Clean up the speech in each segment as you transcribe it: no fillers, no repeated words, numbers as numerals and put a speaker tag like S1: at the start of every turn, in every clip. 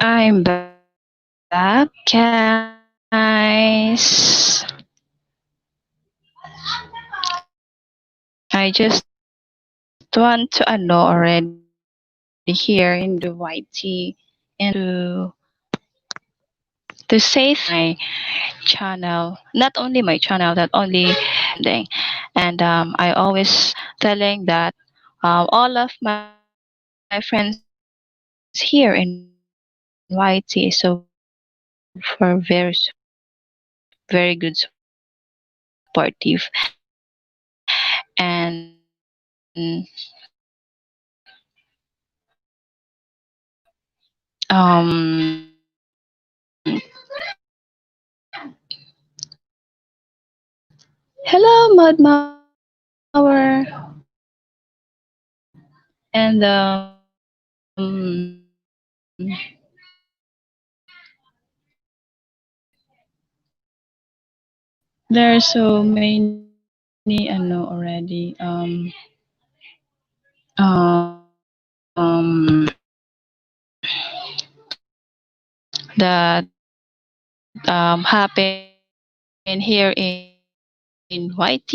S1: I'm back, guys. I just want to know already here in the YT and to say my channel, not only my channel, not only and I always telling that all of my friends here in YT is so very very good supportive and hello there are so many already that happen here in YT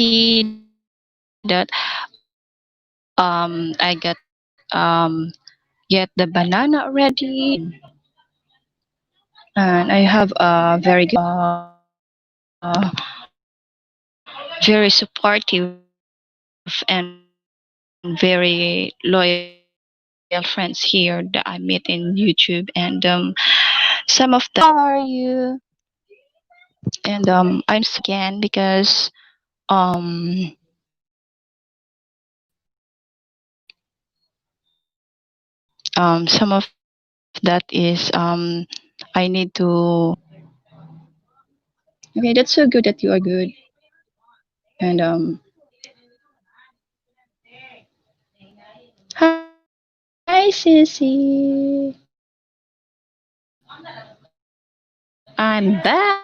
S1: that I get the banana already and I have a very good very supportive and very loyal friends here that I meet in YouTube and some of them how are you and I'm so happy again because um some of that is I need to okay that's so good that you are good and hi sissy I'm back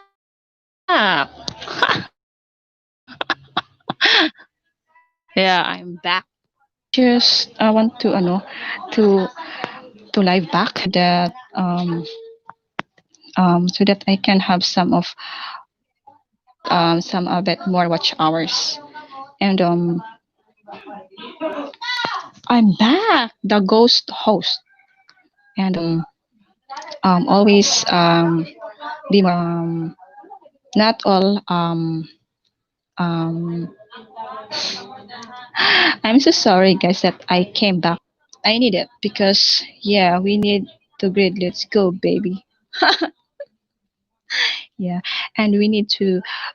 S1: yeah I'm back just I want to to to live back so that so that I can have some a bit more watch hours and I'm back the ghost host and always not all um I'm so sorry guys that I came back. I need it because yeah, we need to grid. Let's go, baby. Yeah, and we need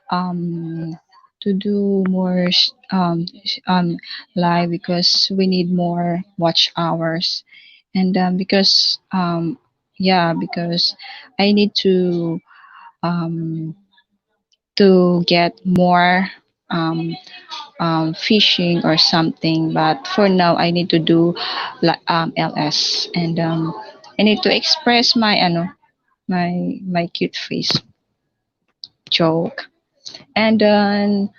S1: um to do more live because we need more watch hours, and because yeah because I need um to get more um fishing or something. But for now, I need to do LS, and I need to express my my cute face joke. And then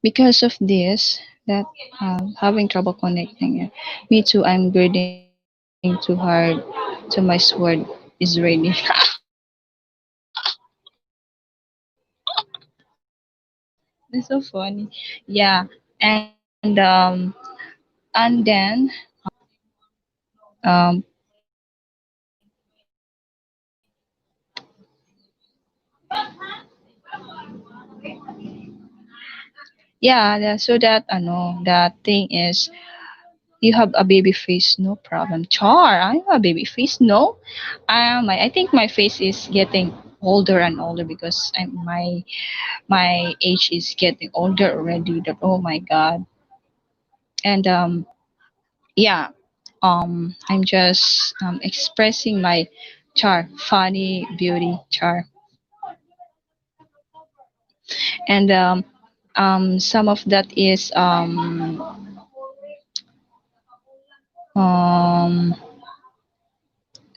S1: because of this, that having trouble connecting it. Me too. I'm grading too hard. To my sword is ready. It's so funny. Yeah, and then yeah, so that that thing is you have a baby face, no problem. Char, I have a baby face, no. I think my face is getting older and older because my age is getting older already. That oh my god, and yeah, I'm just expressing my char, funny beauty char, and some of that is um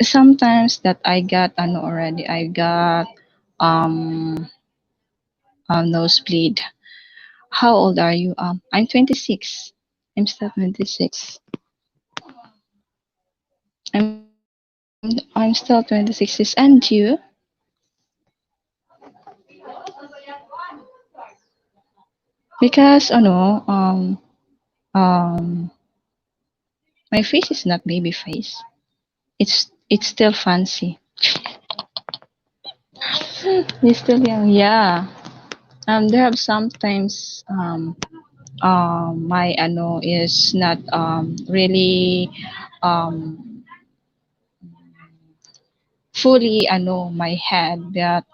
S1: sometimes that I got ano already, I got um nosebleed. How old are you? I'm 26. I'm still 26. I'm still 26 years. And you? Because um my face is not baby face. It's still fancy. It's still young, yeah. There have sometimes my ano is not really um fully ano my head, but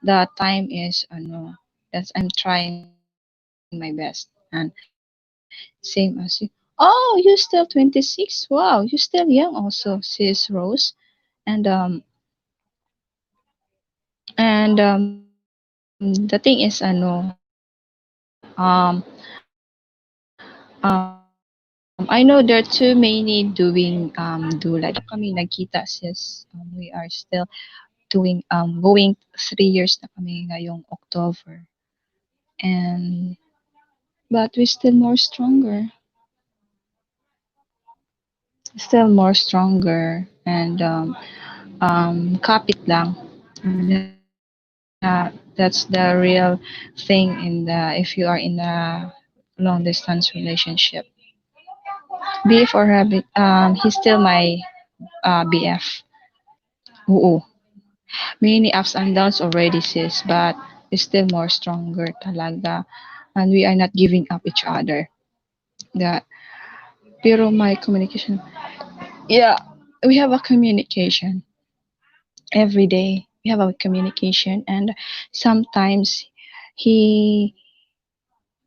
S1: the time is ano that I'm trying my best. And same as you. Oh, you still 26? Wow, you still young also, sis Rose. And the thing is ano I know there are too many doing do like kami nagkita sis, we are still doing going 3 years na kami ngayong October. And but we still more stronger, still more stronger. And kapit lang. That's the real thing in the if you are in a long distance relationship. BF or habit, he's still my BF. Oo. Many ups and downs already sis, but we're still more stronger talaga. And we are not giving up each other. That pero my communication, yeah, we have a communication every day. We have a communication, and sometimes he,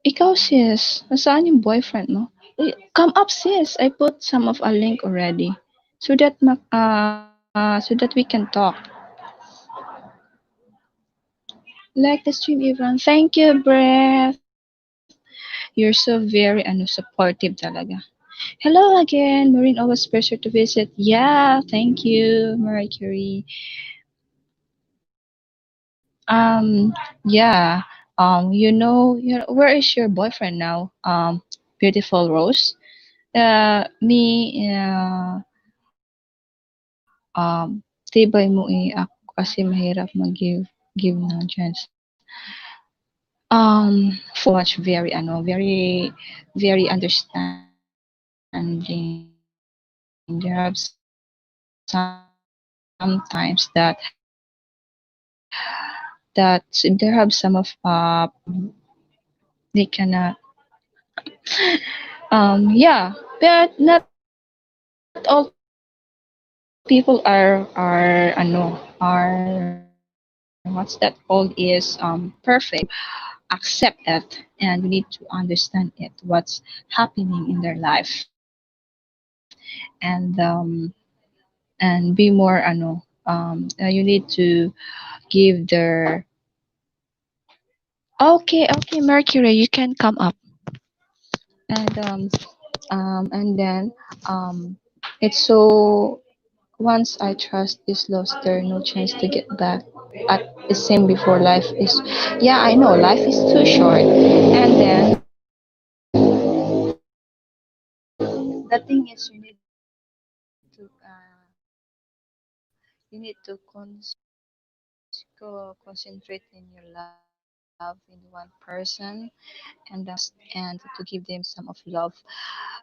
S1: ikaw sis, nasaan yung boyfriend mo? Come up sis. I put some of a link already so that so that we can talk. Like the stream, Ivan. Thank you, Breath. You're so very supportive talaga. Hello again, Maureen. Always pleasure to visit. Yeah, thank you, Mercury. Yeah. Where is your boyfriend now? Beautiful Rose. Me, tibay mo ako kasi mahirap give ng chance. For much, very understanding. There have sometimes that there have some of they cannot yeah, but not all people are what's that called is perfect. Accept it, and we need to understand it what's happening in their life. And and be more you need to give their okay Mercury, you can come up. And and then it's so once I trust is lost, there no chance to get back at the same before life is, yeah, I know life is too short. And then the thing is you need to concentrate in your love in one person and trust and to give them some of love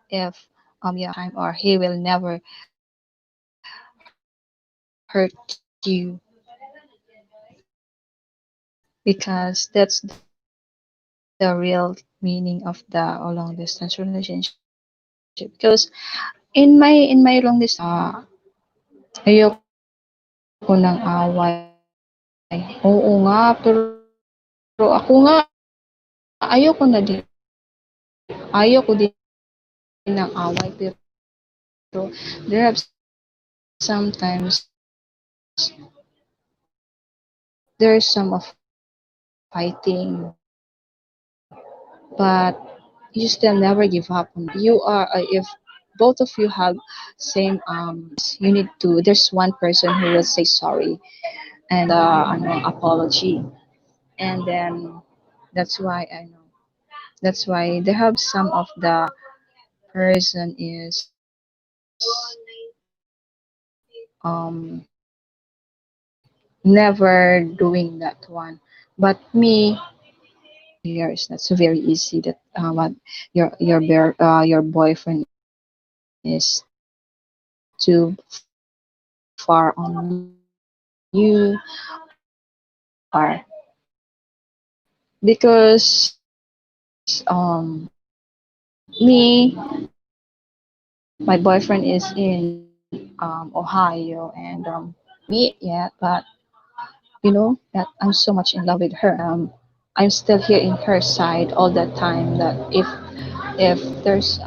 S1: if you have a hard time or he will never hurt you because that's the real meaning of the long distance relationship. Because in my long distance ayoko ng away. Oo nga, pero ako nga ayoko na din. Ayoko din ng away, pero there have sometimes there's some of fighting, but you still never give up on you are if both of you have same you need to, there's one person who will say sorry and send apology, and then that's why I know, that's why there have some of the person is never doing that one. But me, here is not so very easy that what your boyfriend is too far on you or because me, my boyfriend is in Ohio, and we haven't met yet, but you know that I'm so much in love with her. I'm still here in her side all the time. That if there's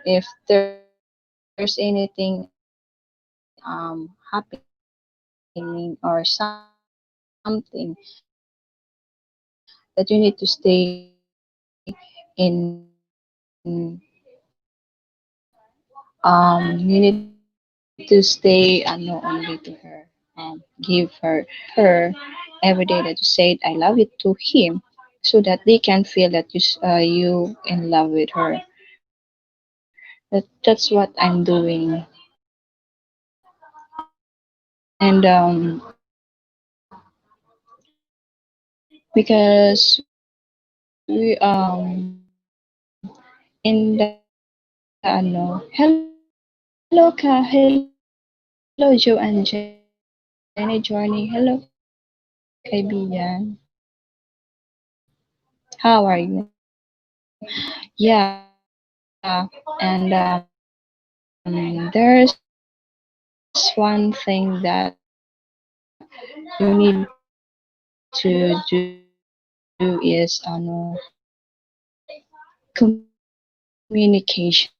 S1: if there's anything happening or something that you need to stay in you need to stay only to her, give her every day that you said I love you to him, so that they can feel that you in love with her. That's what I'm doing. And because in hello Joe and Jenny joining. Hello kaibigan. How are you? Yeah, there's one thing that you need to do is communication.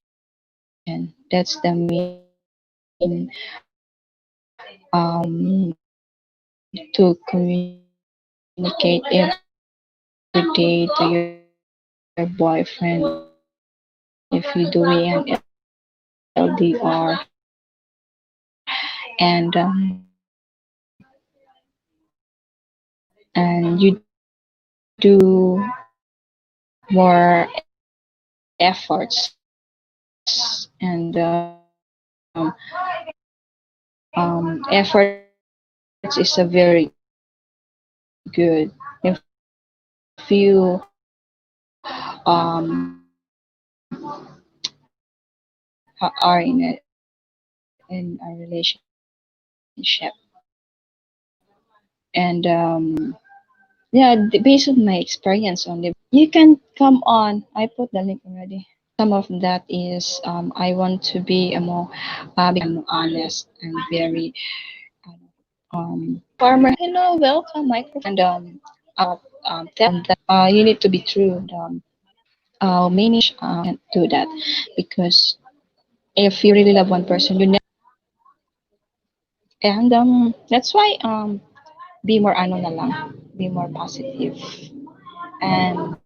S1: That's the main to communicate every day to your boyfriend if you're doing an LDR, and you do more efforts, and efforts is a very good if you are in a relationship. And based on my experience only, you can come on. I put the link already. Some of that is I want to be a more become honest and very farmer. Hello, welcome, microphone. And tell them that you need to be true. And many can't do that because if you really love one person, you never. And that's why be more ano na lang, be more positive. And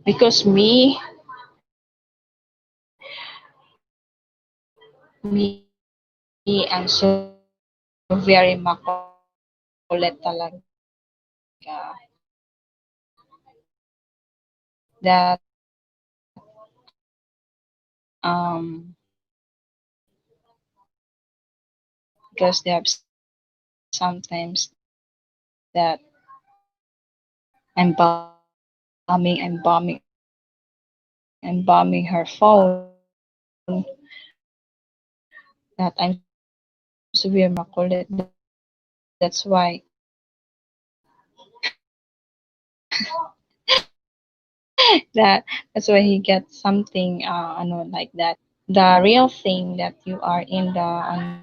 S1: because me, I'm so very makulit talaga that because there have sometimes that I'm bombing her phone, that I'm severe makulit. That's why that's why he gets something like that. The real thing that you are in the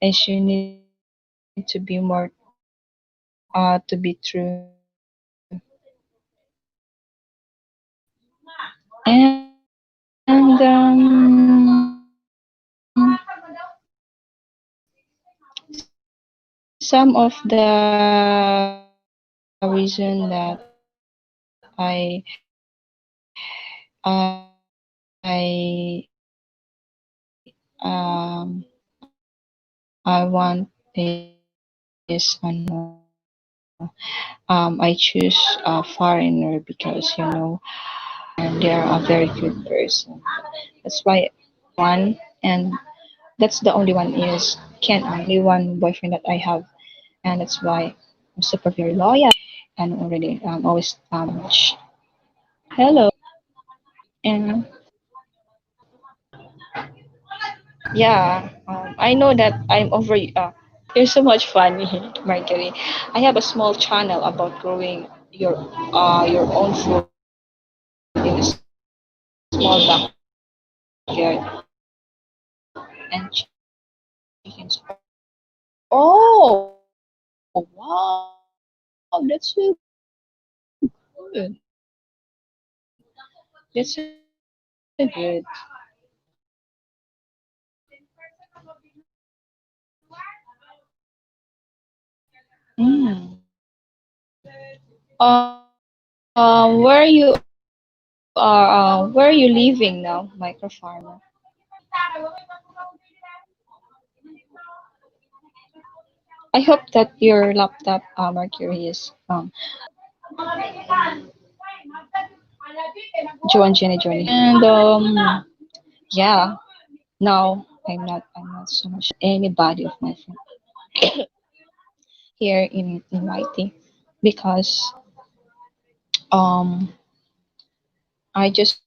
S1: is you need to be more to be true. And some of the reason that I want is I choose a foreigner because they're a very good person. That's why one, and that's the only one is Ken. Only one boyfriend that I have, and that's why I'm super very loyal and already always hello. And I know that I'm over. You're so much funny, Mercury. I have a small channel about growing your own food in a small backyard, and chickens. Oh wow, that's so good. Where are you living now, micro farmer? I hope that your laptop, Mercury, is Joan, Jenny. And yeah, now I'm not so much anybody of my friend here in YT because um I just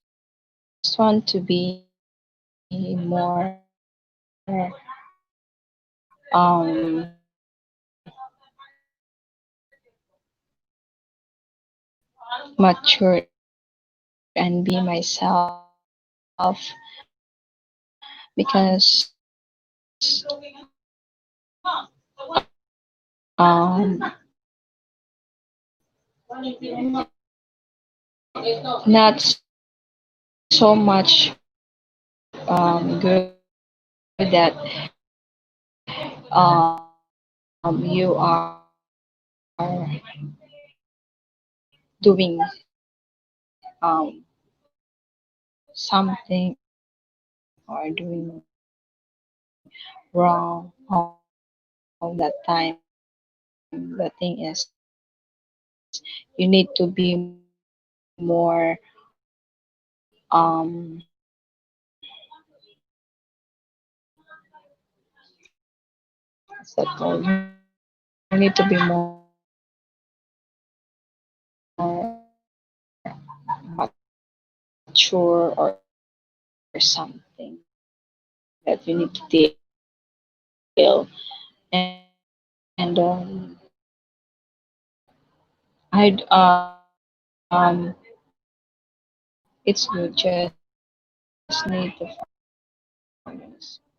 S1: want to be more mature and be myself because not so much good that you are doing something or doing wrong all that time. The thing is, you need to be more what's that called? You need to be more mature or something that you need to deal. And it's good. Just need to find inspiration.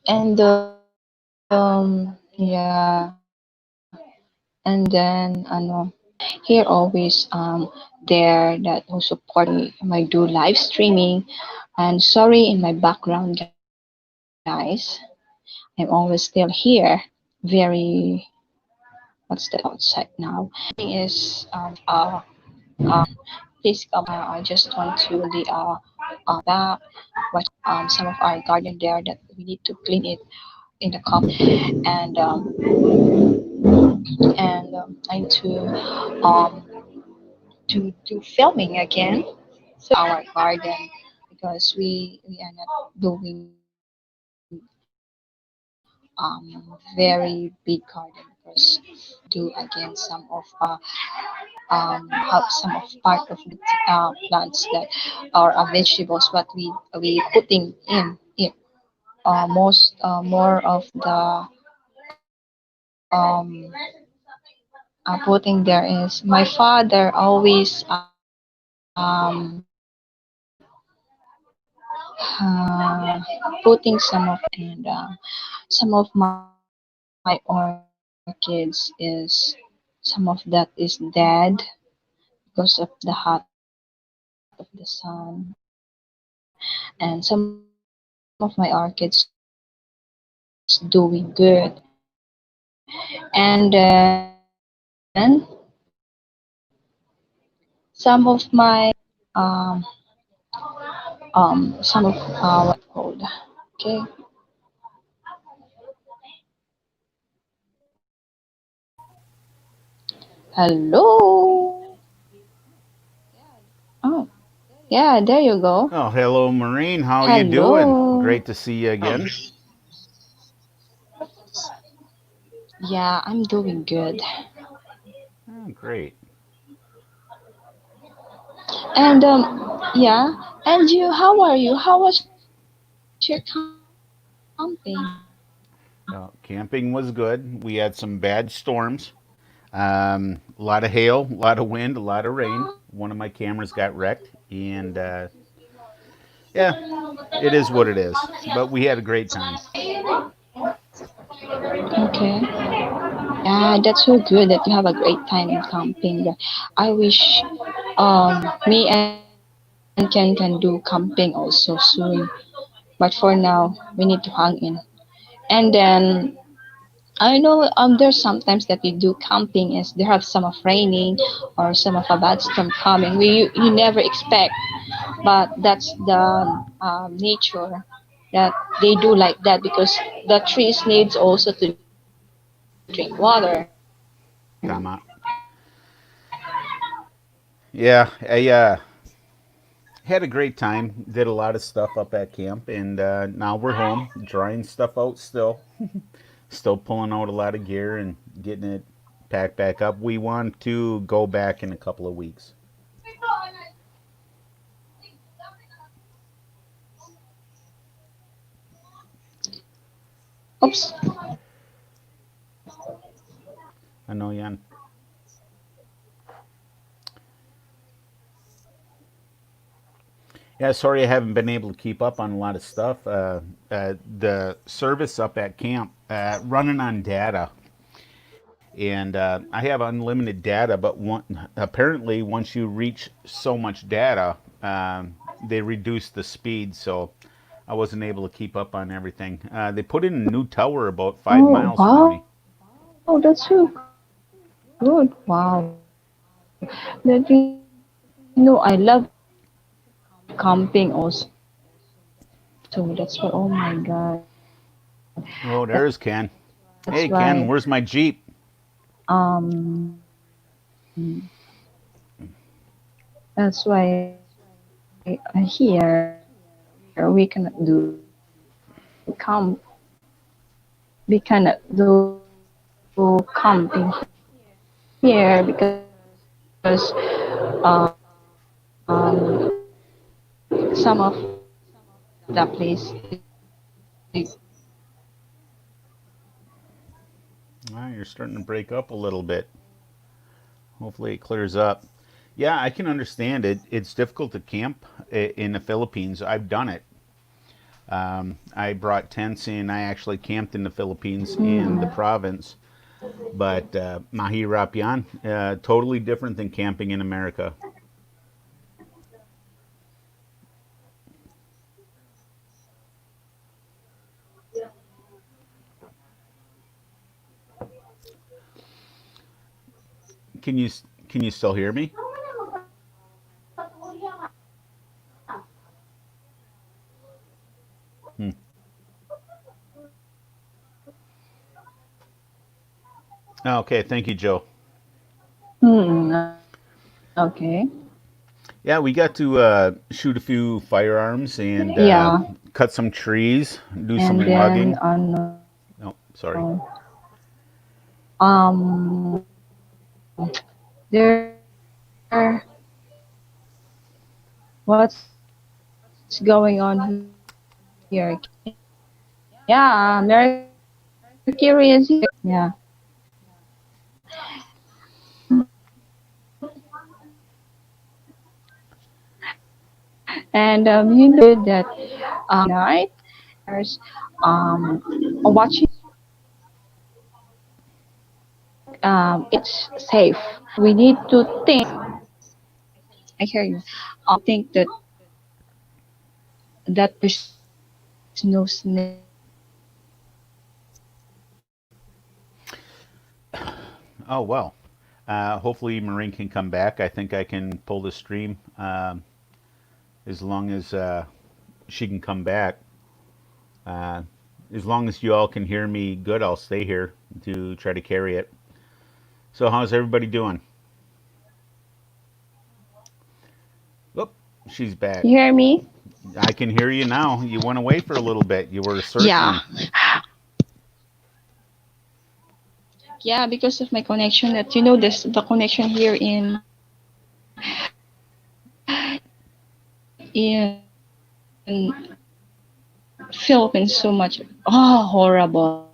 S1: And here always there that who support me when I do live streaming. And sorry in my background, guys. I'm always still here, very what's that outside now. Thing is please come. I just want to the back watch some of our garden there that we need to clean it in the cup, and I need to do filming again so our garden because we are not doing very big garden because we need to do again some of have some of part of the plants that are vegetables what we putting in most more of the putting there is my father always putting some of and some of my my orchids is some of that is dead because of the heat of the sun, and some of my orchids doing good. And then some of my um some of what do you call that? Okay. Hello. Oh, yeah, there you go.
S2: Oh, hello, Maureen. How you doing?
S1: Hello.
S2: Great to see you again.
S1: Yeah, I'm doing good.
S2: Oh, great.
S1: And yeah, and you, how are you? How was your camping?
S2: Camping was good. We had some bad storms. A lot of hail, a lot of wind, a lot of rain. One of my cameras got wrecked, and yeah, it is what it is. But we had a great time.
S1: Okay. Yeah, that's so good that you have a great time in camping. I wish me and Ken can do camping also soon. But for now, we need to hang in. And then I know there's sometimes that we do camping is there have some of raining or some of a bad storm coming. You never expect, but that's the nature that they do like that because the trees needs also to drink water.
S2: Tama. Yeah, I had a great time. Did a lot of stuff up at camp, and now we're home, drying stuff out still. Still pulling out a lot of gear and getting it packed back up. We want to go back in a couple of weeks.
S1: Oops.
S2: I know, Jan. Yeah, sorry I haven't been able to keep up on a lot of stuff. The service up at camp running on data, and I have unlimited data, but apparently once you reach so much data, they reduce the speed, so I wasn't able to keep up on everything. They put in a new tower about 5 miles
S1: Oh,
S2: from me.
S1: wow, that's so good. Wow. Let me know. I love to camping also. That's why, oh my God. That's
S2: Oh,
S1: why,
S2: there's Ken. Hey, Ken, where's my Jeep?
S1: that's why here we cannot do camp. We cannot do camping here because some of the place
S2: You're starting to break up a little bit. Hopefully it clears up. Yeah, I can understand it. It's difficult to camp in the Philippines. I've done it. I brought tents in. I actually camped in the Philippines in the province. But mahirap yan. Totally different than camping in America. Can you can you still hear me? Hmm. Oh, okay, thank you, Joe.
S1: okay.
S2: Yeah, we got to shoot a few firearms and
S1: Yeah,
S2: cut some trees, do
S1: and
S2: some
S1: then
S2: logging. Oh, sorry.
S1: There, what's going on here? Yeah, Mercury is here. Yeah. And good that every night there's watching. it's safe. We need to think. I hear you. We need to think that there's no snake inside.
S2: Oh, well. Hopefully, Maureen can come back. I think I can pull the stream as long as she can come back. Uh, as long as you all can hear me good, I'll stay here to try to carry it. So, how's everybody doing? Oop, she's back.
S1: You hear me?
S2: I can hear you now. You went away for a little bit. You were circling.
S1: Yeah. Yeah, because of my connection that this the connection here in Philippines so much horrible.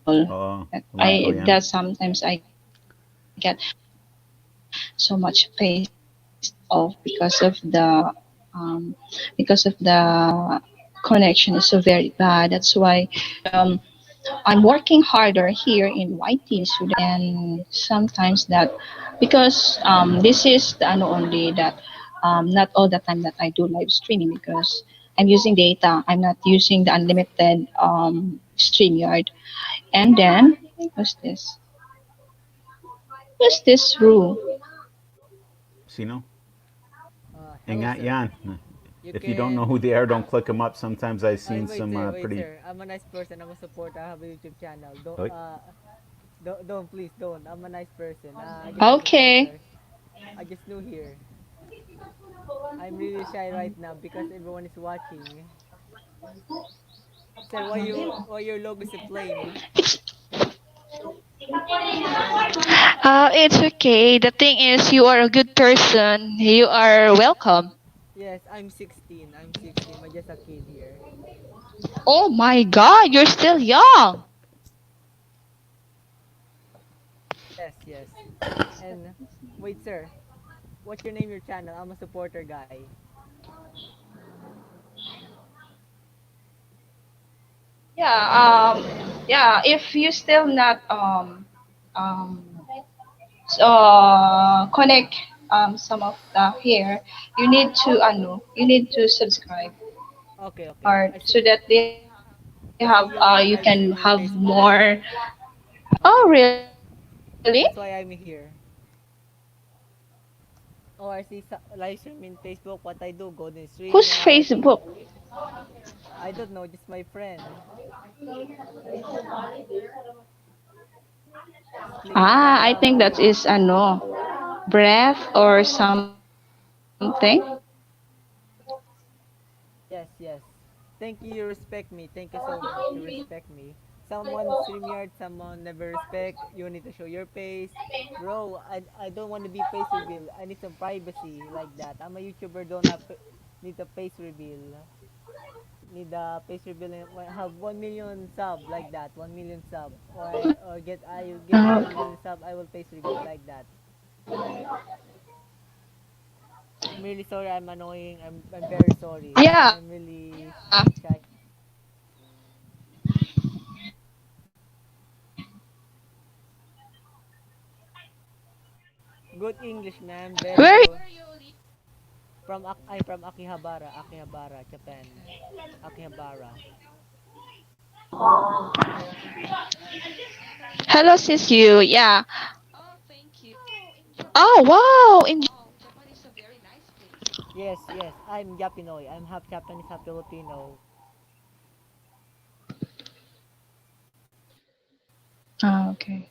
S2: Oh,
S1: That
S2: Wako
S1: I
S2: yan.
S1: that sometimes I get so much pissed off because of the connection is so very bad. That's why I'm working harder here in YT so and sometimes that because this is the ano only that not all the time that I do live streaming because I'm using data. I'm not using the unlimited StreamYard. And then what's this? What's this rule?
S2: Sino?
S3: Hello,
S2: Ingat
S3: sir.
S2: yan.
S3: You
S2: If you don't know who
S3: can.
S2: they are, don't click them up. Sometimes I've seen
S3: Wait,
S2: some
S3: sir. Wait,
S2: pretty.
S3: sir. I'm a nice person. I'm a supporter. I have a YouTube channel.
S2: Oh,
S3: Don't, please, don't. I'm a nice person. Just a supporter.
S1: Okay.
S3: I just new here. I'm really shy right now because everyone is watching. Sir, why your logo is a flame?
S1: It's okay. The thing is, you are a good person. You are welcome.
S3: Yes, I'm 16. I'm 16. I'm just a kid here.
S1: Oh my God, you're still young.
S3: Yes, yes. And wait, sir. What's your name? Your channel? I'm a supporter guy.
S1: Yeah. If you still not connect some of the here, you need to subscribe
S3: Okay, okay.
S1: or so that
S3: I see you on
S1: you
S3: live
S1: can
S3: streaming in
S1: have
S3: Facebook.
S1: more.
S3: Okay,
S1: Oh
S3: okay.
S1: really?
S3: That's why I'm here. Oh, I see live stream in Facebook. What I do, go in
S1: Whose
S3: StreamYard.
S1: Facebook?
S3: I don't know, just my friend. Just click the
S1: I think that
S3: download.
S1: is breath or something.
S3: Yes, yes. Thank you, you respect me. Thank you so much. You respect me. Someone StreamYard, someone never respect. You need to show your face. Bro, I don't want to be face reveal. I need some privacy like that. I'm a YouTuber, don't have need a face reveal. Need a face reveal and have 1 million sub like that. 1 million sub. Or get I get
S1: Uh,
S3: 1 million sub, I will face reveal like that. I'm really sorry. I'm annoying. I'm very sorry.
S1: yeah.
S3: I'm really shy. Good English, ma'am. Very
S1: Where
S3: good. I'm from Akihabara, Akihabara, Japan. Akihabara.
S1: hello sis you. Yeah. Oh wow.
S3: Yes, yes. I'm Japinoy. I'm half Japanese, half Filipino.
S1: Okay.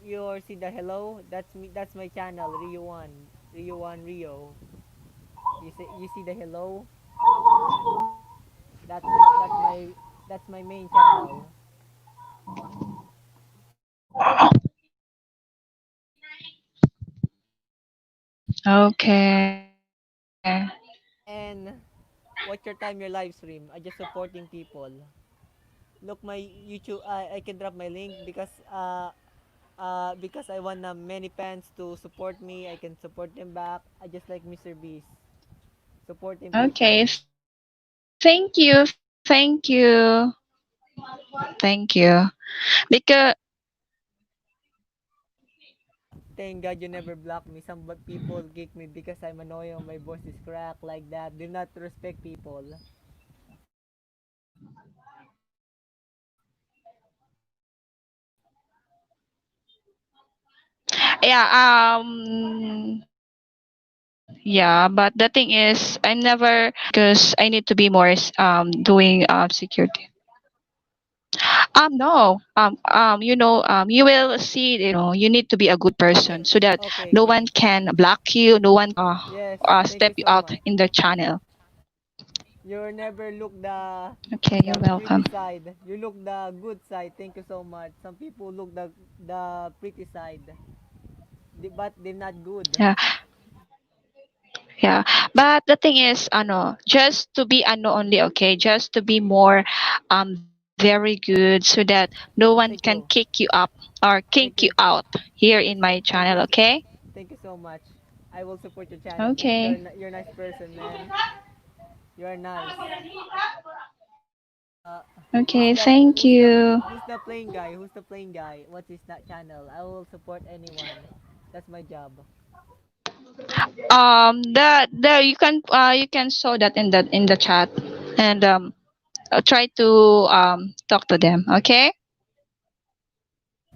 S3: You see the hello? That's me. That's my channel. Rio One, Rio One, Rio. You see the hello? That's that's my main channel.
S1: Okay.
S3: And watch your time your live stream. I just supporting people. Look my YouTube. I can drop my link because I want many fans to support me. I can support them back. I just like Mr. Beast. Supporting people.
S1: Okay. Thank you. Thank you. Thank you. Because
S3: Thank God you never block me. Some people kick me because I'm annoying. My voice is cracked like that. Do not respect people.
S1: yeah, yeah, but the thing is, I'm never because I need to be more doing security. No. You will see. You need to be a good
S3: Okay,
S1: person so that
S3: okay,
S1: no
S3: okay.
S1: one can block you. No one can
S3: Yes, thank you
S1: step you
S3: so
S1: out
S3: much.
S1: in the channel.
S3: You never look
S1: Okay, you're
S3: the pretty
S1: welcome.
S3: side. You look the good side. Thank you so much. Some people look the pretty side, but they're not good.
S1: Yeah, yeah. But the thing is, just to be only, okay, just to be more, very good, so that no one can
S3: Thank
S1: kick
S3: you.
S1: you up or kick
S3: Thank
S1: you
S3: you.
S1: out here
S3: Thank
S1: in
S3: you.
S1: my
S3: Thank
S1: channel.
S3: you.
S1: Okay.
S3: Thank you so much. I will support your channel because
S1: Okay.
S3: you're a nice person, man. You're nice. Uh,
S1: Okay. Thank you.
S3: who's the playing guy? Who's the playing guy? What's his channel? I will support anyone. That's my job.
S1: The you can show that in the chat, and try to talk to them. Okay.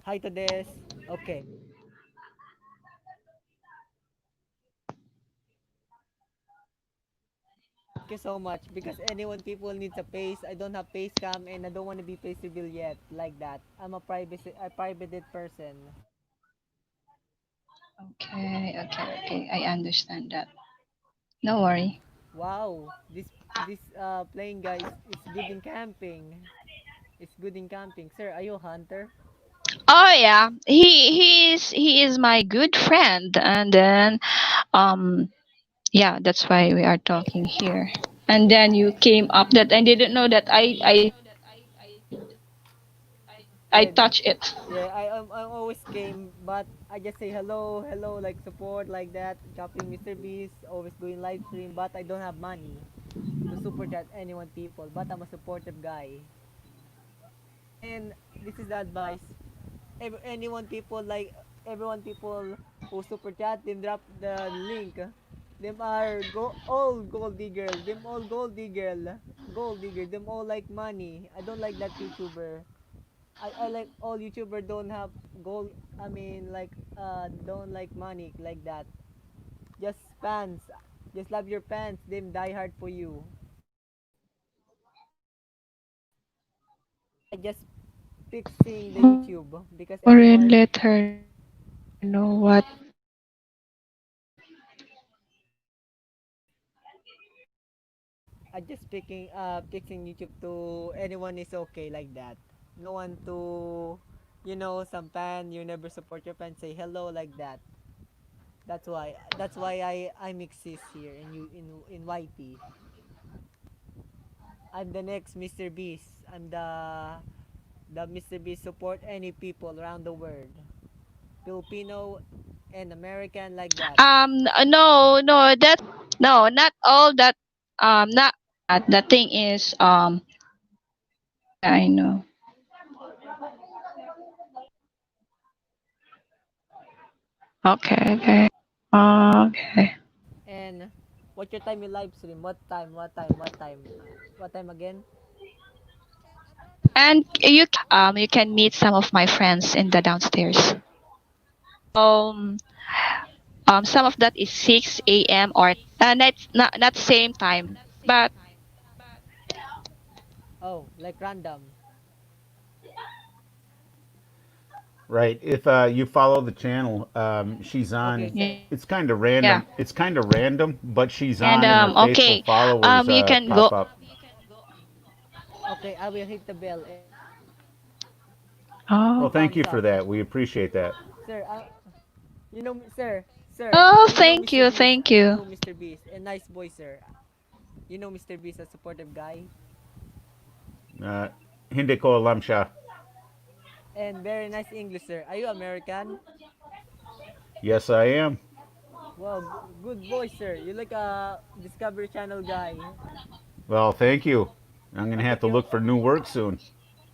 S3: Hi to this. Okay. Thank you so much. Because anyone people needs a face. I don't have face cam and I don't want to be face reveal yet like that. I'm a privated person.
S1: Okay. Okay. Okay. I understand that. No worry.
S3: Wow. This playing guy is good in camping. It's good in camping. Sir, are you a hunter?
S1: Oh yeah, he is my good friend, and then yeah, that's why we are talking here. And then you came up that I didn't know that I
S3: Yeah,
S1: touch it.
S3: yeah. I always game, but I just say hello, hello, like support like that. Copying Mr. Beast, always doing live stream, but I don't have money to super chat anyone people. But I'm a supportive guy. And this is the advice. Anyone people like everyone people who super chat, them drop the link. Them are all gold digger. Them all gold digger. Gold digger. Them all like money. I don't like that YouTuber. I like all YouTuber don't have gold. I mean like don't like money like that. Just fans. Just love your fans. Them die hard for you. I just fixing the YouTube because
S1: Maureen,
S3: anyone
S1: let her know what.
S3: I just fixing YouTube to anyone is okay like that. No one to some fan you never support your fan say hello like that. That's why I mix this here in YT. I'm the next Mr. Beast. I'm the Mr. Beast support any people around the world. Filipino and American like that.
S1: No, no, no, not all that. Not all that. The thing is, yeah, I know. Okay, okay, okay.
S3: And what your time you live stream? What time? What time? What time? What time again?
S1: You can meet some of my friends in the downstairs. Some of that is 6 a.m. or not same time, but
S3: Oh, like random.
S2: Right. If you follow the channel, she's
S3: Okay,
S2: on.
S3: sir.
S1: yeah.
S2: It's kind of random. It's kind of random, but she's
S1: And
S2: on, and her faithful
S1: okay,
S2: followers
S1: you can go.
S2: pop up.
S3: Okay, I will hit the bell and
S2: Well,
S1: Oh,
S2: thank
S3: thumbs
S2: you
S3: up.
S2: for that. We appreciate that.
S3: Sir, sir,
S1: oh,
S3: you know
S1: thank
S3: Mr.
S1: you,
S3: Beast.
S1: thank
S3: You
S1: you.
S3: know Mr. Beast. A nice boy, sir. You know Mr. Beast, a supportive guy.
S2: Uh, Hindi ko alam siya.
S3: And very nice English, sir. Are you American?
S2: Yes, I am.
S3: Wow, good boy, sir. You like a Discovery Channel guy.
S2: Well, thank you. I'm gonna
S3: I
S2: have
S3: think
S2: to
S3: you
S2: look for new work soon.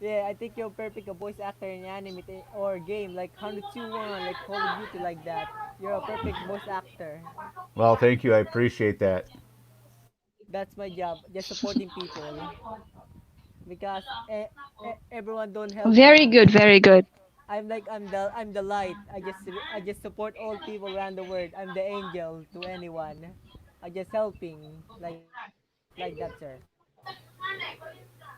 S3: Yeah, I think you're perfect a voice actor in anime or game like 102.1, like Call of Duty, like that. You're a perfect voice actor.
S2: Well, thank you. I appreciate that.
S3: That's my job, just supporting people because everyone don't help
S1: Very
S3: me.
S1: good, very good.
S3: I'm the light. I just support all people around the world. I'm the angel to anyone. I just helping like that, sir.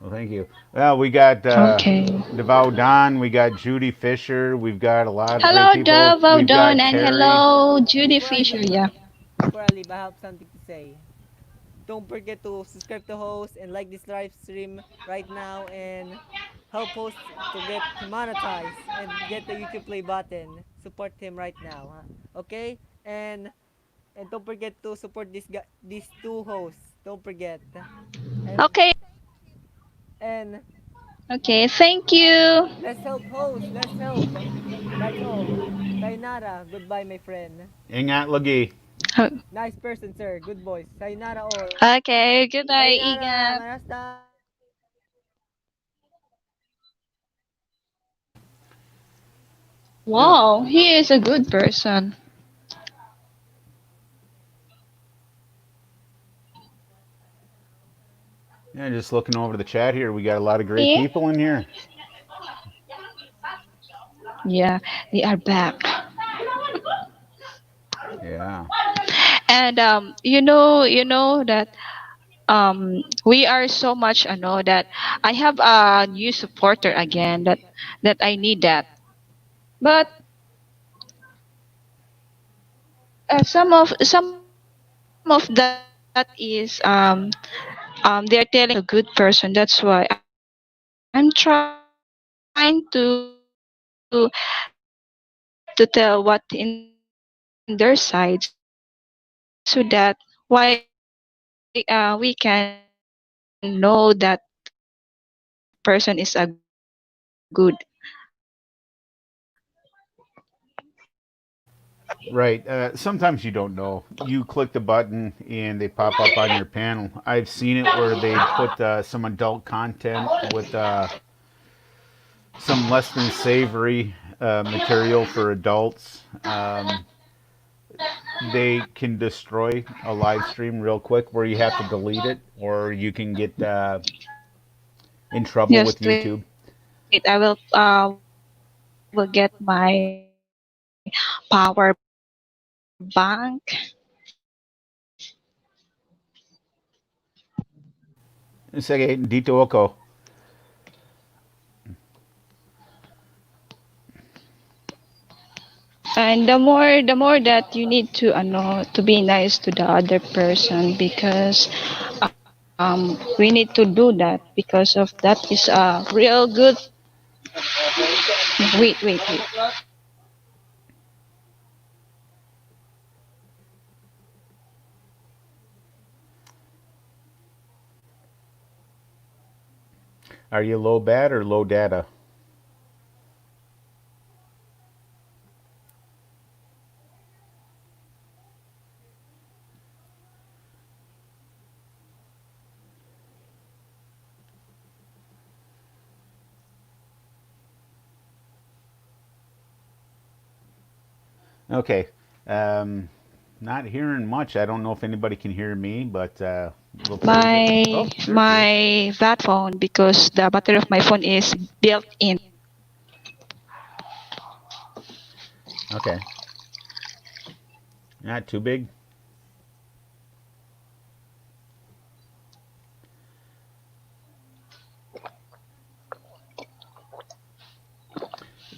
S2: Well, thank you. Well, we got
S1: Okay.
S2: Devout Don, we got Judy Fisher, we've got a lot of great
S1: Hello,
S2: people.
S1: Davao
S2: We've
S1: Don,
S2: got
S1: and
S2: Terry.
S1: hello, Judy
S3: Before I
S1: Fisher.
S3: leave,
S1: Yeah.
S3: I have something to say. Don't forget to subscribe to host and like this live stream right now and help host to get monetized and get the YouTube play button. Support him right now, huh? Okay? And don't forget to support these two hosts. Don't forget. And
S1: Okay.
S3: and
S1: Okay. Thank you.
S3: let's help host. Let's help. That's all. Sayonara. Goodbye, my friend.
S2: Ingat lagi.
S3: Nice person, sir. Good voice. Sayonara all.
S1: Okay. Good night.
S3: Sayonara.
S1: Ingat.
S3: Marastai.
S2: Yeah,
S1: Wow, he is a good person.
S2: yeah, just looking over the chat here, we got a lot of great
S1: Eh?
S2: people in here.
S1: Yeah, they are back.
S2: Yeah.
S1: And you know that we are so much that I have a new supporter again that I need that. But some of that is they are telling me that I'm not a good person. That's why I'm trying to tell what in their side so that why we can know that person is a good.
S2: Right. Sometimes you don't know. You click the button and they pop up on your panel. I've seen it where they put some adult content with some less than savory material for adults. They can destroy a live stream real quick where you have to delete it or you can get in trouble with YouTube.
S1: Just wait. I will get my power bank.
S2: Sige, dito ako.
S1: And the more that you need to be nice to the other person because we need to do that because of that is a real good. Wait.
S2: Are you low bat or low data? Okay. Um, Not hearing much. I don't know if anybody can hear me, but we'll try to get.
S1: my
S2: Oh, there she is.
S1: my that phone because the battery of my phone is built in.
S2: Okay. Not too big.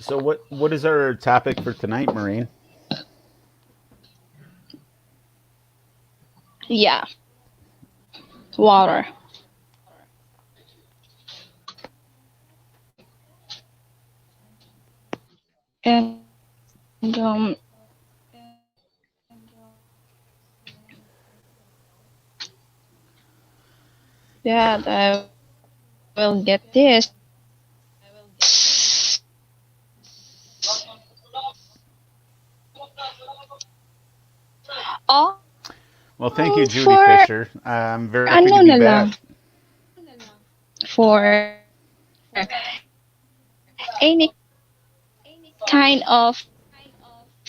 S2: So what is our topic for tonight, Maureen?
S1: Yeah, water. And that I will get this
S2: Well,
S1: all
S2: thank you, Judy
S1: for
S2: Fisher. I'm very happy
S1: ano
S2: to be
S1: na lang
S2: back.
S1: for any kind of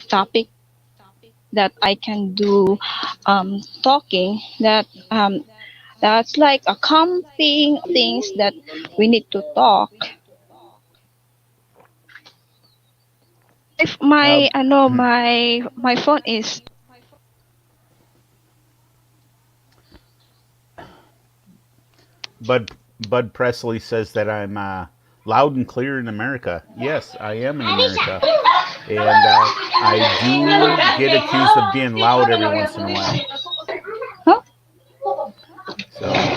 S1: topic that I can do talking that that's like a camping things that we need to talk. If
S2: Uh,
S1: my I know my phone is
S2: Bud Presley says that I'm loud and clear in America. Yes, I am in America, and I do get accused of being loud every once in a while.
S1: huh?
S2: So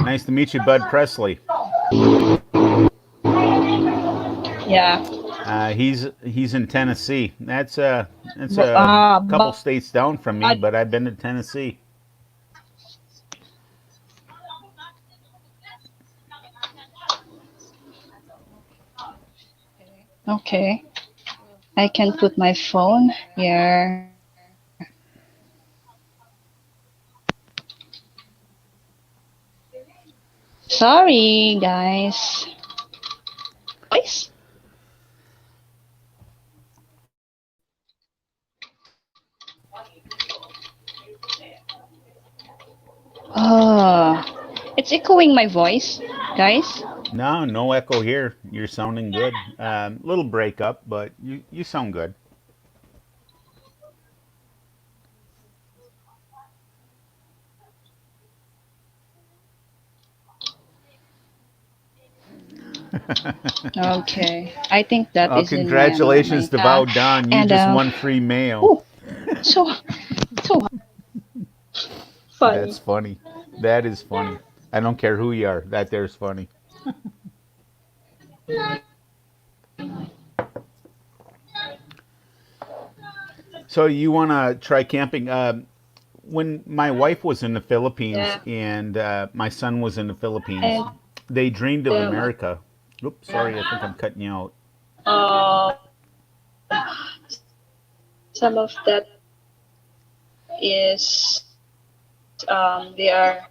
S2: nice to meet you, Bud Presley.
S1: Yeah.
S2: He's in Tennessee. That's a couple states
S1: But
S2: down from me, but I've been to Tennessee.
S1: okay, I can put my phone here. Sorry, guys. Voice. It's echoing my voice, guys.
S2: No, no echo here. You're sounding good. Little breakup, but you sound good.
S1: Okay, I think that
S2: Well,
S1: is in my
S2: congratulations
S1: my
S2: to Val Don. You
S1: and
S2: just won free mail.
S1: oh, so so
S2: That's
S1: funny.
S2: funny. That is funny. I don't care who you are. That there's funny. So you want to try camping? When my wife was in the Philippines
S1: Yeah,
S2: and my son was in the Philippines,
S1: and
S2: they dreamed of
S1: um,
S2: America. Oops, sorry, I think I'm cutting you out.
S1: um, some of that is they are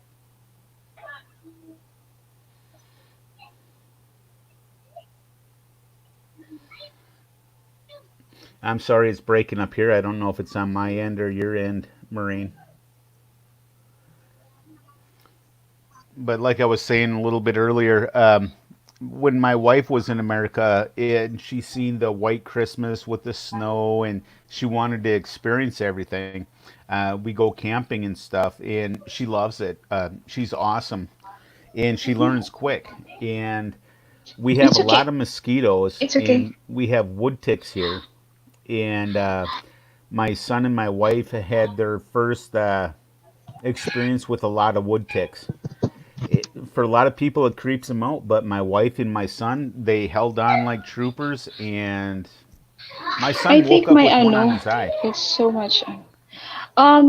S2: I'm sorry, it's breaking up here. I don't know if it's on my end or your end, Maureen. But like I was saying a little bit earlier, when my wife was in America and she seen the white Christmas with the snow and she wanted to experience everything, we go camping and stuff, and she loves it. She's awesome, and she learns quick. And we have a
S1: it's
S2: lot
S1: okay.
S2: of mosquitoes,
S1: It's okay.
S2: and we have wood ticks here. And my son and my wife had their first experience with a lot of wood ticks. For a lot of people it creeps them out, but my wife and my son, they held on like troopers, and my
S1: I
S2: son woke
S1: think
S2: up
S1: my
S2: with one on
S1: ano,
S2: his eye.
S1: it's so much.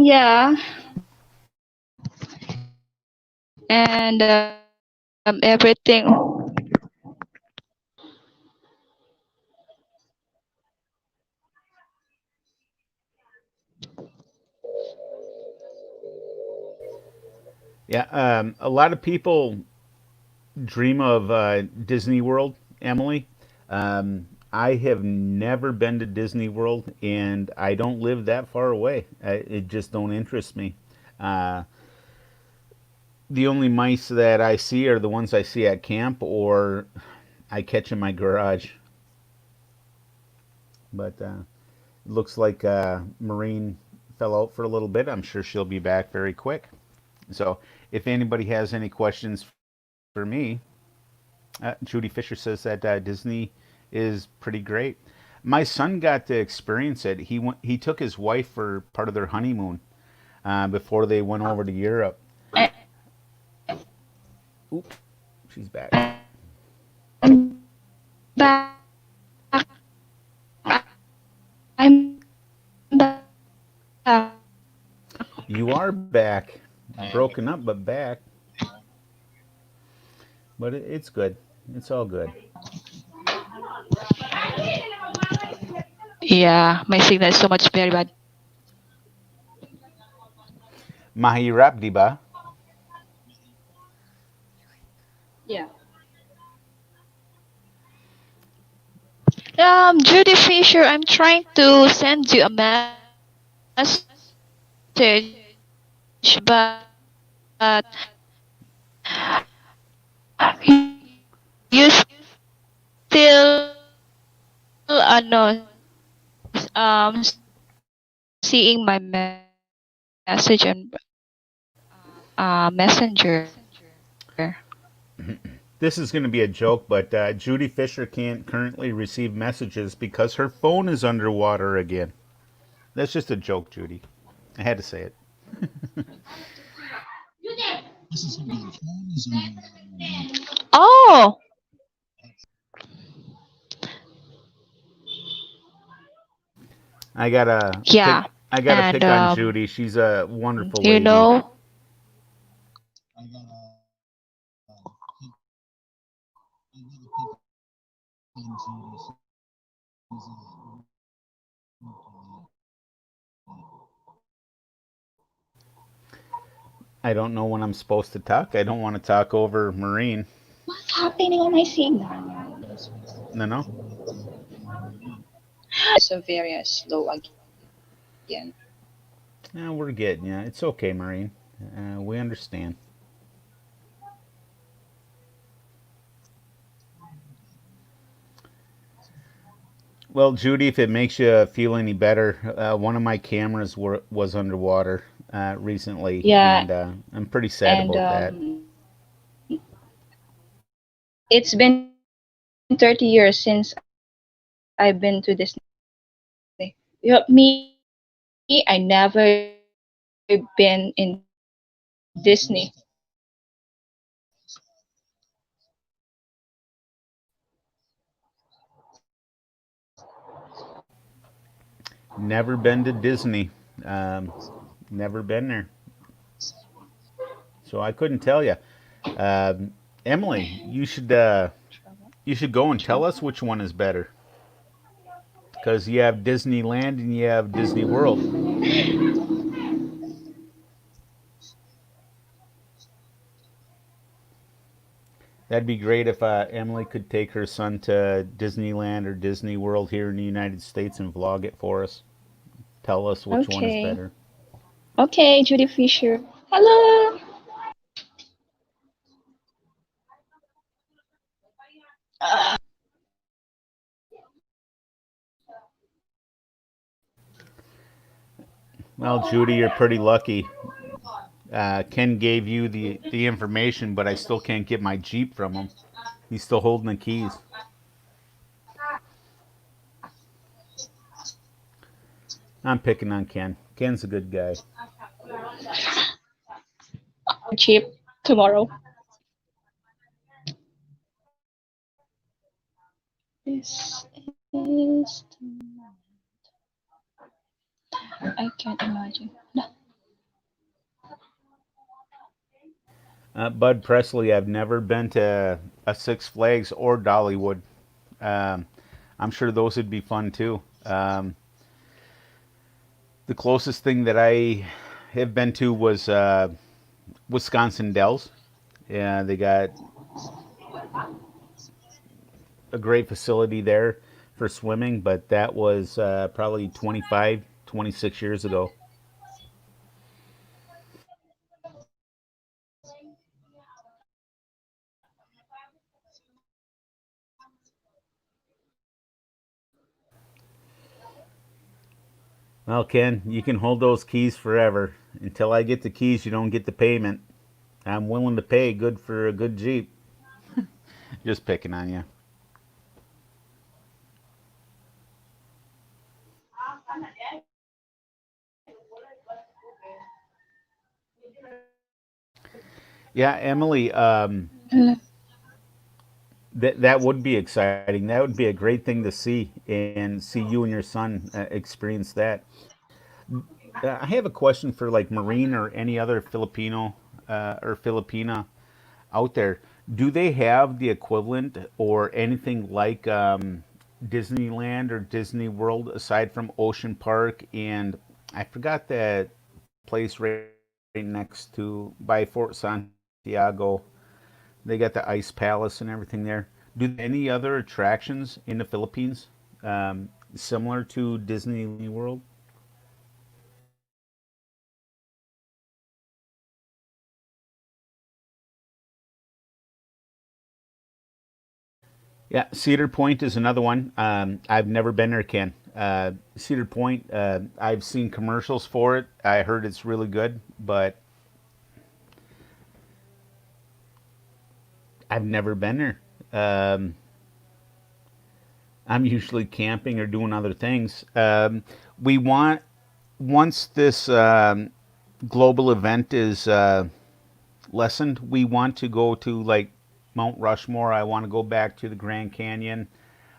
S1: Yeah, and everything.
S2: Yeah, a lot of people dream of Disney World, Emily. I have never been to Disney World, and I don't live that far away. It just don't interest me. Uh, the only mice that I see are the ones I see at camp or I catch in my garage. But it looks like Maureen fell out for a little bit. I'm sure she'll be back very quick. So if anybody has any questions for me, Judy Fisher says that Disney is pretty great. My son got to experience it. He took his wife for part of their honeymoon before they went over to Europe. Oop, she's back.
S1: I'm back.
S2: You are back, broken up but back. But it's good. It's all good.
S1: Yeah, my signal is so much very bad.
S2: Mahirap, di ba?
S1: Yeah. Judy Fisher, I'm trying to send you a message, but you still seeing my message on Messenger.
S2: This is going to be a joke, but Judy Fisher can't currently receive messages because her phone is underwater again. That's just a joke, Judy. I had to say it.
S1: Oh,
S2: I gotta
S1: yeah,
S2: pick. I gotta
S1: and
S2: pick on Judy. She's a wonderful
S1: you
S2: lady.
S1: know,
S2: I don't know when I'm supposed to talk. I don't want to talk over Marine.
S1: what's happening on my signal?
S2: No, no.
S1: It's a very slow again.
S2: We're getting you. It's okay, Marine. We understand. Well, Judy, if it makes you feel any better, one of my cameras was underwater recently,
S1: Yeah,
S2: and I'm pretty sad
S1: and
S2: about that.
S1: it's been 30 years since I've been to Disney. You know, me, I never been in Disney.
S2: Never been to Disney. Um, Never been there, so I couldn't tell you. Emily, you should go and tell us which one is better, because you have Disneyland and you have Disney World. That'd be great if Emily could take her son to Disneyland or Disney World here in the United States and vlog it for us. Tell us which one is
S1: Okay.
S2: better.
S1: Okay, Judy Fisher. Hello.
S2: Well, Judy, you're pretty lucky. Ken gave you the information, but I still can't get my Jeep from him. He's still holding the keys. I'm picking on Ken. Ken's a good guy.
S1: I'll get my Jeep tomorrow. This is I can't imagine. No.
S2: Bud Presley, I've never been to a Six Flags or Dollywood. Um, I'm sure those would be fun too. The closest thing that I have been to was Wisconsin Dells. Yeah, they got a great facility there for swimming, but that was probably 25, 26 years ago. Well, Ken, you can hold those keys forever. Until I get the keys, you don't get the payment. I'm willing to pay good for a good Jeep. Just picking on you. Yeah, Emily, that would be exciting. That would be a great thing to see and see you and your son experience that. I have a question for like Marine or any other Filipino or Filipina out there. Do they have the equivalent or anything like Disneyland or Disney World aside from Ocean Park and I forgot that place right next to by Fort Santiago. They got the Ice Palace and everything there. Do they have any other attractions in the Philippines similar to Disney World? Yeah, Cedar Point is another one. I've never been there, Ken. Cedar Point, I've seen commercials for it. I heard it's really good, but I've never been there. Um, I'm usually camping or doing other things. We want once this global event is lessened, we want to go to like Mount Rushmore. I want to go back to the Grand Canyon.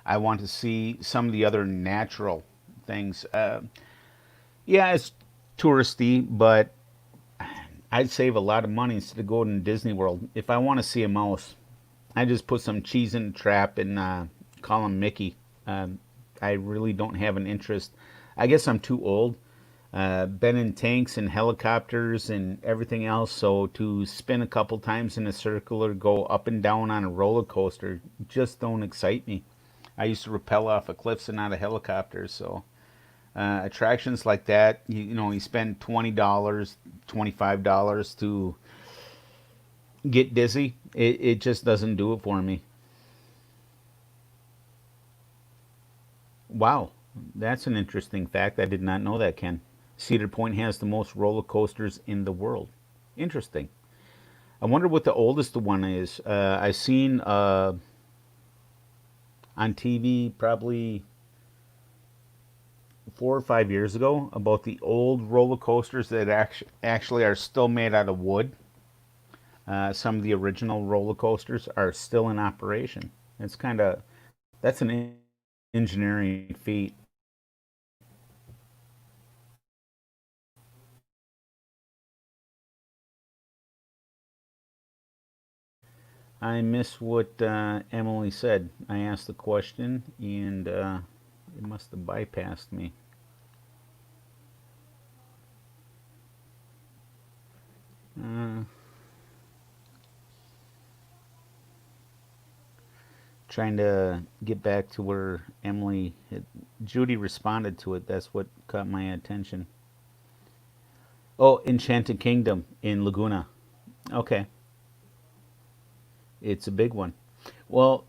S2: I want to see some of the other natural things. Yeah, it's touristy, but I'd save a lot of money instead of going to Disney World. If I want to see a mouse, I just put some cheese in the trap and call him Mickey. I really don't have an interest. I guess I'm too old. Been in tanks and helicopters and everything else, so to spin a couple times in a circle or go up and down on a roller coaster just don't excite me. I used to rappel off of cliffs and out of helicopters, so attractions like that, you spend $20, $25 to get dizzy. It just doesn't do it for me. Wow, that's an interesting fact. I did not know that, Ken. Cedar Point has the most roller coasters in the world. Interesting. I wonder what the oldest one is. I seen on TV probably 4 or 5 years ago about the old roller coasters that actually are still made out of wood. Some of the original roller coasters are still in operation. That's an engineering feat. I miss what Emily said. I asked the question and it must have bypassed me. Uh, Trying to get back to where Judy responded to it. That's what caught my attention. Oh, Enchanted Kingdom in Laguna. Okay, it's a big one. Well,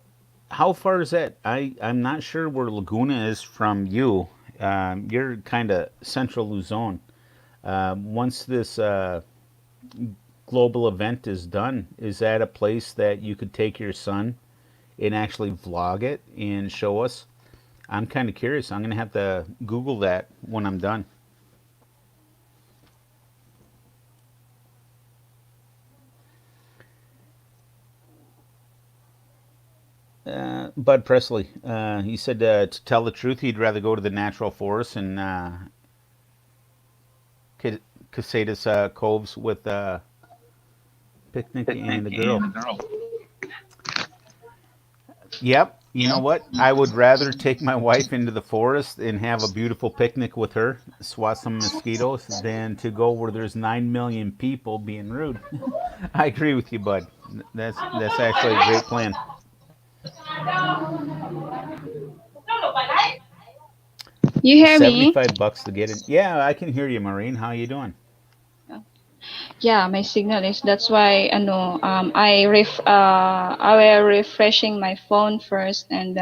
S2: how far is that? I'm not sure where Laguna is from you. You're kind of central Luzon. Once this global event is done, is that a place that you could take your son and actually vlog it and show us? I'm kind of curious. I'm going to have to Google that when I'm done. Bud Presley, he said to tell the truth, he'd rather go to the natural forest and Casadas Coves with picnic and a girl. Yep. You know what? I would rather take my wife into the forest and have a beautiful picnic with her, swat some mosquitoes, than to go where there's 9 million people being rude. I agree with you, Bud. That's actually a great plan.
S1: You hear me?
S2: $75 to get in. Yeah, I can hear you, Maureen. How you doing?
S1: Yeah, my signal is that's why I will refreshing my phone first and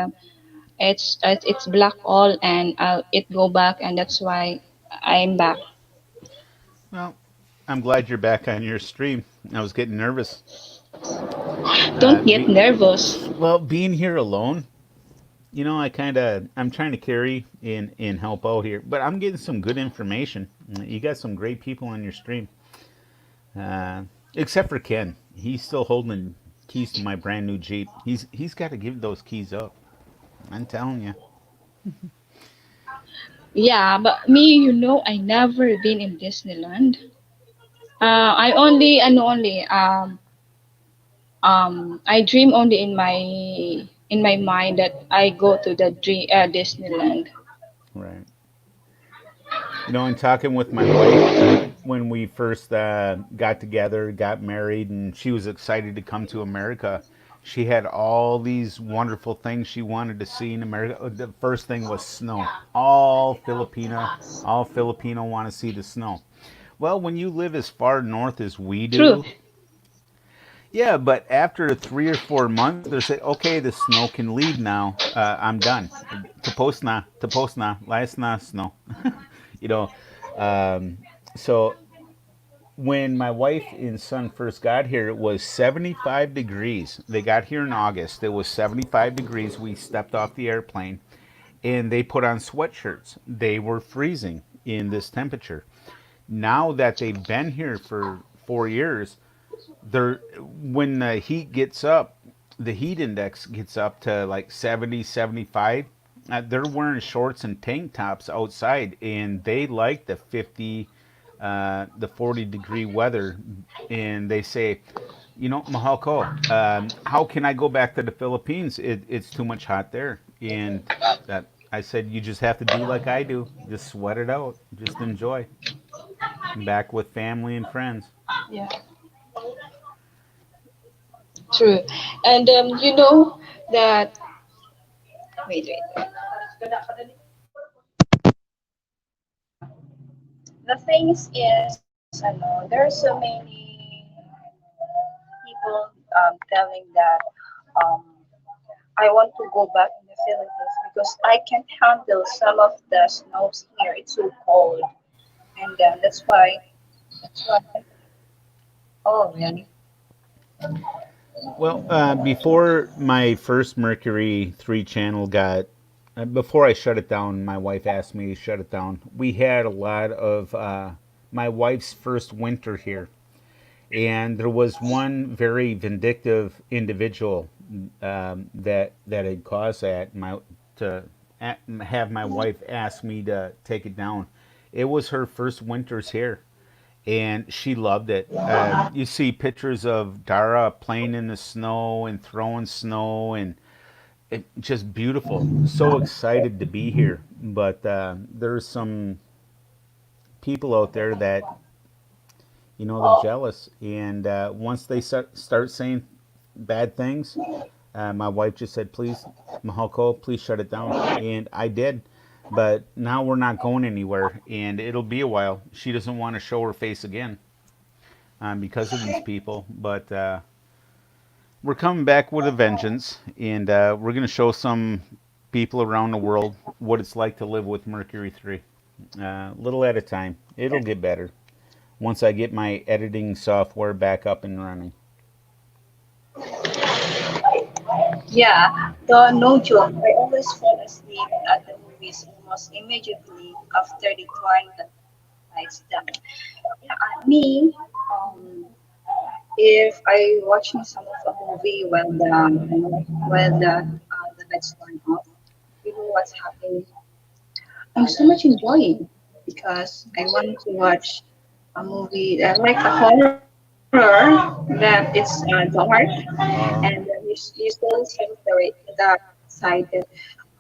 S1: it's black all and it go back and that's why I'm back.
S2: Well, I'm glad you're back on your stream. I was getting nervous.
S1: Don't get
S2: Be,
S1: nervous.
S2: well, being here alone, I'm trying to carry and help out here, but I'm getting some good information. You got some great people on your stream, uh, except for Ken. He's still holding keys to my brand new Jeep. He's got to give those keys up. I'm telling you.
S1: Yeah, but me, I never been in Disneyland. I only and only I dream only in my mind that I go to the Disneyland.
S2: Right. In talking with my wife when we first got together, got married, and she was excited to come to America. She had all these wonderful things she wanted to see in America. The first thing was snow. All Filipino want to see the snow. Well, when you live as far north as we
S1: True.
S2: do, yeah, but after 3 or 4 months, they say, okay, the snow can leave now. I'm done. Tapos na, last na snow. you know, um, so when my wife and son first got here, it was 75 degrees. They got here in August. It was 75 degrees. We stepped off the airplane and they put on sweatshirts. They were freezing in this temperature. Now that they've been here for 4 years, they're when the heat gets up, the heat index gets up to like 70, 75. They're wearing shorts and tank tops outside and they like the 50, the 40-degree weather. And they say, Mahalko, how can I go back to the Philippines? It's too much hot there. And that I said, you just have to do like I do. Just sweat it out. Just enjoy. Back with family and friends.
S1: Yeah, true. And that. Wait. The things is, there are so many people telling that um, I want to go back in the Philippines because I can't handle some of the snows here. It's so cold, and that's why. Oh, really?
S2: Well, before my first Mercury 3 channel before I shut it down, my wife asked me to shut it down. We had a lot of my wife's first winter here. And there was one very vindictive individual that had caused to have my wife ask me to take it down. It was her first winters here, and she loved it. You see pictures of Dara playing in the snow and throwing snow, and just beautiful. So excited to be here. But there's some people out there that they're jealous, and once they start saying bad things, my wife just said, please, Mahako, please shut it down. And I did. But now we're not going anywhere, and it'll be a while. She doesn't want to show her face again because of these people. But we're coming back with a vengeance, and we're going to show some people around the world what it's like to live with Mercury 3. Little at a time. It'll get better once I get my editing software back up and running.
S1: Yeah, the no joke. I always fall asleep at the movies almost immediately after the twilight lights down. Yeah, me, um, if I watching some of a movie when the lights turn off, you know what's happening. I'm so much enjoying because I want to watch a movie like a horror that it's dark, and
S2: Uh,
S1: you still see the side that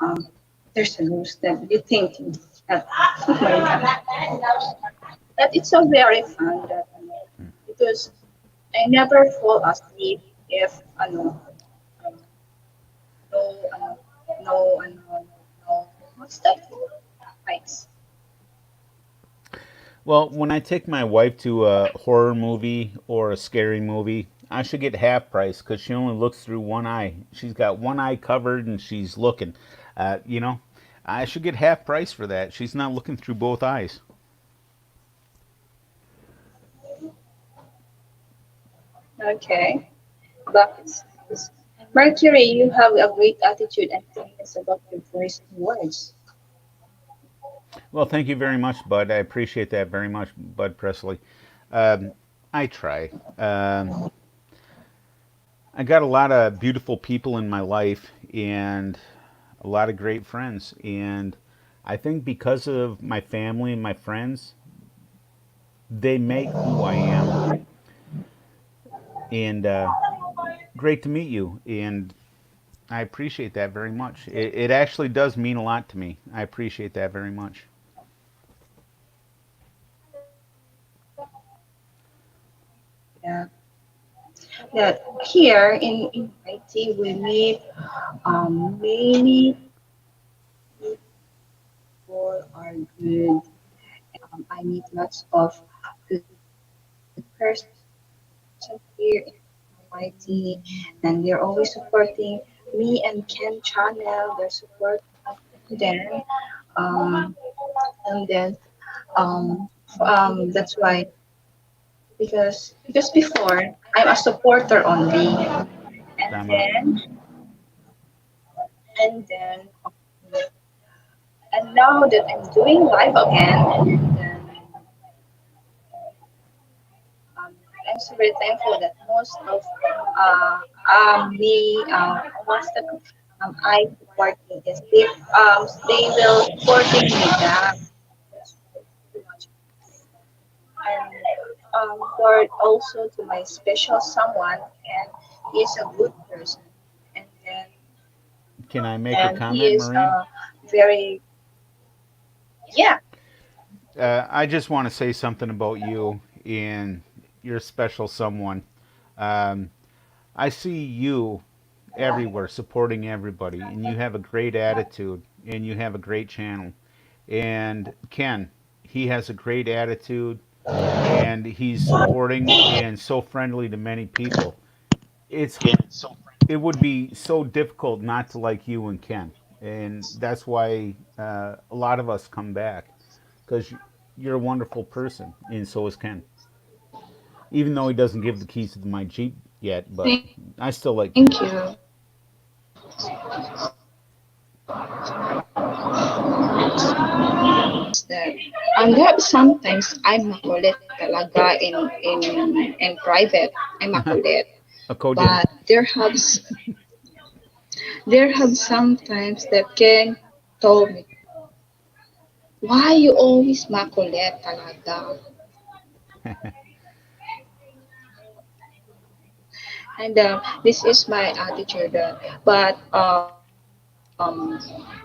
S1: um, there's a ghost that you thinking that oh my god, that it's so very fun that because I never fall asleep if um, no no what's that lights.
S2: well, when I take my wife to a horror movie or a scary movie, I should get half price because she only looks through one eye. She's got one eye covered and she's looking. Uh, you know, I should get half price for that. She's not looking through both eyes.
S1: Okay, but Mercury, you have a great attitude and kindness about your voice and words.
S2: Well, thank you very much, Bud. I appreciate that very much, Bud Presley. Um, I try. I got a lot of beautiful people in my life and a lot of great friends. And I think because of my family and my friends, they make who I am. And great to meet you. And I appreciate that very much. It actually does mean a lot to me. I appreciate that very much.
S1: Yeah, yeah. Here in Haiti,
S2: Tama. Can I make a comment, Maureen? I just want to say something about you and your special someone. Um, I see you everywhere supporting everybody, and you have a great attitude, and you have a great channel. And Ken, he has a great attitude, and he's supporting and so friendly to many people. It's it would be so difficult not to like you and Ken, and that's why a lot of us come back because you're a wonderful person, and so is Ken. Even though he doesn't give the keys to my Jeep yet, but I still like
S1: Thank
S2: Ken.
S1: you. And there sometimes I'm makulit talaga in private. I'm makulit.
S2: Ako din.
S1: But there have sometimes that Ken told me, why you always makulit talaga? And this is my attitude.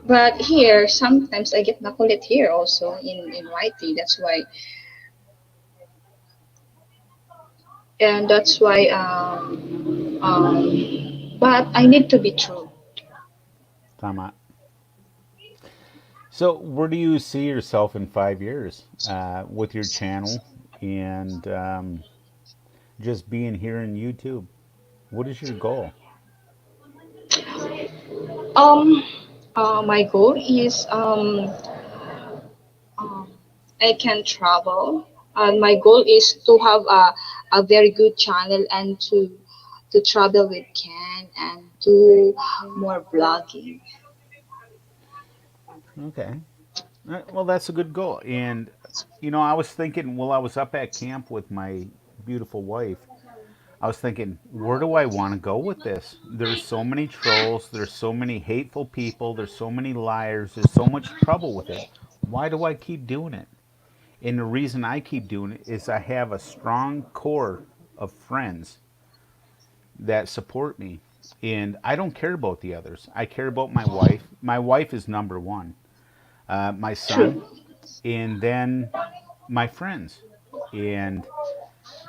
S1: But here sometimes I get makulit here also in YT. That's why but I need to be true.
S2: Tama. So, where do you see yourself in 5 years with your channel and just being here in YouTube? What is your goal?
S1: Um, my goal is um, I can travel. And my goal is to have a very good channel and to travel with Ken and do more vlogging.
S2: Okay. Well, that's a good goal. And, I was thinking while I was up at camp with my beautiful wife, I was thinking, where do I want to go with this? There's so many trolls, there's so many hateful people, there's so many liars, there's so much trouble with it. Why do I keep doing it? And the reason I keep doing it is I have a strong core of friends that support me. And I don't care about the others. I care about my wife. My wife is number one. My son,
S1: True.
S2: and then my friends. And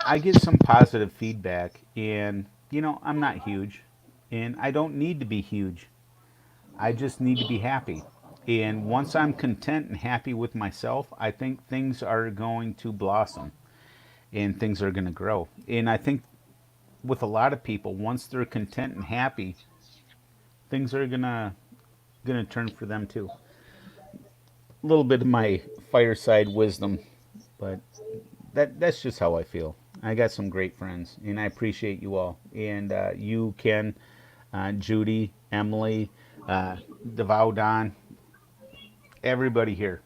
S2: I get some positive feedback. And, I'm not huge. And I don't need to be huge. I just need to be happy. And once I'm content and happy with myself, I think things are going to blossom and things are going to grow. And I think with a lot of people, once they're content and happy, things are gonna turn for them too. A little bit of my fireside wisdom, but that's just how I feel. I got some great friends, and I appreciate you all. And you, Ken, Judy, Emily, Devow Don, everybody here.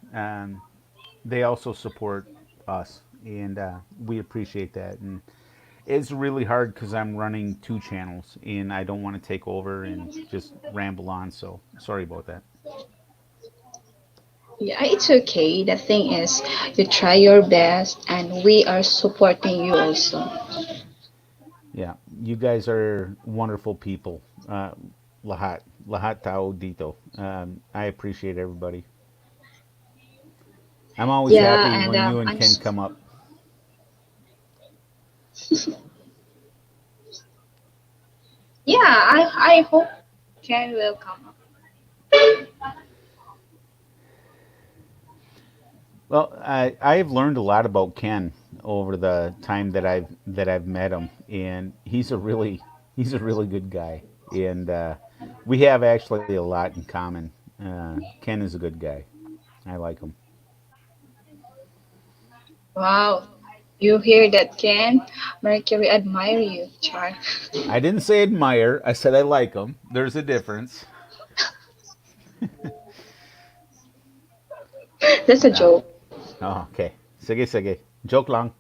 S2: They also support us, and we appreciate that. And it's really hard because I'm running two channels, and I don't want to take over and just ramble on. So sorry about that.
S1: Yeah, it's okay. The thing is, you try your best, and we are supporting you also.
S2: Yeah, you guys are wonderful people. Lahat tao dito. I appreciate everybody. I'm always
S1: Yeah,
S2: happy
S1: and
S2: when you and Ken come up.
S1: Yeah, I hope Ken will come up.
S2: Well, I've learned a lot about Ken over the time that I've met him, and he's a really good guy, and we have actually a lot in common. Ken is a good guy. I like him.
S1: Wow. You hear that, Ken? Mercury admire you, Char.
S2: I didn't say admire. I said I like him. There's a difference.
S1: That's a
S2: Uh,
S1: joke.
S2: oh, okay. Sige, sige. Joke lang.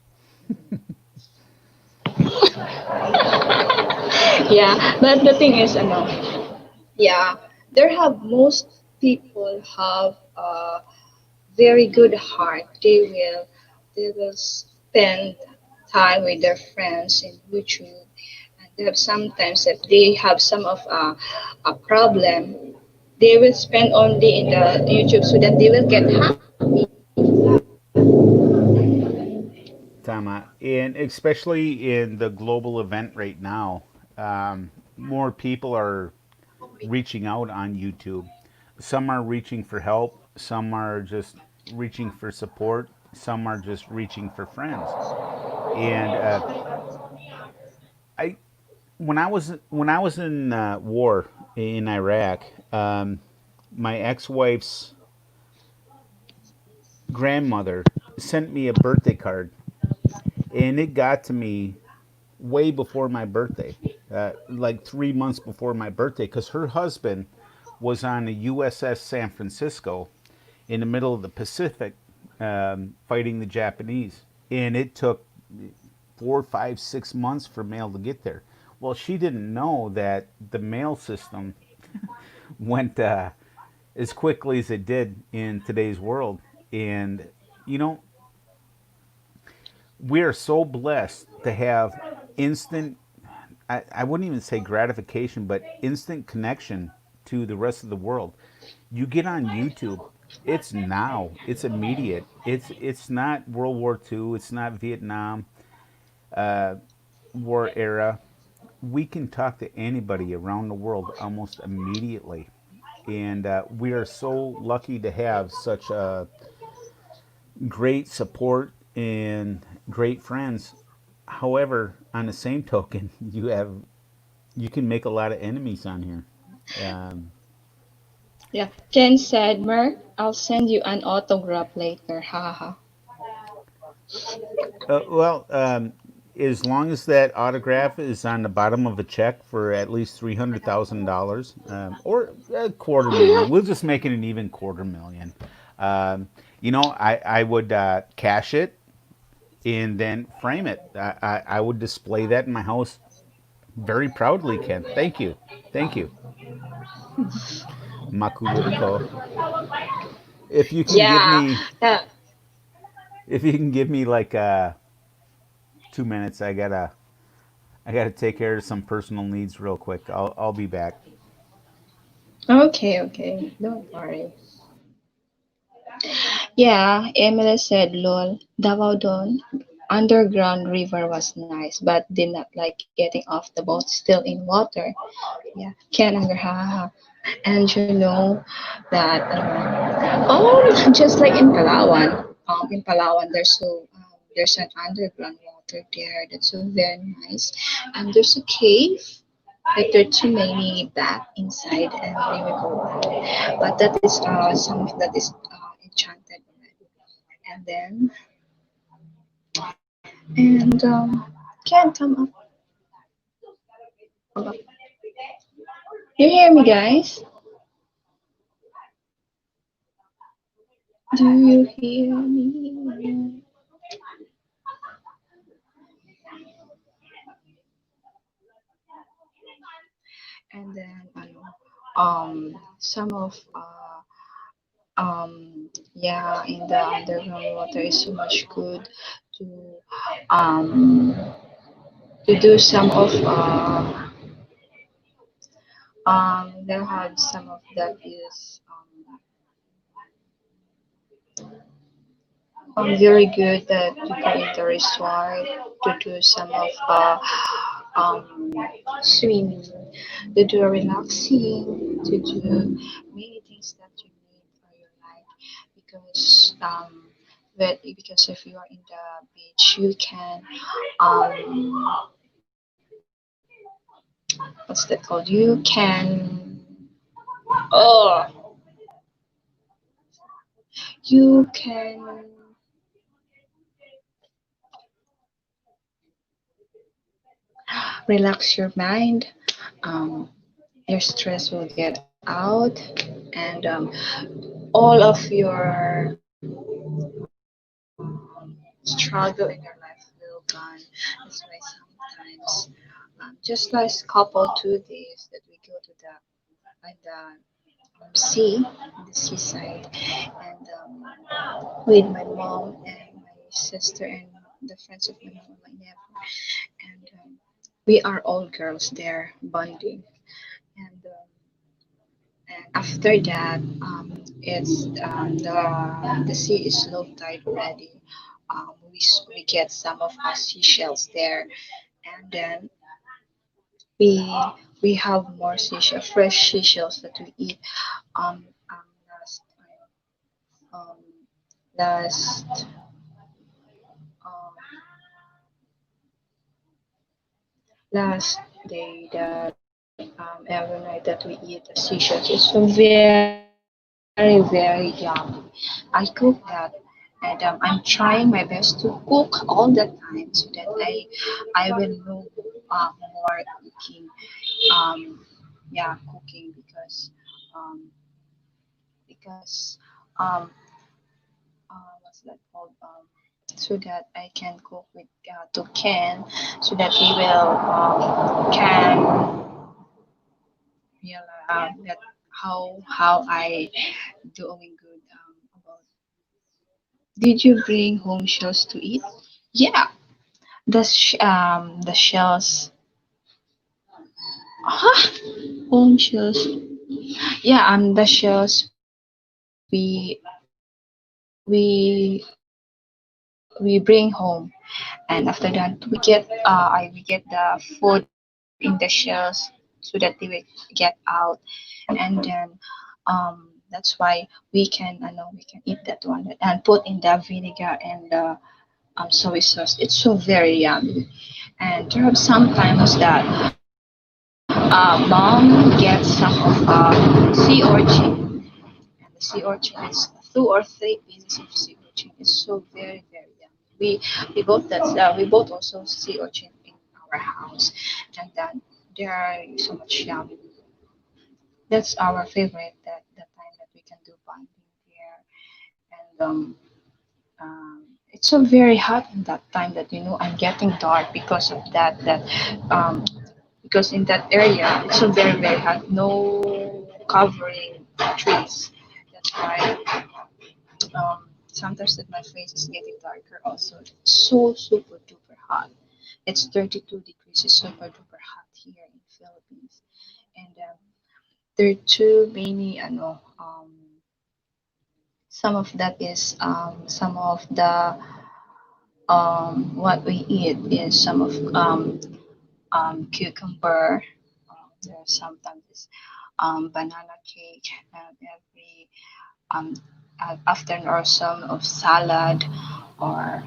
S1: Yeah, but the thing is, yeah, there have most people have a very good heart. They will spend time with their friends in YouTube, and they have sometimes if they have some of a problem, they will spend only in the YouTube so that they will get happy.
S2: Tama. And especially in the global event right now, more people are reaching out on YouTube. Some are reaching for help, some are just reaching for support, some are just reaching for friends. And I when I was in war in Iraq, my ex-wife's grandmother sent me a birthday card, and it got to me way before my birthday, like 3 months before my birthday, because her husband was on the USS San Francisco in the middle of the Pacific, fighting the Japanese, and it took 4, 5, 6 months for mail to get there. Well, she didn't know that the mail system went as quickly as it did in today's world. And, you know, we are so blessed to have instant, I wouldn't even say gratification, but instant connection to the rest of the world. You get on YouTube, it's now, it's immediate. It's not World War II, it's not Vietnam War era. We can talk to anybody around the world almost immediately, and we are so lucky to have such a great support and great friends. However, on the same token, you can make a lot of enemies on here. Um,
S1: Yeah, Ken said, Merc, I'll send you an autograph later. Haha.
S2: well, as long as that autograph is on the bottom of a check for at least $300,000, or a quarter million, we'll just make it an even quarter million. Um, I would cash it and then frame it. I would display that in my house very proudly, Ken. Thank you. Thank you. Makuluriko. If you can give
S1: Yeah,
S2: me
S1: that,
S2: if you can give me like 2 minutes, I gotta take care of some personal needs real quick. I'll be back.
S1: okay, okay. Don't worry. Yeah, Emily said, lol, Davao Don underground river was nice, but did not like getting off the boat still in water. Yeah, Ken under haha. And you know that, just like in Palawan, there's an underground water there that's so very nice, and there's a cave. Like there are too many bat inside, and they will go out. But that is some of that is enchanted already. And then and can't come up. Hold up. You hear me, guys? Do you hear me? And then some of yeah, in the underground water is so much good to um to do some of there have some of that is very good that you go in the resort to do some of um, swimming, to do relaxing, to do many things that you need or you like because because if you are in the beach you can what's that called? You can oh you can relax your mind. Um, your stress will get out, and all of your struggle in your life will gone. That's why sometimes, just like couple 2 days that we go to the sea, the seaside, and with my mom and my sister and the friends of my mom and my nephew, and we are all girls there bonding, and after that, it's the sea is low tide already. We get some of our seashells there, and then we we have more seashells, fresh seashells that we eat. Um, um last um last um last day that every night that we eat the seashells, it's so very yummy. I cook that, and I'm trying my best to cook all the time so that I will know more cooking. Um, yeah, cooking um, because um, what's that called? So that I can cook with to Ken, so that he will can realize that how I doing good about. Did you bring home shells to eat? Yeah, the shells. Huh? Home shells. Yeah, the shells we bring home, and after that we get the food in the shells so that they will get out, and then that's why we can eat that one and put in the vinegar and the soy sauce. It's so very yummy. And there are sometimes that mom gets some of sea urchin, and the sea urchin is 2 or 3 pieces of sea urchin. It's so very yummy. We bought that we bought also sea urchin in our house, and then they are so much yummy. That's our favorite. That the time that we can do bonding there, and it's so very hot in that time that I'm getting dark because of that um, because in that area it's so very hot, no covering trees. That's why sometimes that my face is getting darker also. It's so super duper hot. It's 32 degrees. It's super duper hot here in Philippines, and there are too many some of that is some of the what we eat is some of cucumber. There sometimes is banana cake and every um, afternoon or some of salad or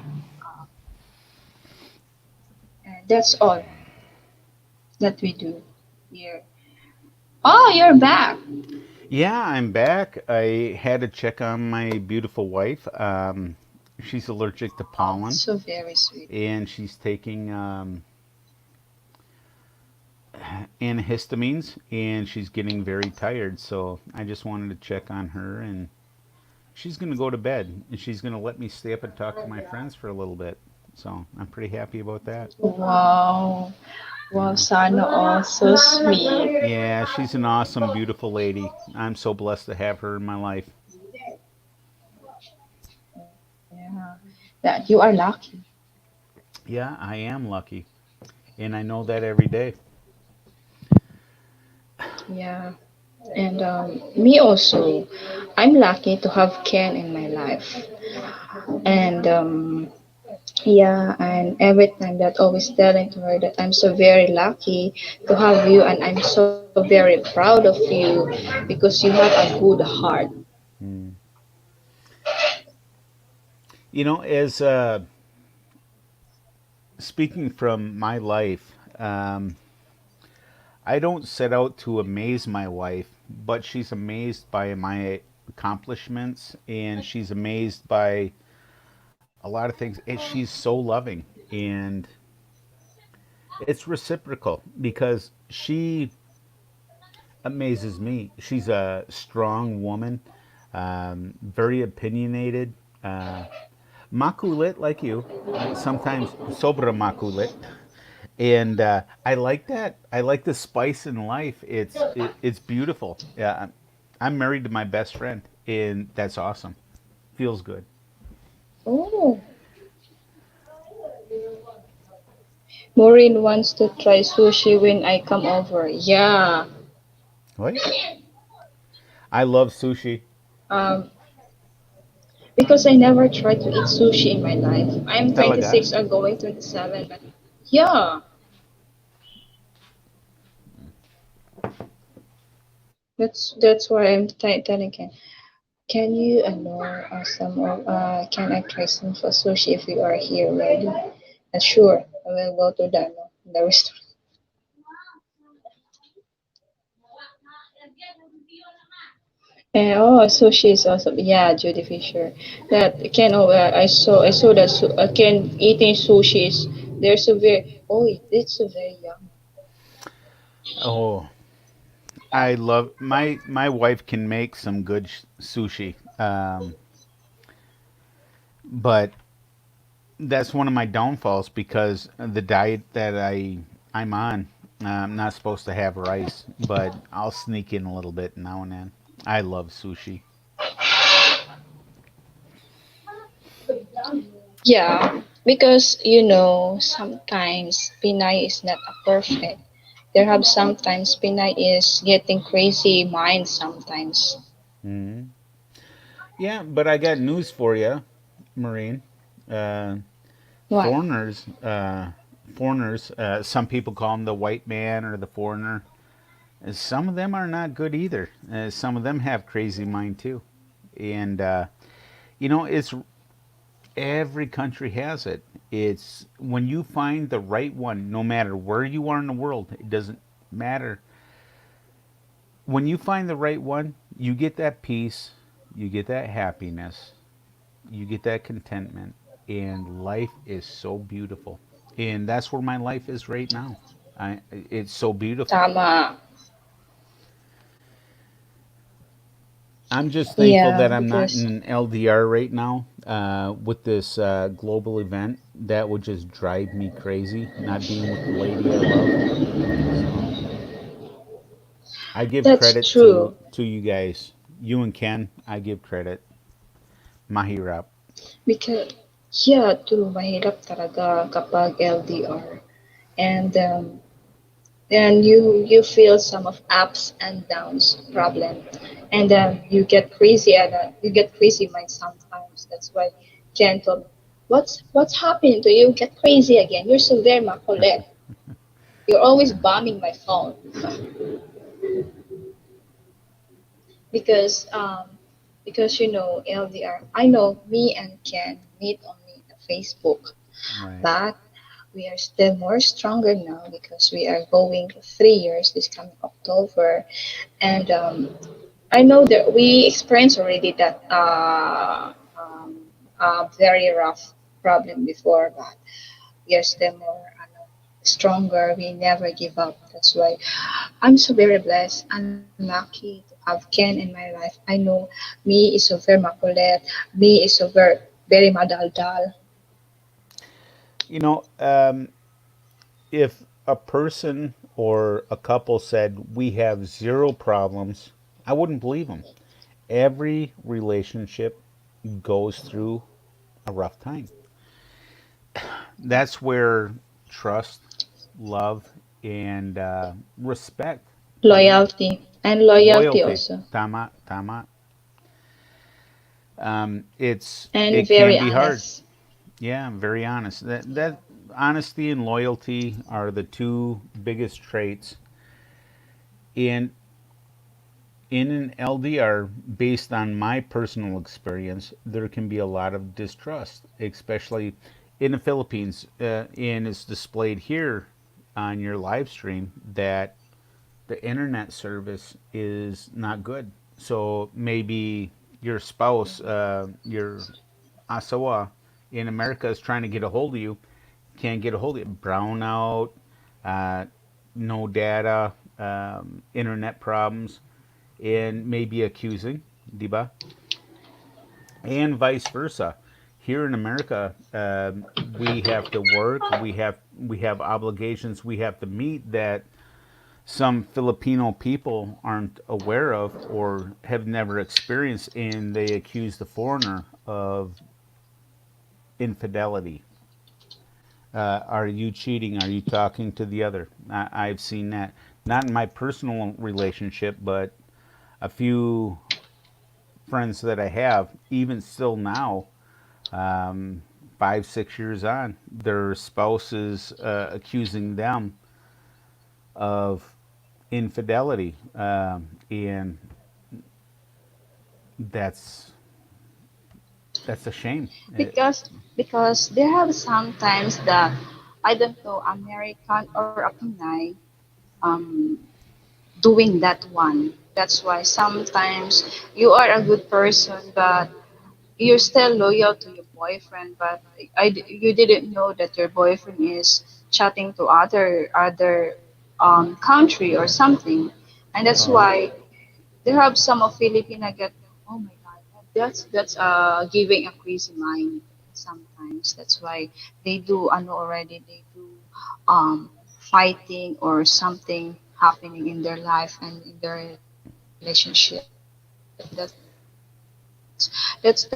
S1: and that's all that we do here. Oh, you're back.
S2: Yeah, I'm back. I had to check on my beautiful wife. She's allergic to
S1: Oh,
S2: pollen,
S1: that's so very sweet.
S2: and she's taking antihistamines, and she's getting very tired. So I just wanted to check on her, and she's going to go to bed, and she's going to let me stay up and talk to my friends for a little bit. So I'm pretty happy about that.
S1: Wow. Wow,
S2: Yeah.
S1: Sana, oh, so sweet.
S2: Yeah, she's an awesome, beautiful lady. I'm so blessed to have her in my life.
S1: Yeah, that you are lucky.
S2: Yeah, I am lucky, and I know that every day.
S1: Yeah, and me also. I'm lucky to have Ken in my life, and Yeah, and every time that always telling to her that I'm so very lucky to have you and I'm so very proud of you because you have a good heart.
S2: Mm. You know, as speaking from my life, I don't set out to amaze my wife, but she's amazed by my accomplishments and she's amazed by a lot of things. And she's so loving and it's reciprocal because she amazes me. She's a strong woman, very opinionated, uh, makulit like you, sometimes sobra makulit. And I like that. I like the spice in life. It's beautiful. Yeah, I'm married to my best friend, and that's awesome. Feels good.
S1: Oh, Maureen wants to try sushi when I come over. Yeah.
S2: Right? I love sushi.
S1: Um, because I never tried to eat sushi in my life. I'm
S2: Talaga.
S1: 26 or going 27, but yeah, that's why I'm telling Ken. Can you know some of can I try some for sushi if you are here ready? Sure, I will go to the no, the restaurant. And oh, sushi is awesome. Yeah, Judy Fisher. That Ken. Oh, I saw that Ken eating sushi is they're so very. Oh, it's so very young.
S2: Oh, I love my wife can make some good sushi, but that's one of my downfalls because the diet that I'm on, I'm not supposed to have rice, but I'll sneak in a little bit now and then. I love sushi.
S1: Yeah, because sometimes Pinay is not a perfect. There have sometimes Pinay is getting crazy mind sometimes.
S2: Hmm. Yeah, but I got news for you, Marine. Uh,
S1: What?
S2: foreigners, foreigners. Some people call them the white man or the foreigner. Some of them are not good either. Some of them have crazy mind too, and it's every country has it. It's when you find the right one, no matter where you are in the world, it doesn't matter. When you find the right one, you get that peace, you get that happiness, you get that contentment, and life is so beautiful. And that's where my life is right now. It's so beautiful.
S1: Tama.
S2: I'm just thankful
S1: Yeah,
S2: that I'm not
S1: because
S2: in an LDR right now with this global event. That would just drive me crazy, not being with the lady I love. So I give
S1: that's
S2: credit
S1: true.
S2: to you guys, you and Ken. I give credit. Mahirap.
S1: Because yeah, true, mahirap talaga kapag LDR. And you feel some of ups and downs problem, and you get crazy mind sometimes. That's why Ken told me, what's happening to you? Get crazy again. You're so very makulit. You're always bombing my phone because LDR. I know me and Ken meet only in Facebook,
S2: Right.
S1: but we are still more stronger now because we are going 3 years this coming October, and I know that we experienced already that very rough problem before, but we are still more stronger. We never give up. That's why I'm so very blessed and lucky to have Ken in my life. I know me is so very makulit. Me is so very madaldal.
S2: You know, if a person or a couple said we have zero problems, I wouldn't believe them. Every relationship goes through a rough time. That's where trust, love, and respect come in.
S1: Loyalty and loyalty
S2: Loyalty,
S1: also,
S2: tama, tama.
S1: and
S2: It
S1: very
S2: can be hard.
S1: honest.
S2: Yeah, I'm very honest. That honesty and loyalty are the two biggest traits in an LDR. Based on my personal experience, there can be a lot of distrust, especially in the Philippines, and it's displayed here on your live stream that the internet service is not good. So maybe your spouse, your asawa in America is trying to get a hold of you, can't get a hold of you. Brownout, uh, no data, internet problems, and maybe accusing, diba? And vice versa. Here in America, we have to work. We have obligations we have to meet that some Filipino people aren't aware of or have never experienced, and they accuse the foreigner of infidelity. Are you cheating? Are you talking to the other? I've seen that. Not in my personal relationship, but a few friends that I have, even still now, 5, 6 years on, their spouses accusing them of infidelity, and that's that's a shame.
S1: Because there have sometimes that I don't know American or a Pinay um doing that one. That's why sometimes you are a good person, but you're still loyal to your boyfriend, but you didn't know that your boyfriend is chatting to other country or something, and that's
S2: Oh,
S1: why there have some of Filipina get, oh my god, that's giving a crazy mind sometimes. That's why they do ano already they do um fighting or something happening in their life and in their relationship. That's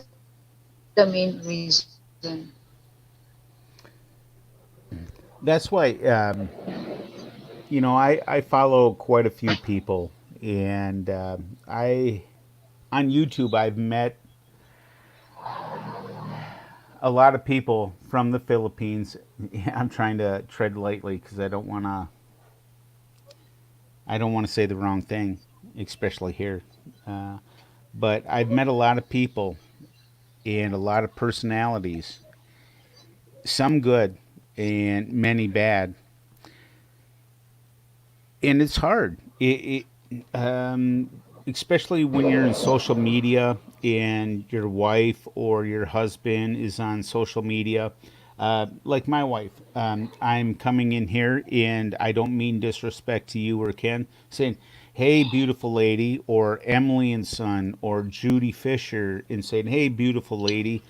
S1: the main reason.
S2: that's why. I follow quite a few people, and I on YouTube I've met a lot of people from the Philippines. I'm trying to tread lightly because I don't want to say the wrong thing, especially here. Uh, but I've met a lot of people and a lot of personalities, some good and many bad, and it's hard. Especially when you're in social media and your wife or your husband is on social media. Like my wife, I'm coming in here and I don't mean disrespect to you or Ken, saying, "Hey, beautiful lady," or Emily and Son, or Judy Fisher, and saying, "Hey, beautiful lady."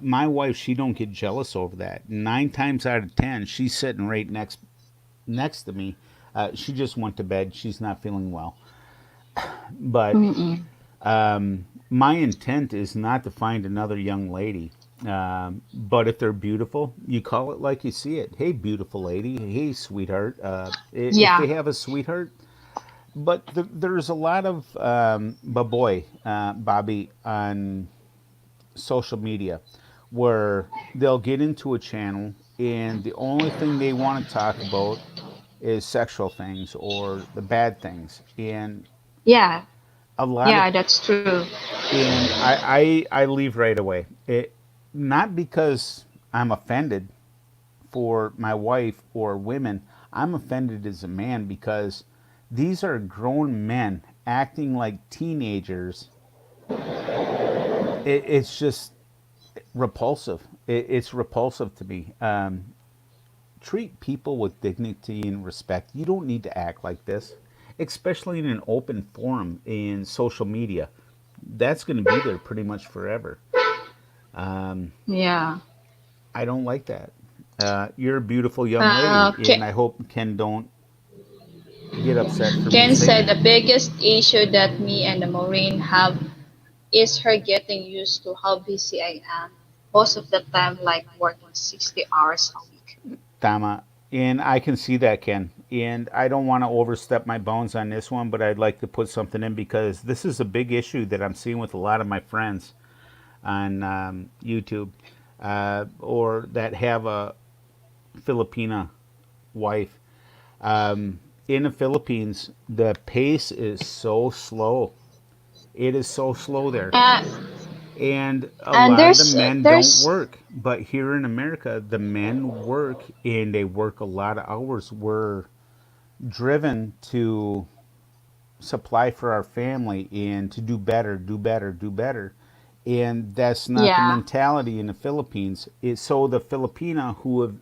S2: My wife, she don't get jealous over that. 9 times out of 10, she's sitting right next to me. She just went to bed. She's not feeling well. But
S1: Mm-mm.
S2: my intent is not to find another young lady. But if they're beautiful, you call it like you see it. Hey, beautiful lady. Hey, sweetheart. If
S1: Yeah.
S2: they have a sweetheart, but there's a lot of baboy, Bobby, on social media where they'll get into a channel and the only thing they want to talk about is sexual things or the bad things, and
S1: Yeah.
S2: a lot of
S1: Yeah, that's true.
S2: and I leave right away. Not because I'm offended for my wife or women. I'm offended as a man because these are grown men acting like teenagers. It's just repulsive. It's repulsive to me. Treat people with dignity and respect. You don't need to act like this, especially in an open forum in social media. That's going to be there pretty much forever.
S1: Yeah.
S2: I don't like that. You're a beautiful young lady, and I hope Ken don't get upset for me
S1: Ken
S2: saying
S1: said the
S2: that.
S1: biggest issue that me and the Maureen have is her getting used to how busy I am. Most of the time, like working 60 hours a week.
S2: Tama. And I can see that, Ken. And I don't want to overstep my bounds on this one, but I'd like to put something in because this is a big issue that I'm seeing with a lot of my friends on YouTube. or that have a Filipina wife. In the Philippines, the pace is so slow. It is so slow there.
S1: Uh,
S2: And a
S1: and
S2: lot of the
S1: there's
S2: men don't
S1: there's
S2: work. But here in America, the men work and they work a lot of hours. We're driven to supply for our family and to do better, do better, do better. And that's not the
S1: yeah.
S2: mentality in the Philippines. It's so the Filipina who have,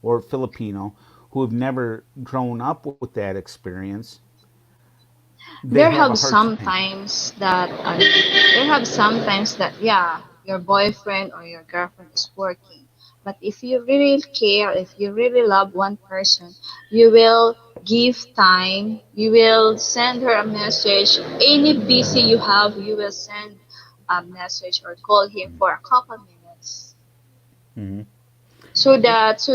S2: or Filipino, who have never grown up with that experience, they
S1: There
S2: have a
S1: have
S2: hard time.
S1: sometimes that yeah, your boyfriend or your girlfriend is working. But if you really care, if you really love one person, you will give time, you will send her a message. Any busy you have, you will send a message or call him for a couple minutes.
S2: Mm-hmm.
S1: So that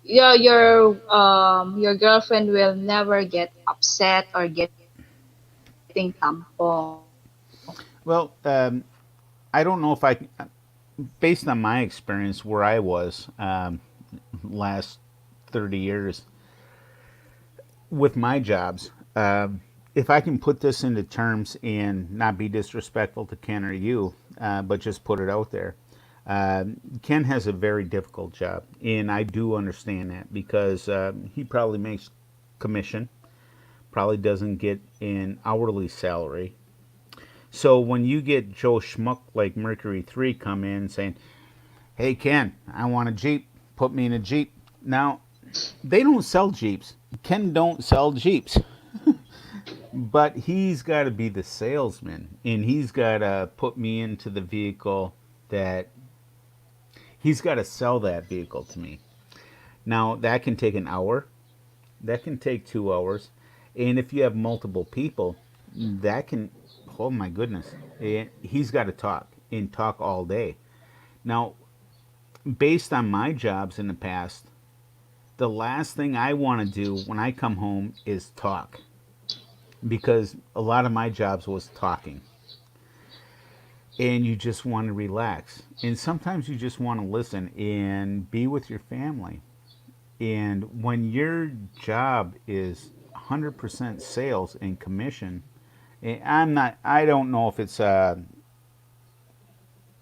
S1: your girlfriend will never get upset or getting tampong.
S2: Well, I don't know if based on my experience where I was last 30 years with my jobs, if I can put this into terms and not be disrespectful to Ken or you, but just put it out there, uh, Ken has a very difficult job, and I do understand that because he probably makes commission, probably doesn't get an hourly salary. So when you get Joe Schmuck like Mercury 3 come in saying, "Hey Ken, I want a Jeep. Put me in a Jeep." Now, they don't sell Jeeps. Ken don't sell Jeeps. But he's got to be the salesman and he's got to put me into the vehicle that he's got to sell that vehicle to me. Now, that can take an hour, that can take 2 hours. And if you have multiple people, that can, oh my goodness, he's got to talk and talk all day. Now, based on my jobs in the past, the last thing I want to do when I come home is talk because a lot of my jobs was talking and you just want to relax. And sometimes you just want to listen and be with your family. And when your job is 100% sales and commission, I don't know if it's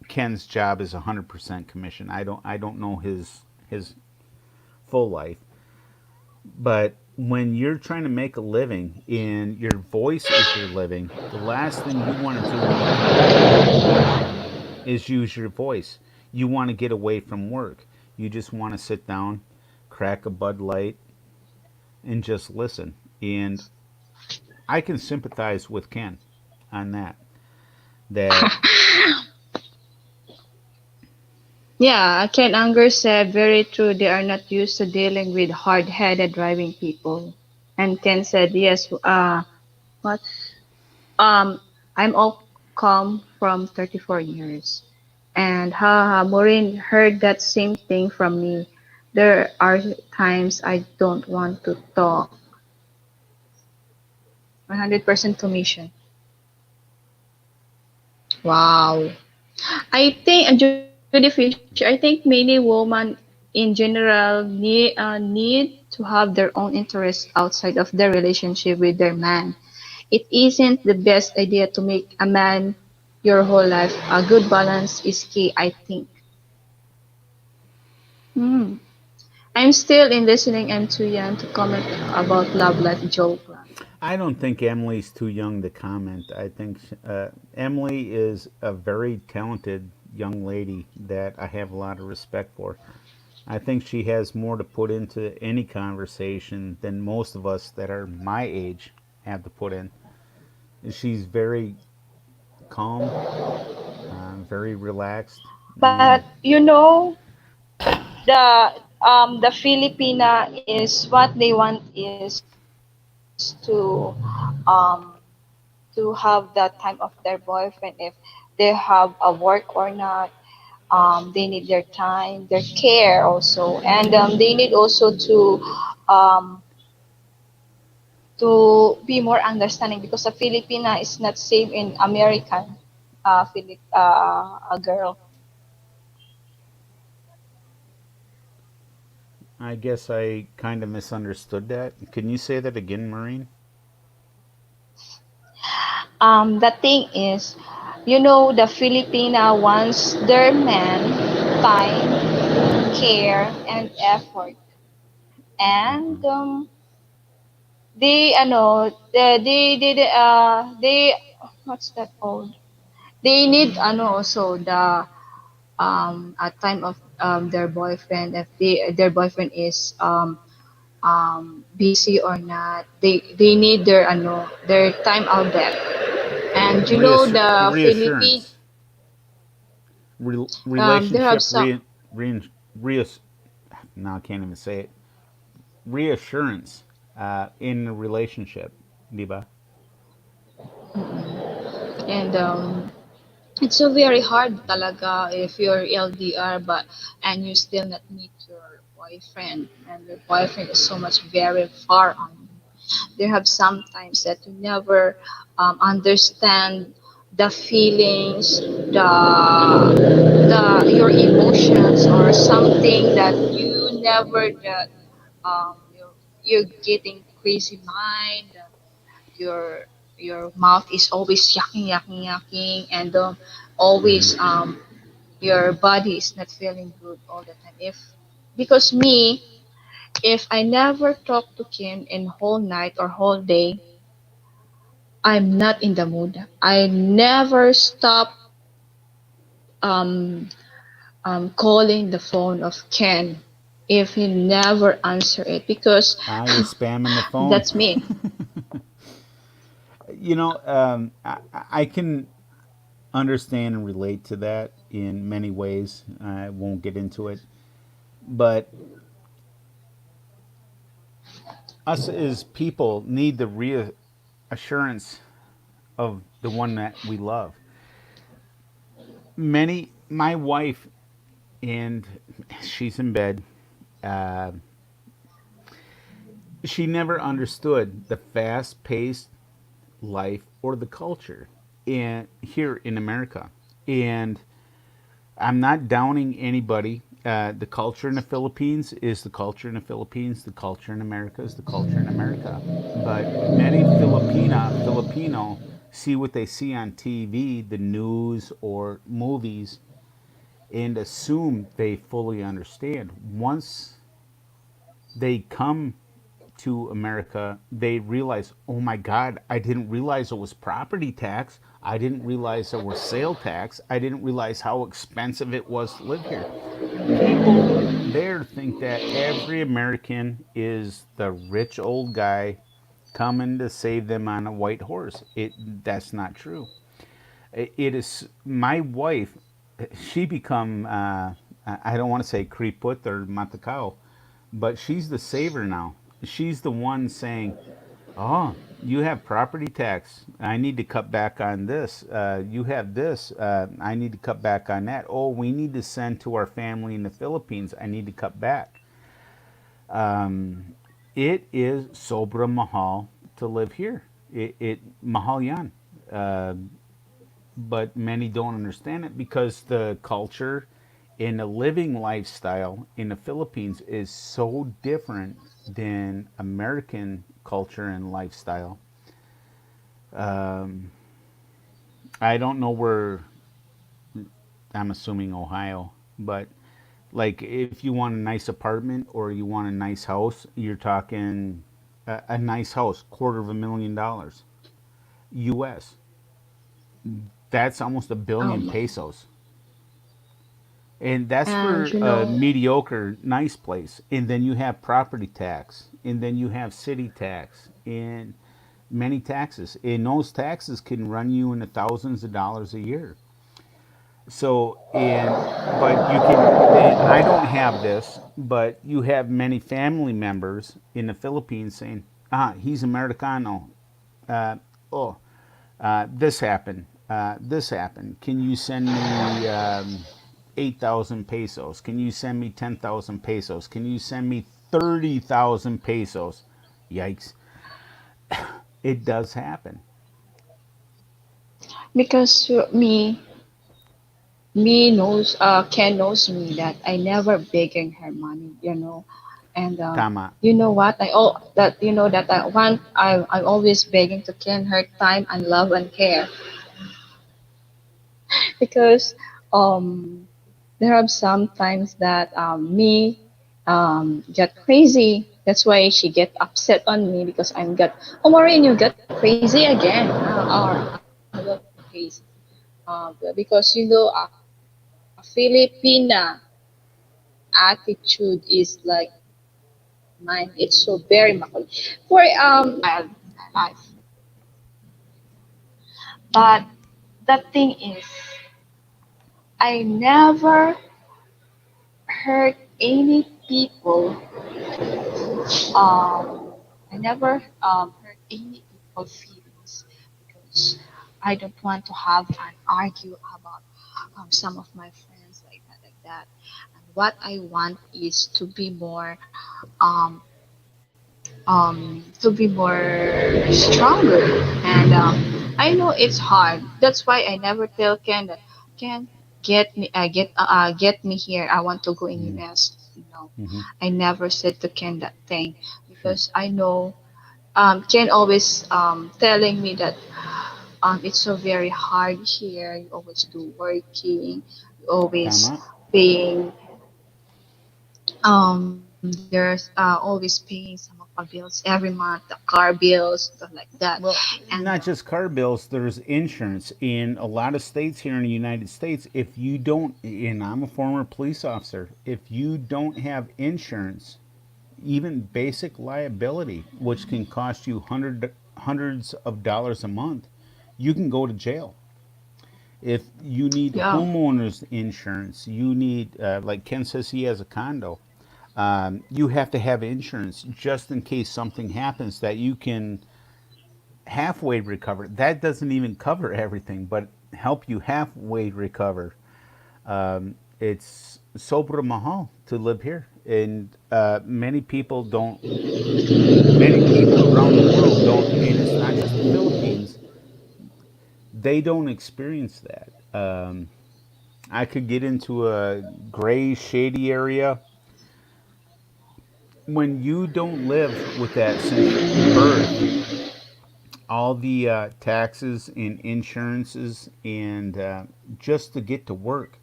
S2: Ken's job is 100% commission. I don't know his full life. But when you're trying to make a living and your voice is your living, the last thing you want to do when you come home is use your voice. You want to get away from work. You just want to sit down, crack a Bud Light, and just listen. And I can sympathize with Ken on that. That
S1: Yeah, Ken Unger said, very true, they are not used to dealing with hard-headed driving people. And Ken said, yes, what? Um, I'm all calm from 34 years. And haha, Maureen heard that same thing from me. There are times I don't want to talk. 100% commission. Wow. I think, Judy Fisher, I think many women in general need to have their own interests outside of their relationship with their man. It isn't the best idea to make a man your whole life. A good balance is key, I think. Hmm. I'm still in listening. I'm too young to comment about love life joke.
S2: I don't think Emily's too young to comment. I think Emily is a very talented young lady that I have a lot of respect for. I think she has more to put into any conversation than most of us that are my age have to put in. She's very calm, very relaxed,
S1: But
S2: and
S1: the Filipina is what they want is um to have that time of their boyfriend if they have a work or not. They need their time, their care also, and they need also um to be more understanding because a Filipina is not same in American a girl.
S2: I guess I kind of misunderstood that. Can you say that again, Maureen?
S1: The thing is, you know, the Filipina wants their man time, care, and effort.
S2: Hmm.
S1: And they what's that called? They need also the at time of their boyfriend, if their boyfriend is busy or not, they need their time out there. And you know the Philippine
S2: Reassurance.
S1: there have
S2: Relationship
S1: some
S2: reass- now I can't even say it. Reassurance in the relationship, diba?
S1: and it's so very hard talaga if you're LDR but and you still not meet your boyfriend and your boyfriend is so much very far on you. There have sometimes that you never understand the feelings, the your emotions or something that you never that you're getting crazy mind. Your your mouth is always yucking, and
S2: Hmm.
S1: always your body is not feeling good all the time. If because me, if I never talk to Kim in whole night or whole day, I'm not in the mood. I never stop um, calling the phone of Ken if he never answer it because
S2: Ah, you're spamming the phone.
S1: that's me.
S2: I can understand and relate to that in many ways. I won't get into it. But us as people need the reassurance of the one that we love. My wife, and she's in bed, uh, she never understood the fast paced life or the culture here in America. And I'm not downing anybody. The culture in the Philippines is the culture in the Philippines. The culture in America is the culture in America. But many Filipino see what they see on TV, the news or movies, and assume they fully understand. Once they come to America, they realize, oh my God, I didn't realize it was property tax. I didn't realize there was sale tax. I didn't realize how expensive it was to live here. People there think that every American is the rich old guy coming to save them on a white horse. That's not true. It is my wife. She become I don't want to say creeput or matacao, but she's the saver now. She's the one saying, "Oh, you have property tax. I need to cut back on this. You have this. I need to cut back on that. Oh, we need to send to our family in the Philippines. I need to cut back." It is sobra mahal to live here. It mahal yan. Uh, but many don't understand it because the culture and the living lifestyle in the Philippines is so different than American culture and lifestyle. Um, I don't know where, I'm assuming Ohio, but like if you want a nice apartment or you want a nice house, you're talking a nice house, $250,000 US. That's almost a billion
S1: Um,
S2: pesos. And that's
S1: and
S2: for
S1: you
S2: a
S1: know,
S2: mediocre, nice place. And then you have property tax, and then you have city tax, and many taxes. And those taxes can run you into thousands of dollars a year. So, but you can, and I don't have this, but you have many family members in the Philippines saying, he's Americano. Uh, oh, this happened. This happened. Can you send me 8,000 pesos? Can you send me 10,000 pesos? Can you send me 30,000 pesos? Yikes. It does happen.
S1: because me knows Ken knows me that I never begging her money. And
S2: Tama.
S1: you know what? I all that you know that I want. I'm always begging to Ken her time and love and care because um there are sometimes that me get crazy. That's why she get upset on me because I'm got, oh Maureen, you got crazy again. Or I'm not crazy. Because a Filipina attitude is like mine. It's so very makulit. For life. But the thing is, I never hurt any people. I never hurt any people feelings because I don't want to have an argue about some of my friends like that. And what I want is to be more stronger. And I know it's hard. That's why I never tell Ken that Ken get me here. I want to go in
S2: Mm-hmm.
S1: US. No,
S2: Mm-hmm.
S1: I never said to Ken that thing
S2: Sure.
S1: because I know Ken always telling me that it's so very hard here. You always do working. You always
S2: Tama.
S1: paying there's always paying some of our bills every month, the car bills, stuff like that.
S2: Well,
S1: And
S2: not just car bills, there's insurance. In a lot of states here in the United States, if you don't, and I'm a former police officer, if you don't have insurance, even basic liability, which can cost you hundreds of dollars a month, you can go to jail. If you need
S1: yeah,
S2: homeowners insurance, you need, like Ken says, he has a condo. You have to have insurance just in case something happens that you can halfway recover. That doesn't even cover everything, but help you halfway recover. It's sobra mahal to live here, and Many people around the world don't, and it's not just the Philippines. They don't experience that. I could get into a gray, shady area when you don't live with that since birth. All the taxes and insurances, and just to get to work.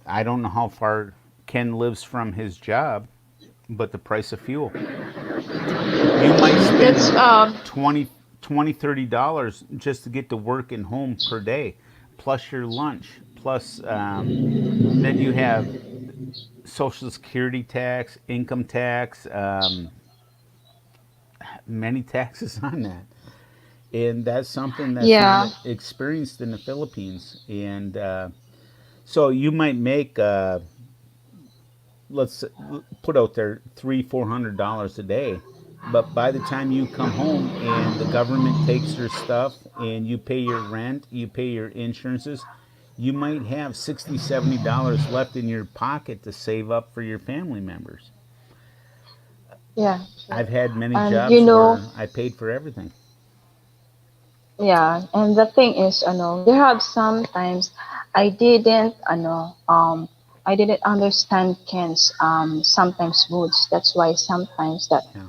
S2: I don't know how far Ken lives from his job, but the price of fuel. You might
S1: that's
S2: spend 20, $30 just to get to work and home per day, plus your lunch, plus then you have Social Security tax, income tax, many taxes on that. And that's something that's not
S1: yeah,
S2: experienced in the Philippines. And so you might make let's put out there $300-400 a day, but by the time you come home and the government takes your stuff and you pay your rent, you pay your insurances, you might have $60-70 left in your pocket to save up for your family members.
S1: yeah, true.
S2: I've had many
S1: And
S2: jobs where I paid for everything.
S1: yeah, and the thing is, there have sometimes I didn't understand Ken's sometimes moods. That's why sometimes that
S2: Yeah.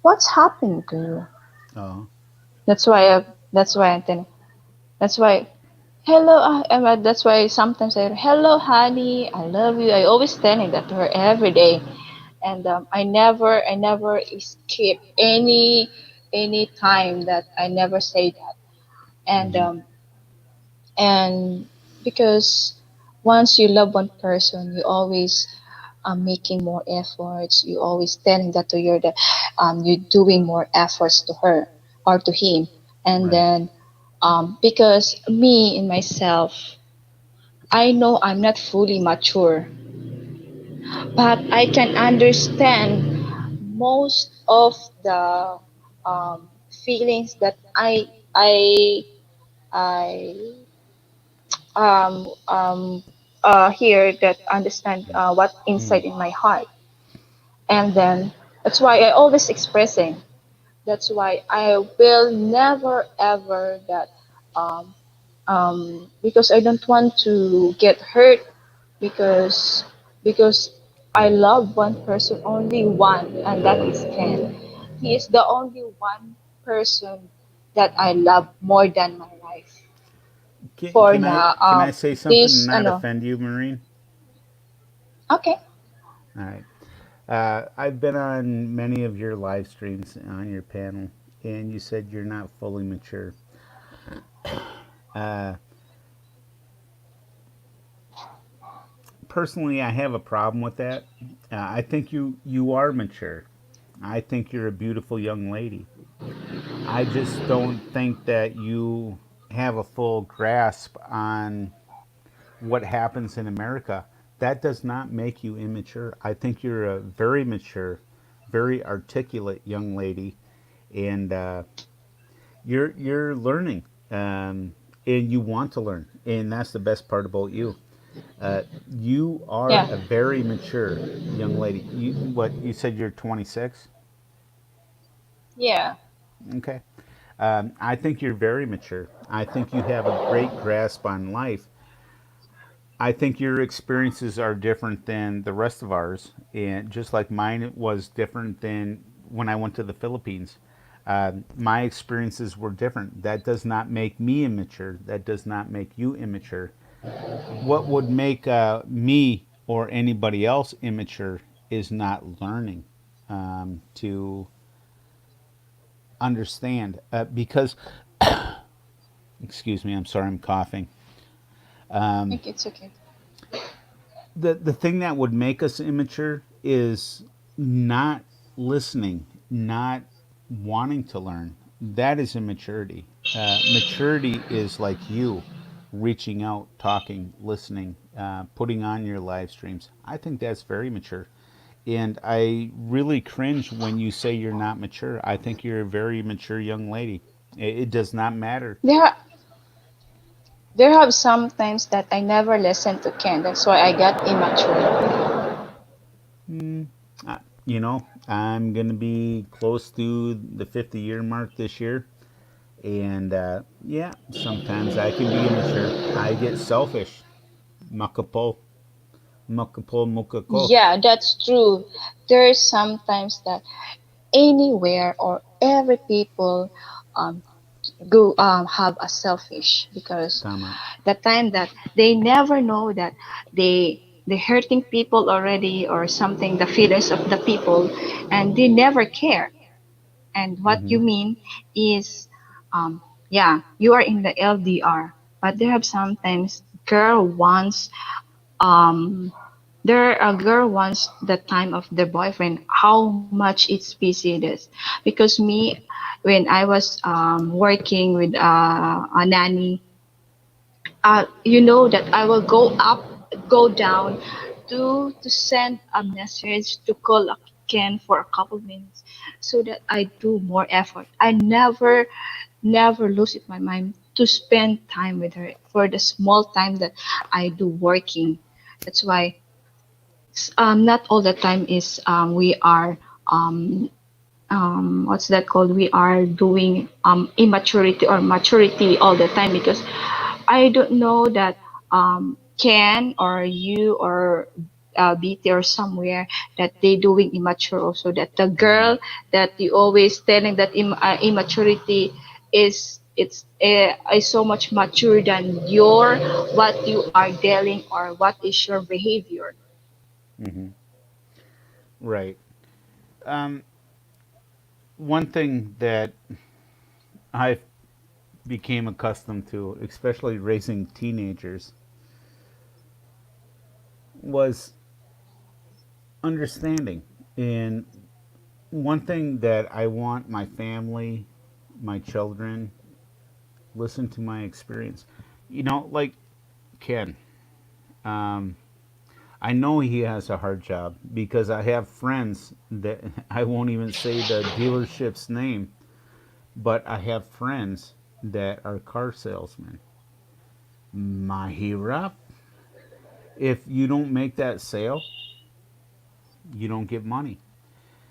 S1: what's happening to you?
S2: Oh.
S1: That's why I think that's why hello, that's why sometimes I hello, honey, I love you. I always telling that to her every day, and I never skip any time that I never say that, and
S2: Mm-hmm.
S1: and because once you love one person, you always making more efforts. You always telling that to your that you're doing more efforts to her or to him, and
S2: Right.
S1: then because me in myself, I know I'm not fully mature, but I can understand most of the feelings that I I um, um, here that understand what
S2: Mm.
S1: inside in my heart, and then that's why I always expressing. That's why I will never ever that because I don't want to get hurt because because I love one person, only one, and that is Ken. He is the only one person that I love more than my life.
S2: Can,
S1: For
S2: can I
S1: now,
S2: can I say something and
S1: this,
S2: not
S1: ano,
S2: offend you, Marine?
S1: okay.
S2: All right. I've been on many of your live streams on your panel, and you said you're not fully mature. Uh, Personally, I have a problem with that. I think you are mature. I think you're a beautiful young lady. I just don't think that you have a full grasp on what happens in America. That does not make you immature. I think you're a very mature, very articulate young lady, and you're learning, and you want to learn, and that's the best part about you. You are
S1: Yeah,
S2: a very mature young lady. You said you're 26?
S1: yeah.
S2: Okay. I think you're very mature. I think you have a great grasp on life. I think your experiences are different than the rest of ours, and just like mine was different than when I went to the Philippines. My experiences were different. That does not make me immature. That does not make you immature. What would make me or anybody else immature is not learning to understand. Because, excuse me, I'm sorry, I'm coughing.
S1: I think it's okay.
S2: The thing that would make us immature is not listening, not wanting to learn. That is immaturity. Maturity is like you reaching out, talking, listening, putting on your live streams. I think that's very mature. And I really cringe when you say you're not mature. I think you're a very mature young lady. It does not matter.
S1: There, there have some times that I never listen to Ken. That's why I got immature.
S2: I'm going to be close to the 50-year mark this year. And yeah, sometimes I can be immature. I get selfish. Makapo, makapo, mukako.
S1: Yeah, that's true. There's sometimes that anywhere or every people um, go have a selfish because
S2: Tama.
S1: the time that they never know that they hurting people already or something the feelings of the people and they never care and what
S2: Mm-hmm.
S1: you mean is yeah you are in the LDR but there have sometimes girl wants um there a girl wants the time of their boyfriend how much it's busy it is because me when I was working with a nanny you know that I will go up, go down to send a message to call Ken for a couple minutes so that I do more effort. I never lose it my mind to spend time with her for the small time that I do working. That's why not all the time is we are um, what's that called? We are doing immaturity or maturity all the time because I don't know that Ken or you or BT or somewhere that they doing immature also that the
S2: Mm-hmm.
S1: girl that you always telling that immaturity is so much mature than your what you are dealing or what is your behavior.
S2: Mm-hmm. Right. Um, One thing that I became accustomed to, especially raising teenagers, was understanding. And one thing that I want my family, my children, listen to my experience. Like Ken, um, I know he has a hard job because I have friends that I won't even say the dealership's name, but I have friends that are car salesmen. Mahirap. If you don't make that sale, you don't get money.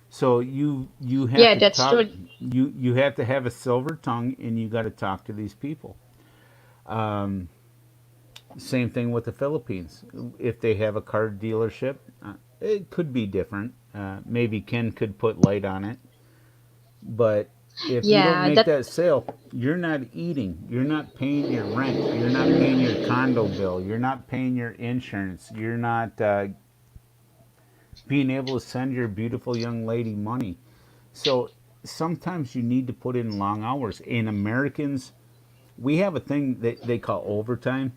S2: So you have
S1: Yeah,
S2: to
S1: that's
S2: talk.
S1: true.
S2: You have to have a silver tongue, and you got to talk to these people. Same thing with the Philippines. If they have a car dealership, It could be different. Maybe Ken could put light on it. But if you don't
S1: Yeah,
S2: make
S1: that
S2: that sale, you're not eating. You're not paying your rent. You're not paying your condo bill. You're not paying your insurance. You're not being able to send your beautiful young lady money. So sometimes you need to put in long hours. In Americans, we have a thing that they call overtime.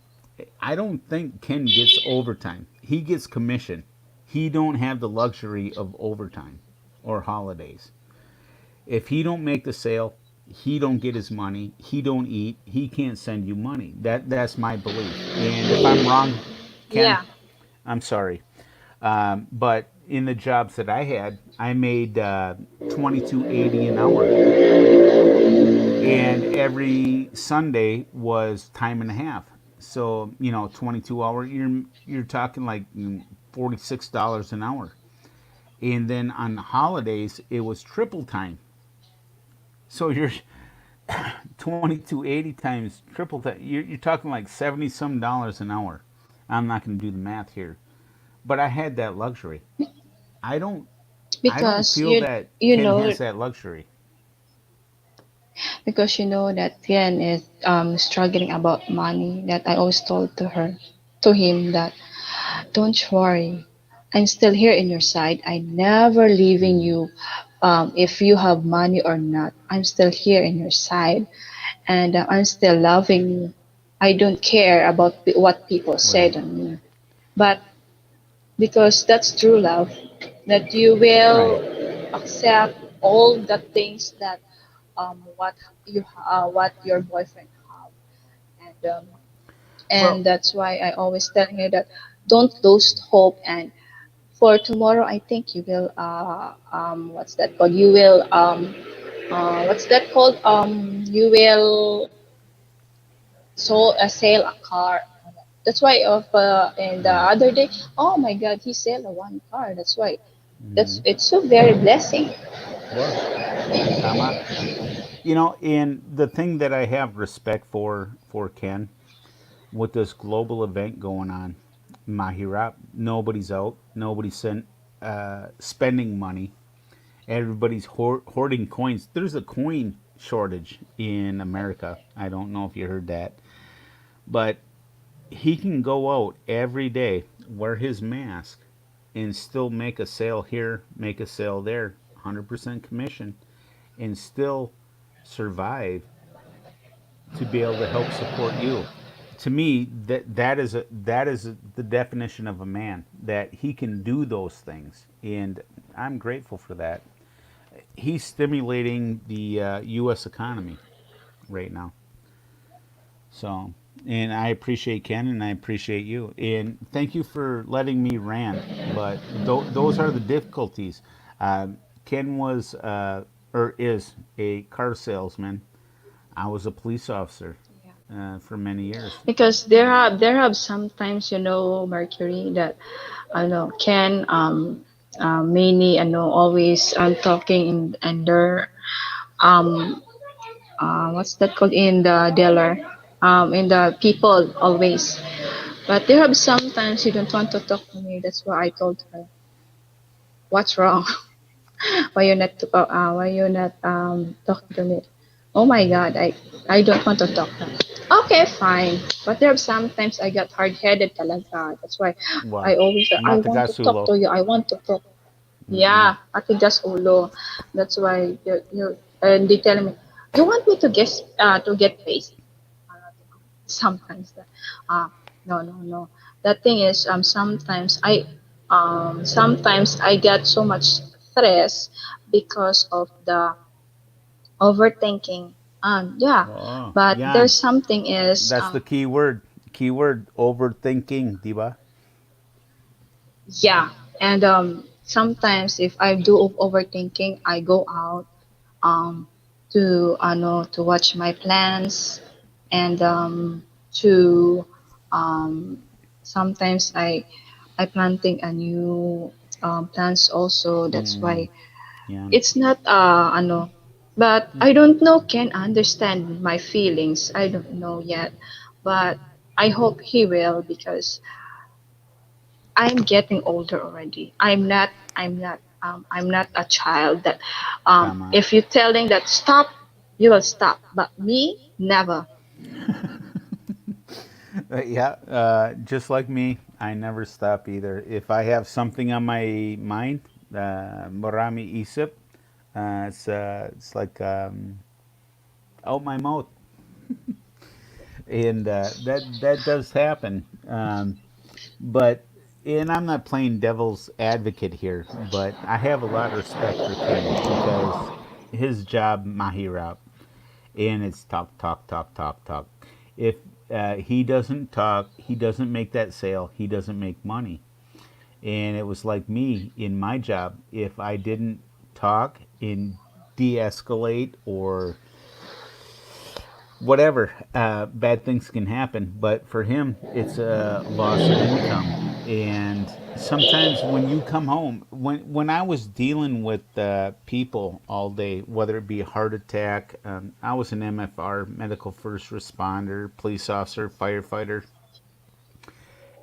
S2: I don't think Ken gets overtime. He gets commission. He don't have the luxury of overtime or holidays. If he don't make the sale, he don't get his money. He don't eat. He can't send you money. That's my belief. And if I'm wrong, Ken,
S1: yeah,
S2: I'm sorry. But in the jobs that I had, I made 22.80 an hour, and every Sunday was time and a half. So 22 hour. You're talking like $46 an hour, and then on the holidays it was triple time. So you're 22.80 times triple that. You're talking like 70 some dollars an hour. I'm not going to do the math here, but I had that luxury. I don't I don't
S1: because
S2: feel that
S1: you
S2: Ken
S1: know
S2: has that luxury.
S1: because you know that Tian is struggling about money. That I always told to him that don't worry, I'm still here in your side. I never leaving
S2: Mm,
S1: you. If you have money or not, I'm still here in your side, and I'm still loving you. I don't care about what people said
S2: right,
S1: on me, but because that's true love, that you will
S2: right.
S1: accept all the things that what your boyfriend have,
S2: Well,
S1: and that's why I always telling you that don't lose hope, and for tomorrow I think you will what's that called, you will what's that called, you will sell a car. That's why of and the
S2: right.
S1: other day, oh my god, he sell a one car. That's why
S2: Hmm.
S1: it's so very blessing.
S2: Was tama. And the thing that I have respect for Ken with this global event going on, Mahirap, nobody's out, nobody's spending money. Everybody's hoarding coins. There's a coin shortage in America. I don't know if you heard that, but he can go out every day, wear his mask, and still make a sale here, make a sale there, 100% commission, and still survive to be able to help support you. To me, that is the definition of a man, that he can do those things, and I'm grateful for that. He's stimulating the U.S. economy right now. So, and I appreciate Ken, and I appreciate you, and thank you for letting me rant. But those are the difficulties. Ken was or is a car salesman. I was a police officer for many years.
S1: Because there have sometimes, Mercury, that I know can many I know always talking in their um what's that called, in the dealer, in the people always, but there have sometimes you don't want to talk to me. That's why I told her what's wrong. Why you not talking to me? Oh my god, I don't want to talk to her. Okay, fine. But there are sometimes I got hard headed talaga. That's why I
S2: Wow,
S1: always I want to talk
S2: Matigasulo.
S1: to you. I want to talk.
S2: Mm-mm.
S1: Yeah, matigas ulo. That's why you and they tell me, you want me to get paid? Sometimes that no, no, no. The thing is sometimes I get so much stress because of the overthinking. Yeah,
S2: Oh,
S1: but
S2: yeah.
S1: there's something is
S2: That's the key word. Key word, overthinking, diba?
S1: yeah, and sometimes if I do overthinking, I go out um to watch my plans, and to sometimes I planting a new plants also. That's
S2: Mm-mm.
S1: why
S2: Yeah.
S1: it's not but I don't know can understand my feelings. I don't know yet, but I hope he will, because I'm getting older already. I'm not a child that
S2: Tama.
S1: if you're telling that stop, you will stop. But me, never.
S2: Yeah, just like me, I never stop either. If I have something on my mind, Morami Isip, it's like out my mouth, and that does happen. But and I'm not playing devil's advocate here, but I have a lot of respect for Ken because his job mahirap, and it's talk, talk, talk, talk, talk. If he doesn't talk, he doesn't make that sale, he doesn't make money. And it was like me in my job. If I didn't talk and de-escalate or whatever, bad things can happen. But for him, it's a loss of income. And sometimes when you come home, when I was dealing with people all day, whether it be a heart attack, I was an MFR, medical first responder, police officer, firefighter.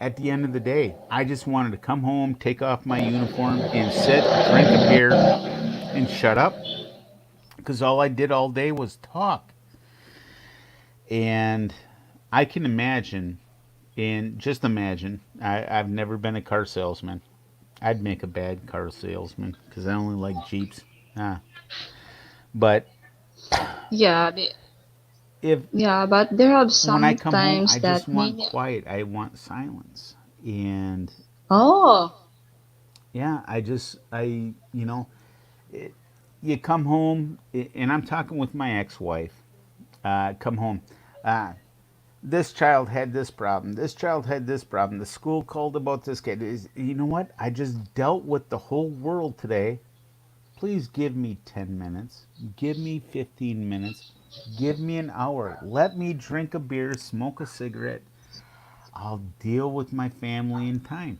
S2: At the end of the day, I just wanted to come home, take off my uniform, and sit, drink a beer, and shut up. Because all I did all day was talk. And I can imagine, and just imagine, I've never been a car salesman. I'd make a bad car salesman because I only like Jeeps. Ah. But
S1: Yeah,
S2: if
S1: yeah, but there are
S2: when I
S1: some
S2: come home, I
S1: times
S2: just
S1: that
S2: want
S1: me.
S2: quiet. I want silence. And
S1: Oh,
S2: yeah, it, you come home, and I'm talking with my ex-wife. Come home. Uh, this child had this problem. This child had this problem. The school called about this kid. You know what? I just dealt with the whole world today. Please give me 10 minutes. Give me 15 minutes. Give me an hour. Let me drink a beer, smoke a cigarette. I'll deal with my family in time.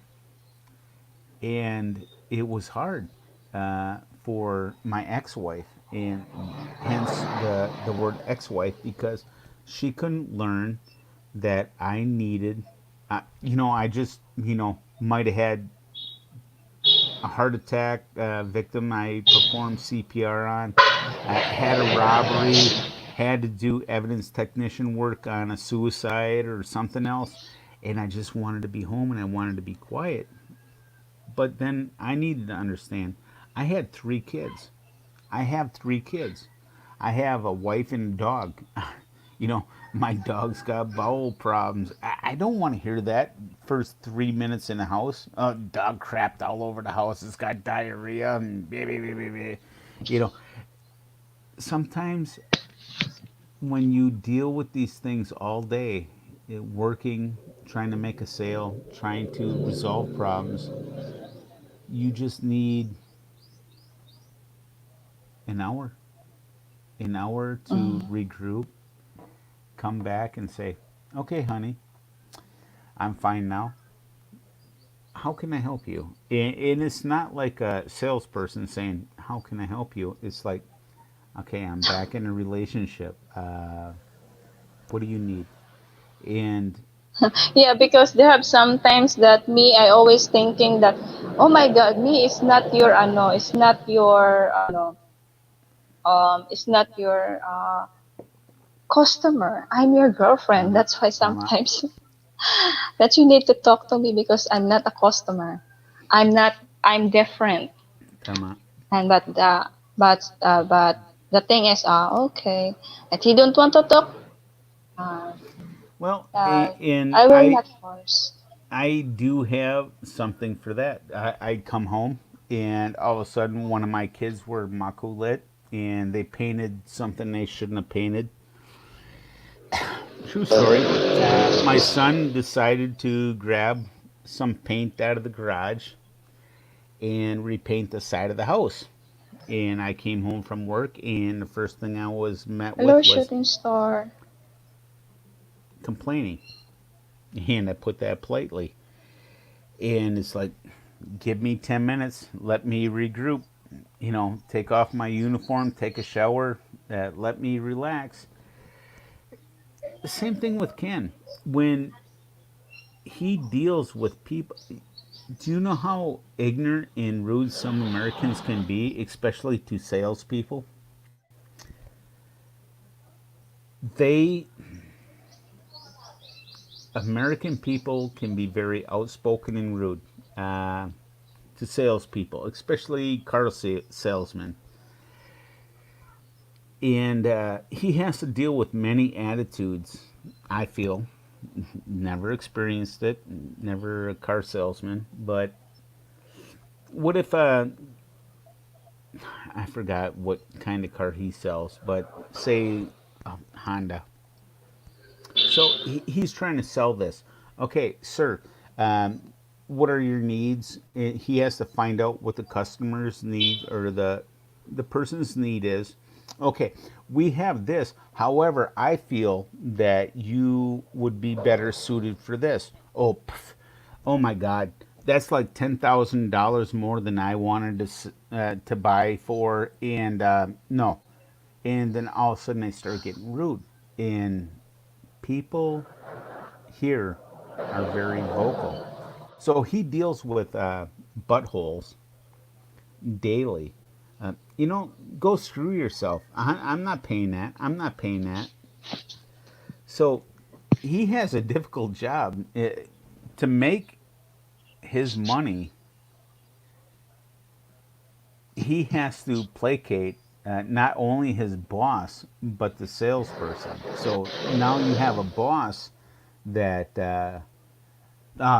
S2: And it was hard for my ex-wife, and hence the word ex-wife, because she couldn't learn that I needed. I just might have had a heart attack victim I performed CPR on, had a robbery, had to do evidence technician work on a suicide or something else, and I just wanted to be home and I wanted to be quiet. But then I needed to understand I had 3 kids. I have 3 kids. I have a wife and a dog. My dog's got bowel problems. I don't want to hear that first 3 minutes in the house. Dog crapped all over the house. It's got diarrhea and blah, blah, blah, blah, blah. You know, sometimes when you deal with these things all day, working, trying to make a sale, trying to resolve problems, you just need an hour, an hour to
S1: mm,
S2: regroup, come back and say, okay, honey, I'm fine now. How can I help you? And it's not like a salesperson saying, how can I help you? It's like, okay, I'm back in a relationship. What do you need? And
S1: yeah, because there have sometimes that me, I always thinking that, oh my God, me is not your it's not your customer. I'm your girlfriend.
S2: tama,
S1: That's why
S2: tama,
S1: sometimes that you need to talk to me because I'm not a customer. I'm not. I'm different.
S2: tama.
S1: And but the thing is, okay, that he don't want to talk. Uh,
S2: Well,
S1: uh,
S2: and
S1: I will
S2: I
S1: not force.
S2: I do have something for that. I come home and all of a sudden one of my kids were makulit and they painted something they shouldn't have painted. True story. My son decided to grab some paint out of the garage and repaint the side of the house. And I came home from work, and the first thing I was met
S1: Hello,
S2: with was
S1: shooting star.
S2: complaining. And I put that politely. And it's like, give me 10 minutes, let me regroup, take off my uniform, take a shower, let me relax. The same thing with Ken. When he deals with people, Do you know how ignorant and rude some Americans can be, especially to salespeople? They, American people, can be very outspoken and rude uh, to salespeople, especially car salesmen. And he has to deal with many attitudes, I feel. Never experienced it, never a car salesman, but what if I forgot what kind of car he sells, but say Honda. So he's trying to sell this. Okay, sir, what are your needs? He has to find out what the customer's need or the person's need is. Okay, we have this. However, I feel that you would be better suited for this. Oh, oh my God, that's like $10,000 more than I wanted to buy for, and no. And then all of a sudden, I start getting rude, and people here are very vocal. So he deals with buttholes daily. Go screw yourself. I'm not paying that. I'm not paying that. So he has a difficult job. To make his money, he has to placate not only his boss, but the salesperson. So now you have a boss that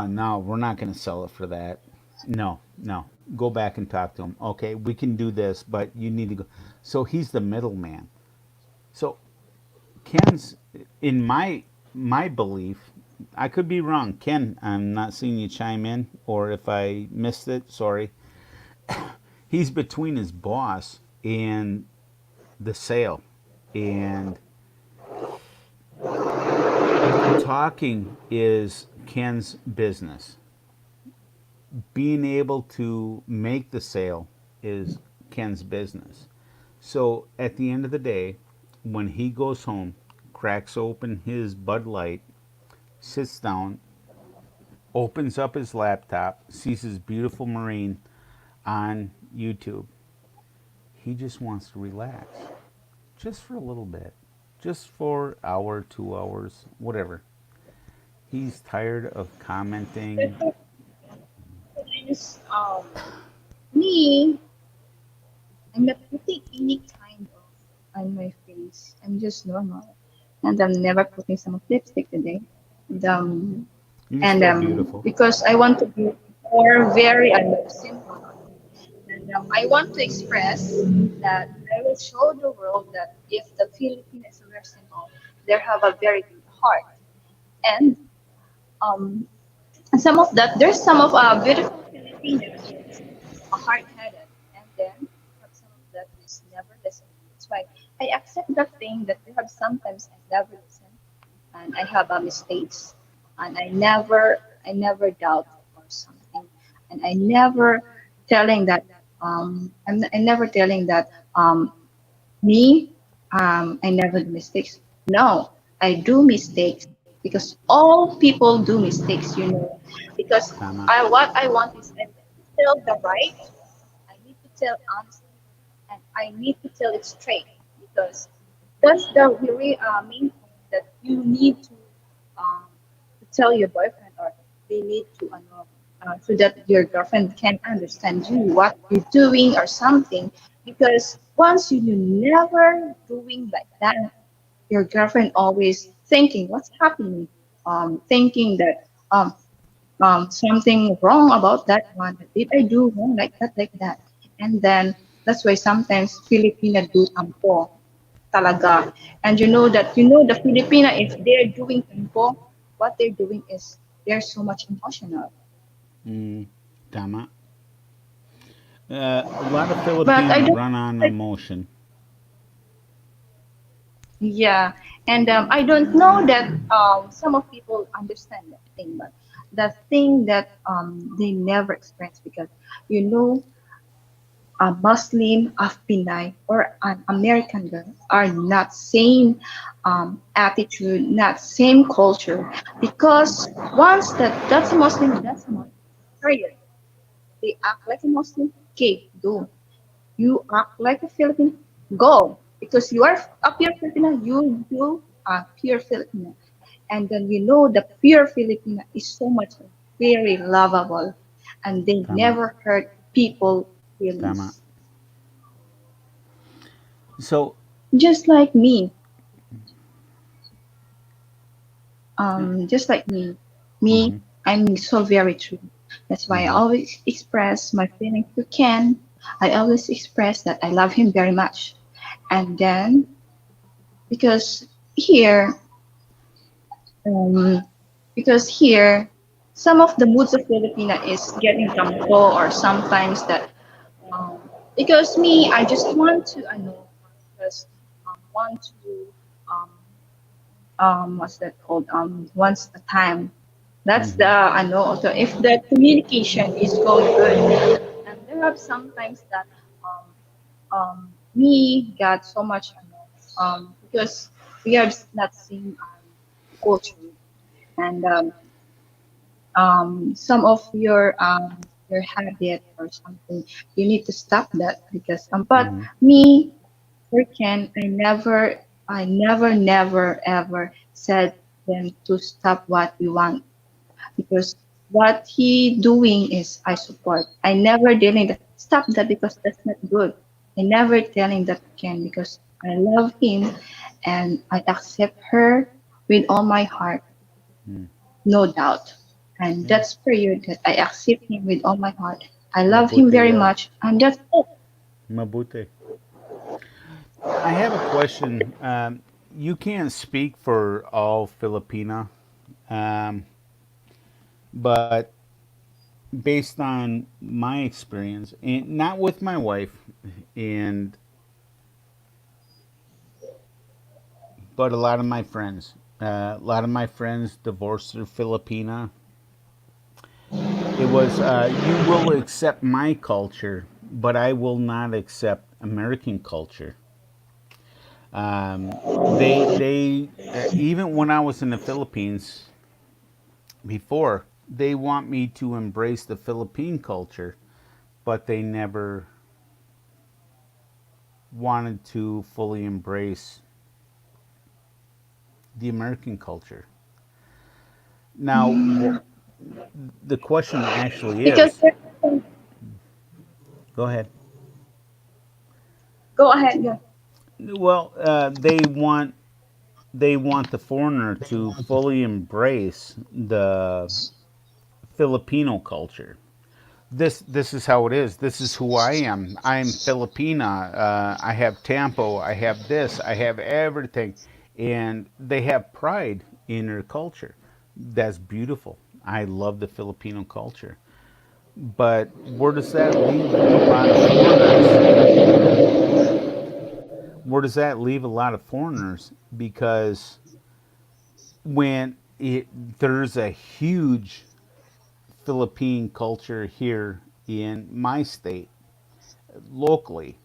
S2: no, we're not going to sell it for that. No, no. Go back and talk to him. Okay, we can do this, but you need to go. So he's the middleman. So Ken's, in my belief, I could be wrong. Ken, I'm not seeing you chime in, or if I missed it, sorry. He's between his boss and the sale, and talking is Ken's business. Being able to make the sale is Ken's business. So at the end of the day, when he goes home, cracks open his Bud Light, sits down, opens up his laptop, sees his beautiful Marine on YouTube, he just wants to relax. Just for a little bit. Just for an hour, 2 hours, whatever. He's tired of commenting.
S1: Is me, I'm not putting any kind of on my face. I'm just normal, and I'm never putting some lipstick today. And
S2: You just feel beautiful.
S1: because I want to be more very simple, and I want to express that I will show the world that if the Filipinos are very simple, they have a very good heart, and um, some of that there's some of beautiful Filipinos who's hard-headed, and then we have some of that who is never listening. That's why I accept the thing that we have sometimes I never listen, and I have mistakes, and I never doubt or something, and I never telling that me I never do mistakes. No, I do mistakes because all people do mistakes. Because
S2: Tama.
S1: what I want is I need to tell the right, I need to tell honestly, and I need to tell it straight because that's the very main thing that you need um, to tell your boyfriend or they need to know so that your girlfriend can understand you what you're doing or something because once you never doing like that your girlfriend always thinking what's happening thinking that something wrong about that one. Did I do wrong like that? And then that's why sometimes Filipina do tampo talaga. And you know the Filipina if they're doing tampo, what they're doing is they're so much emotional.
S2: Mm, tama. A lot of
S1: But I
S2: Filipinos
S1: don't
S2: run on emotion.
S1: yeah, and I don't know that some of people understand that thing, but the thing that they never experience because you know a Muslim of Pinay or an American girl are not same attitude, not same culture. Because once that's a Muslim, period. They act like a Muslim. Okay, do. You act like a Filipino. Go. Because you are a pure Filipino, you are pure Filipino. And then you know the pure Filipino is so much very lovable and they
S2: Tama.
S1: never hurt people
S2: Tama.
S1: feelings.
S2: So,
S1: Just like me,
S2: uh,
S1: just like me,
S2: mm-hmm,
S1: I'm so very true. That's why I
S2: mm-hmm,
S1: always express my feelings to Ken. I always express that I love him very much. And then, because here, um, because here, some of the moods of Filipina is getting tampo or sometimes that, um, because me, I just want to, I know, just want to, um, what's that called? Once a time. That's the
S2: mm-hmm,
S1: I know. So if the communication is going good, and there are sometimes that me got so much because we are not same culture and some of your habit or something you need to stop that because but
S2: mm-hmm,
S1: me Ken, I never ever said them to stop what we want because what he doing is I support. I never telling that stop that because that's not good. I never telling that Ken because I love him and I accept her with all my heart,
S2: mm.
S1: no doubt. And
S2: Yeah.
S1: that's period that I accept him with all my heart. I love him
S2: Mabuti,
S1: very
S2: yeah.
S1: much and that's it.
S2: Mabuti. I have a question. You can't speak for all Filipina, um, but based on my experience, and not with my wife, and but a lot of my friends, a lot of my friends divorced their Filipina. It was you will accept my culture, but I will not accept American culture. Even when I was in the Philippines before, they want me to embrace the Philippine culture, but they never wanted to fully embrace the American culture. Now, the question actually
S1: Because
S2: is, go ahead.
S1: go ahead, go.
S2: Well, they want the foreigner to fully embrace the Filipino culture. This is how it is. This is who I am. I'm Filipina. I have tampo. I have this. I have everything, and they have pride in their culture. That's beautiful. I love the Filipino culture. But where does that leave a lot of foreigners? Where does that leave a lot of foreigners? Because when there's a huge Philippine culture here in my state locally,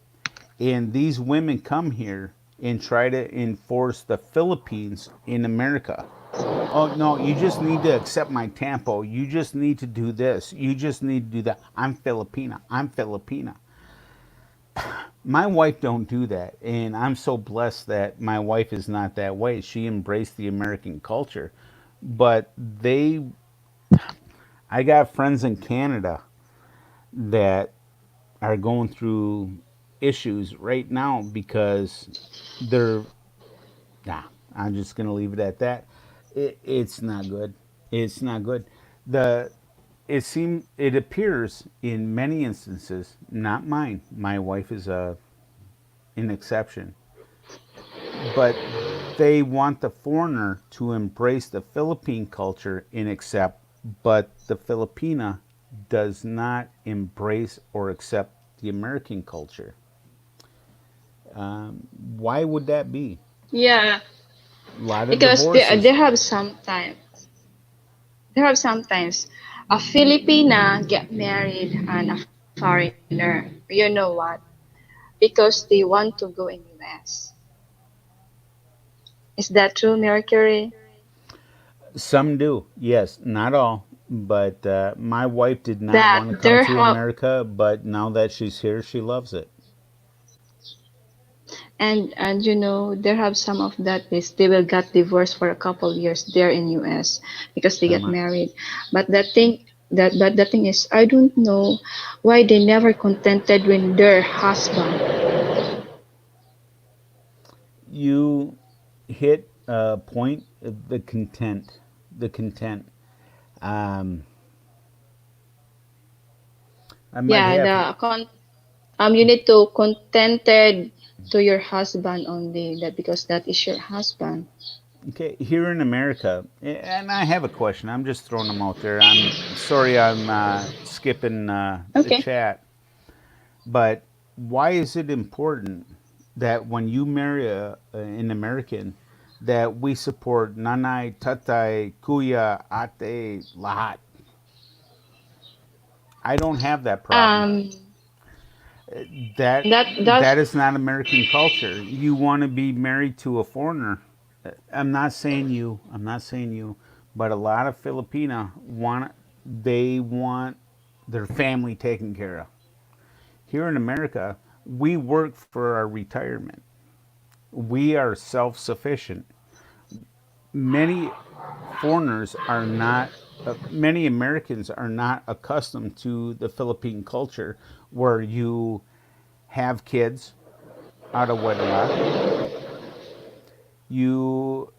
S2: and these women come here and try to enforce the Philippines in America. Oh no, you just need to accept my tempo. You just need to do this. You just need to do that. I'm Filipina. I'm Filipina. My wife don't do that, and I'm so blessed that my wife is not that way. She embraced the American culture, but I got friends in Canada that are going through issues right now because they're nah. I'm just gonna leave it at that. It's not good. It's not good. The it appears in many instances, not mine. My wife is an exception, but they want the foreigner to embrace the Philippine culture and accept, but the Filipina does not embrace or accept the American culture. Why would that be?
S1: Yeah,
S2: A lot of
S1: because they, they
S2: divorces.
S1: have sometimes there have sometimes a Filipina get married and a foreigner. You know what? Because they want to go in US. Is that true, Mercury?
S2: Some do, yes, not all, But my wife did not
S1: that
S2: want to come
S1: there
S2: to
S1: have
S2: America, but now that she's here, she loves it.
S1: and you know there have some of that is they will get divorced for a couple years there in US because they get
S2: Tama.
S1: married. But the thing is I don't know why they never contented with their husband.
S2: You hit a point of the content. The content. Um, I might
S1: Yeah,
S2: have.
S1: you need to contented to your husband only that because that is your husband.
S2: Okay, here in America, and I have a question. I'm just throwing them out there. I'm sorry, I'm skipping the
S1: Okay.
S2: chat, but why is it important that when you marry an American, that we support nanay, tatay, kuya, ate, lahat? I don't have that problem.
S1: Um,
S2: That
S1: that
S2: that
S1: that's
S2: is not American culture. You want to be married to a foreigner. I'm not saying you. I'm not saying you, but a lot of Filipina want they want their family taken care of. Here in America, we work for our retirement. We are self-sufficient. Many foreigners are not many Americans are not accustomed to the Philippine culture where you have kids out of wedlock. You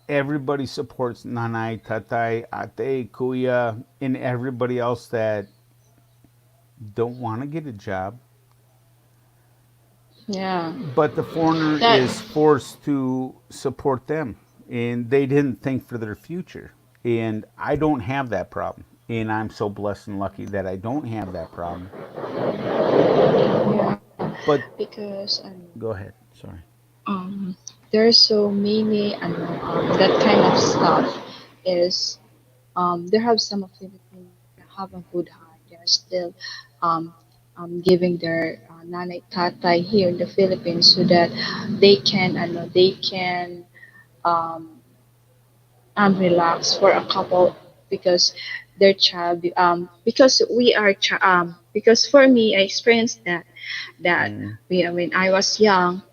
S2: everybody supports nanay, tatay, ate, kuya, and everybody else that don't want to get a job.
S1: yeah.
S2: But the foreigner
S1: That
S2: is forced to support them, and they didn't think for their future. And I don't have that problem, and I'm so blessed and lucky that I don't have that problem.
S1: yeah
S2: But
S1: because
S2: go ahead. Sorry.
S1: um there's so many that kind of stuff is there have some of Filipino that have a good heart. They are still um, giving their nanay tatay here in the Philippines so that they can um, relax for a couple because their child because because for me I experienced that
S2: Mm.
S1: when I was young,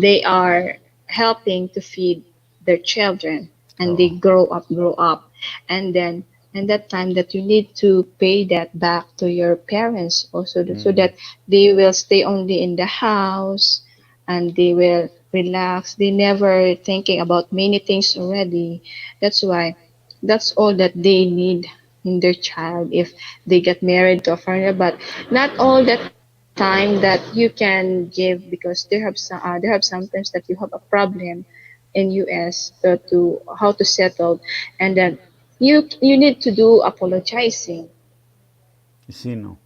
S1: they are helping to feed their children and they
S2: Oh.
S1: grow up, and then and that time that you need to pay that back to your parents also so
S2: Mm.
S1: that they will stay only in the house and they will relax. They never thinking about many things already. That's why that's all that they need in their child if they get married to a foreigner, but not all the time that you can give because there have sometimes that you have a problem in US to how to settle, and then you need to do apologizing,
S2: Sino?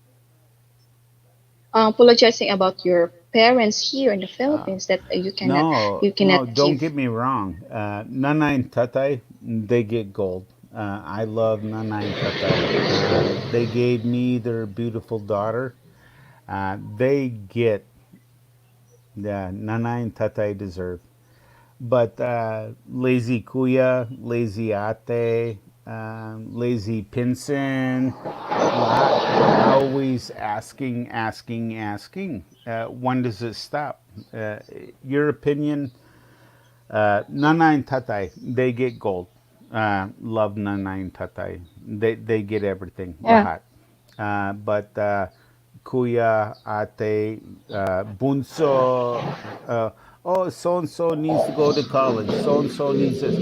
S1: apologizing about your parents here in the
S2: Uh,
S1: Philippines that
S2: no,
S1: you
S2: no,
S1: cannot
S2: don't
S1: give.
S2: get me wrong. Nanay and tatay, they get gold. I love Nanay and tatay. They gave me their beautiful daughter. They get the Nanay and tatay deserve. But lazy kuya, lazy ate, lazy pinson, lahat, always asking, asking, asking. When does it stop? Uh, your opinion. Nanay and tatay, they get gold. Love nanay and tatay. They get everything,
S1: Yeah,
S2: lahat. But kuya, ate, bunso, oh, so and so needs to go to college. So and so needs this,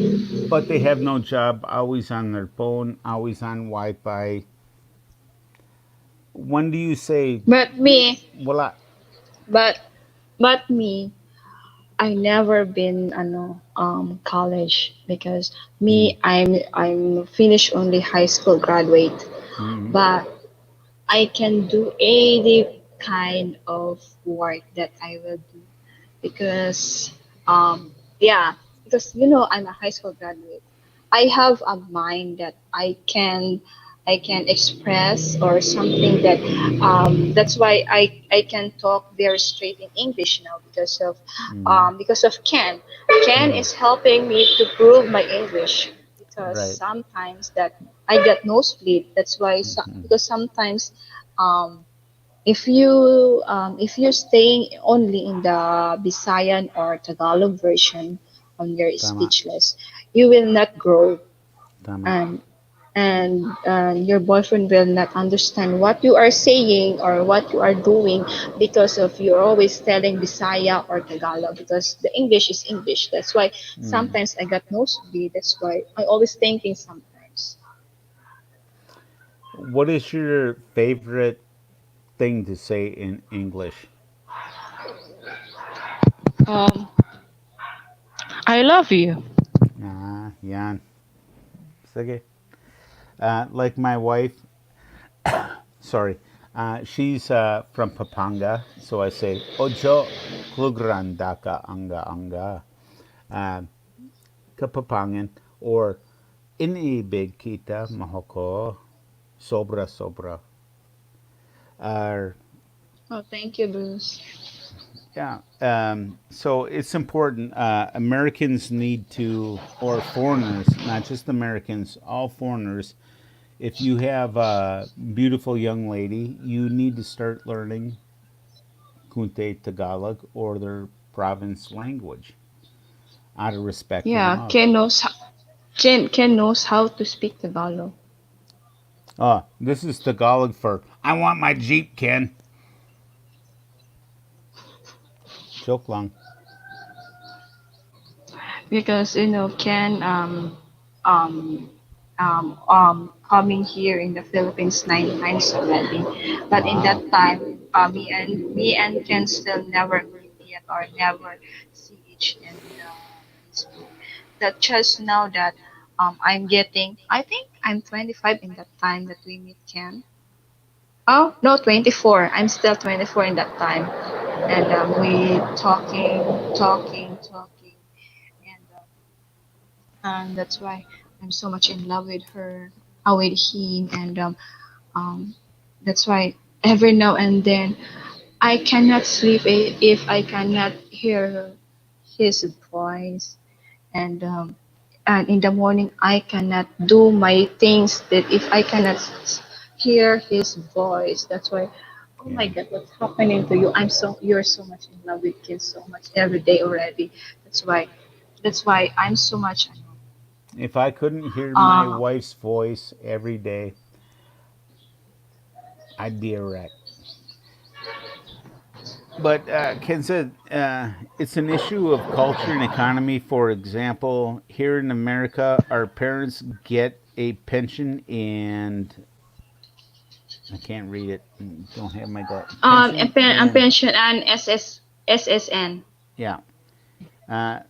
S2: but they have no job. Always on their phone. Always on Wi-Fi. When do you say,
S1: but me,
S2: "Wala"?
S1: but me, I never been college because
S2: Mm,
S1: me I'm finished only high school graduate,
S2: mm,
S1: but I can do any kind of work that I will do because yeah, because I'm a high school graduate. I have a mind that I can express or something that that's why I can talk very straight in English now
S2: mm,
S1: because of Ken. Ken
S2: mm.
S1: is helping me to prove my English. because
S2: Right.
S1: sometimes that I get nosebleed. That's why
S2: Hmm.
S1: because sometimes um if you're staying only in the Visayan or Tagalog version on your
S2: Tama.
S1: speechless, you will not grow,
S2: Tama.
S1: and your boyfriend will not understand what you are saying or what you are doing because of you're always telling Bisaya or Tagalog because the English is English. That's why
S2: Mm.
S1: sometimes I got nosebleed. That's why I always thinking sometimes.
S2: What is your favorite thing to say in English?
S1: Um, I love you.
S2: Ah, yan. Sige. Like my wife, sorry, she's from Papanga, so I say, Ojo klugranda ka anga anga, uh, kapapangan, or inibig kita mahoko, sobra sobra. Uh,
S1: Oh, thank you, Bruce.
S2: yeah, so it's important. Americans need to, or foreigners, not just Americans, all foreigners. If you have a beautiful young lady, you need to start learning Kunte Tagalog or their province language out of respect and
S1: Yeah,
S2: love.
S1: Ken knows how to speak Tagalog
S2: This is Tagalog for I want my Jeep, Ken. Joke lang.
S1: because Ken um coming here in the Philippines 9 times already, but in that
S2: Wow.
S1: time me and Ken still never meet yet or never see each in the Facebook. That just now that I'm getting, I think I'm 25 in that time that we meet Ken. Oh, no, 24. I'm still 24 in that time. And we talking. And that's why I'm so much in love with her, with him. And um, that's why every now and then I cannot sleep if I cannot hear his voice. And in the morning I cannot do my things that if I cannot hear his voice. That's why, oh my
S2: Yeah.
S1: God, what's happening to you? You're so much in love with kids so much every day already. That's why I'm so much
S2: If I couldn't hear my
S1: uh
S2: wife's voice every day, I'd be a wreck. But Ken said it's an issue of culture and economy. For example, here in America, our parents get a pension and I can't read it. Don't have my pension and
S1: pension and SSN
S2: yeah, uh,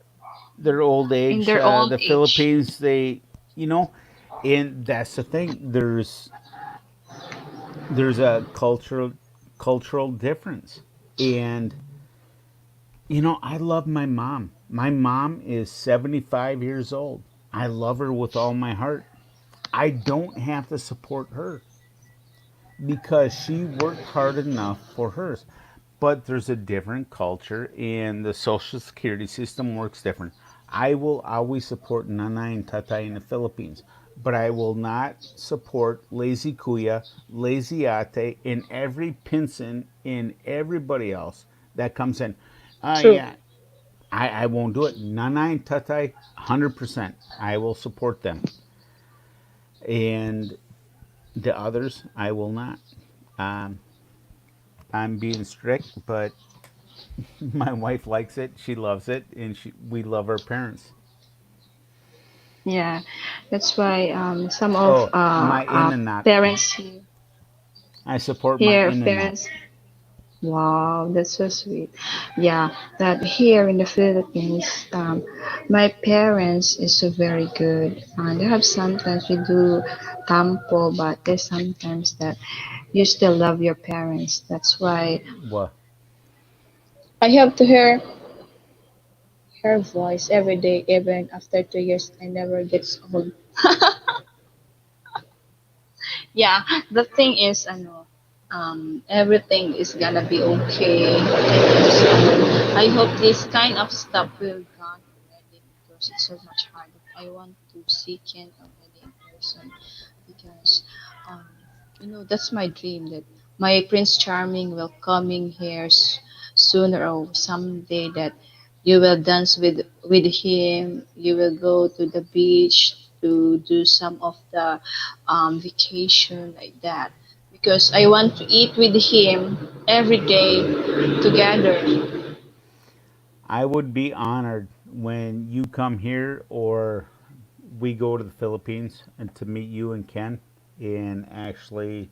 S2: their old
S1: in
S2: age.
S1: their old
S2: The
S1: age.
S2: Philippines, they you know, and that's the thing. There's a cultural difference, and I love my mom. My mom is 75 years old. I love her with all my heart. I don't have to support her because she worked hard enough for hers. But there's a different culture and the social security system works different. I will always support nanay and tatay in the Philippines, but I will not support lazy kuya, lazy ate, and every pinson and everybody else that comes in.
S1: True.
S2: Yeah, I won't do it. Nanay and tatay, 100%. I will support them. And the others, I will not. Um, I'm being strict, but my wife likes it. She loves it, and we love our parents.
S1: Yeah, that's why some of
S2: Oh, my in and out.
S1: parents
S2: I support my
S1: here,
S2: in and out.
S1: parents. Wow, that's so sweet. Yeah, that here in the Philippines, my parents is so very good. They have sometimes we do tampo, but there's sometimes that you still love your parents. That's why
S2: Well,
S1: I have to hear her voice every day, even after 2 years. I never gets old. Yeah, the thing is, everything is gonna be okay. I hope this kind of stuff will gone already because it's so much hard. I want to see Ken already in person because um that's my dream that my Prince Charming will coming here sooner or someday that you will dance with him. You will go to the beach to do some of the vacation like that because I want to eat with him every day together.
S2: I would be honored when you come here or we go to the Philippines and to meet you and Ken and actually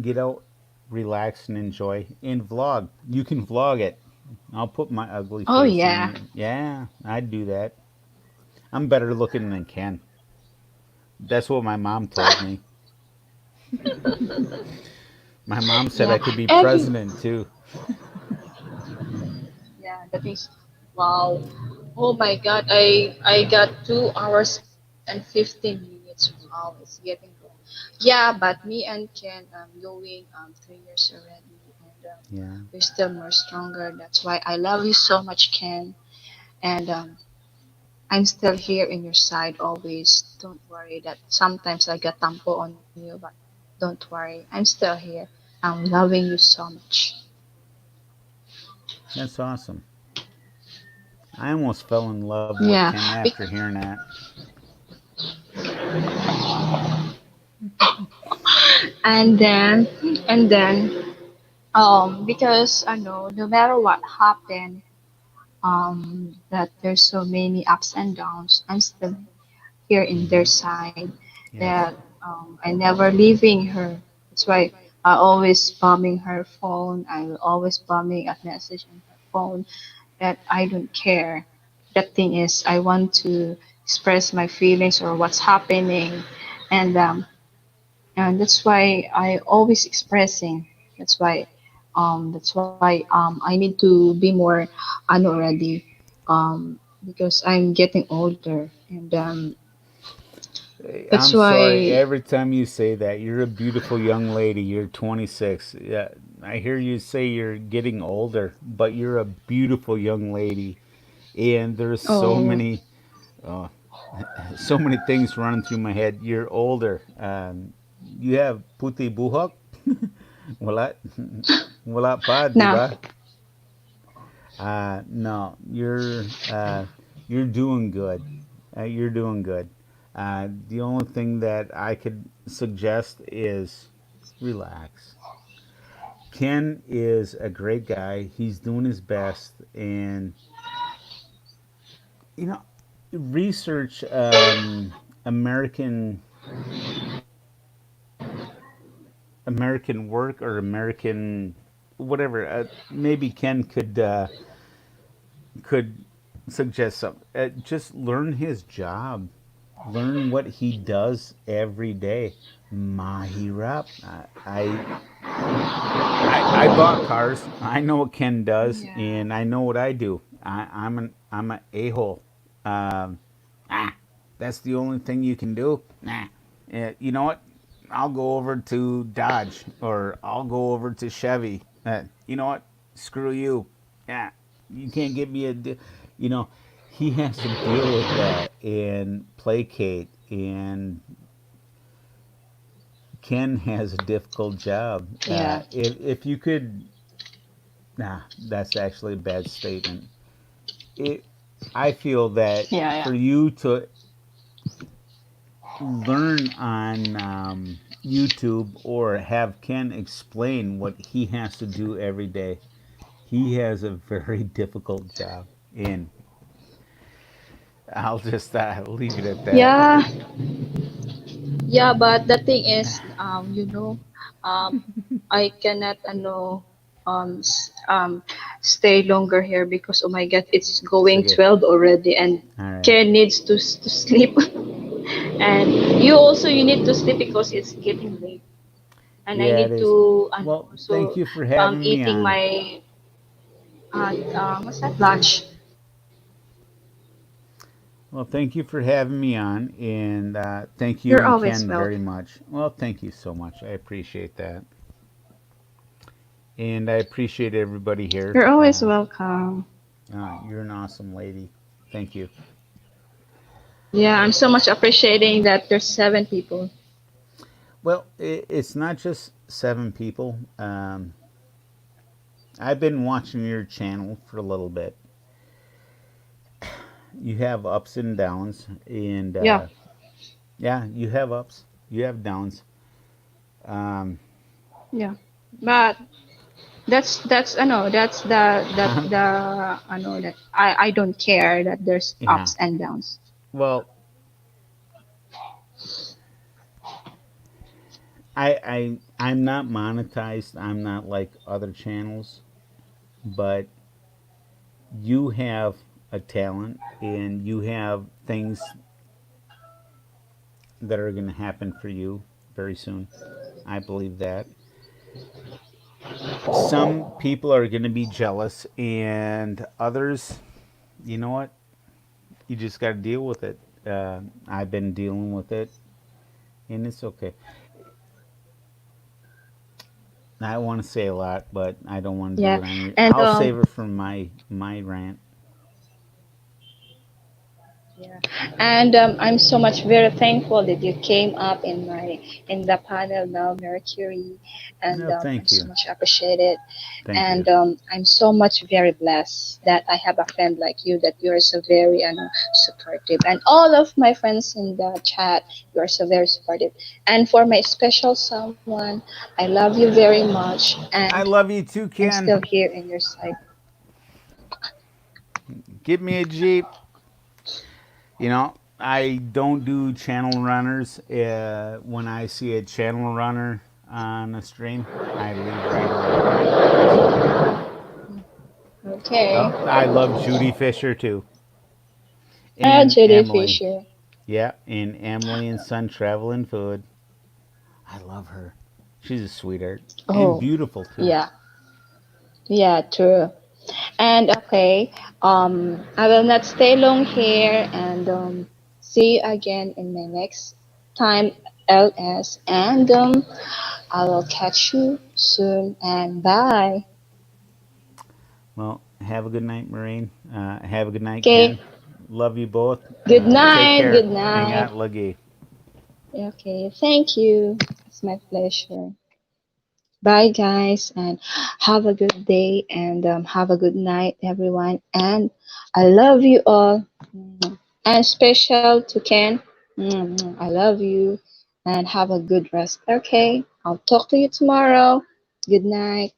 S2: get out, relax, and enjoy and vlog. You can vlog it. I'll put my ugly
S1: Oh
S2: face in
S1: yeah.
S2: you. Yeah, I'd do that. I'm better looking than Ken. That's what my mom told me. My mom said
S1: Yeah.
S2: I could be
S1: Every
S2: president too.
S1: yeah, that is wow. Oh my God, I got 2 hours and 15 minutes. Wow, it's getting long. Yeah, but me and Ken going 3 years already, and
S2: Yeah.
S1: we're still more stronger. That's why I love you so much, Ken. And I'm still here in your side always. Don't worry that sometimes I get tampo on you, but don't worry, I'm still here. I'm loving you so much.
S2: That's awesome. I almost fell in love with
S1: Yeah,
S2: Ken after hearing that.
S1: and then and then because I know no matter what happened, that there's so many ups and downs, I'm still here in their
S2: Hmm.
S1: side. That
S2: Yes.
S1: I never leaving her. That's why I always bombing her phone. I will always bombing a message on her phone that I don't care. The thing is, I want to express my feelings or what's happening, and that's why I always expressing. That's why I need to be more ano already because I'm getting older, and that's
S2: I'm sorry.
S1: why
S2: Every time you say that, you're a beautiful young lady. You're 26. Yeah, I hear you say you're getting older, but you're a beautiful young lady. And there's
S1: oh
S2: uh, so many things running through my head. You're older. You have puti buhok. wala, wala pa, di
S1: now
S2: ba? No, you're doing good. You're doing good. The only thing that I could suggest is relax. Ken is a great guy. He's doing his best, and you know, research American American work or American whatever. Maybe Ken could suggest something. Just learn his job. Learn what he does every day. Mahirap. I bought cars. I know what Ken does,
S1: yeah
S2: and I know what I do. I'm an a hole. Um, ah, that's the only thing you can do. Nah. You know what? I'll go over to Dodge or I'll go over to Chevy. You know what? Screw you. Yeah, you can't get me a. You know, he has to deal with that and placate. And Ken has a difficult job.
S1: yeah
S2: If you could, nah, that's actually a bad statement. It, I feel that
S1: yeah yeah
S2: for you to learn on YouTube or have Ken explain what he has to do every day. He has a very difficult job, and I'll just leave it at that.
S1: yeah yeah but the thing is um I cannot stay longer here because oh my god it's going
S2: Sige.
S1: 12 already and
S2: All right.
S1: Ken needs to sleep and you also you need to sleep because it's getting late and I
S2: Yeah, it
S1: need
S2: is.
S1: to
S2: Well, thank
S1: also
S2: you for having me
S1: eating
S2: on.
S1: my what's that lunch.
S2: Well, thank you for having me on, and thank you
S1: You're
S2: and
S1: always
S2: Ken very
S1: welcome.
S2: much. Well, thank you so much. I appreciate that, and I appreciate everybody here.
S1: You're always welcome.
S2: You're an awesome lady. Thank you.
S1: Yeah, I'm so much appreciating that there's 7 people.
S2: Well, it's not just 7 people. I've been watching your channel for a little bit. You have ups and downs, and
S1: Yeah,
S2: yeah, you have ups, you have downs. Um,
S1: yeah. But that's I know that's
S2: I'm,
S1: the I know that I don't care that there's
S2: yeah.
S1: ups and downs.
S2: Well, I'm not monetized. I'm not like other channels, but you have a talent and you have things that are going to happen for you very soon. I believe that. Some people are going to be jealous, and others, you know what? You just got to deal with it. I've been dealing with it, and it's okay. I want to say a lot, but I don't want to do
S1: Yeah,
S2: it on your.
S1: and
S2: I'll save it for my rant.
S1: yeah, and I'm so much very thankful that you came up in the panel now, Mercury, and
S2: No,
S1: I'm
S2: thank
S1: so
S2: you,
S1: much appreciated,
S2: thank you.
S1: and I'm so much very blessed that I have a friend like you that you are so very supportive, and all of my friends in the chat, you are so very supportive, and for my special someone, I love you very much, and
S2: I love you too,
S1: I'm still
S2: Ken.
S1: here in your side.
S2: Give me a Jeep. I don't do channel runners. When I see a channel runner on a stream, I leave right away. That's okay.
S1: Okay,
S2: I love Judy Fisher too, and
S1: Judy
S2: Emily.
S1: Fisher.
S2: Yeah, and Emily and Son Traveling Food. I love her. She's a sweetheart and
S1: Oh,
S2: beautiful too.
S1: yeah, yeah, true. And okay, I will not stay long here and see you again in my next time, LS. And I will catch you soon. And bye.
S2: Well, have a good night, Maureen. Have a good night,
S1: Okay.
S2: Ken. Love you both.
S1: Good
S2: Take
S1: night.
S2: care.
S1: Good
S2: Ingat
S1: night.
S2: lagi.
S1: Okay. Thank you. It's my pleasure. Bye, guys, and have a good day and have a good night, everyone. And I love you all. And special to Ken. I love you and have a good rest. Okay, I'll talk to you tomorrow. Good night.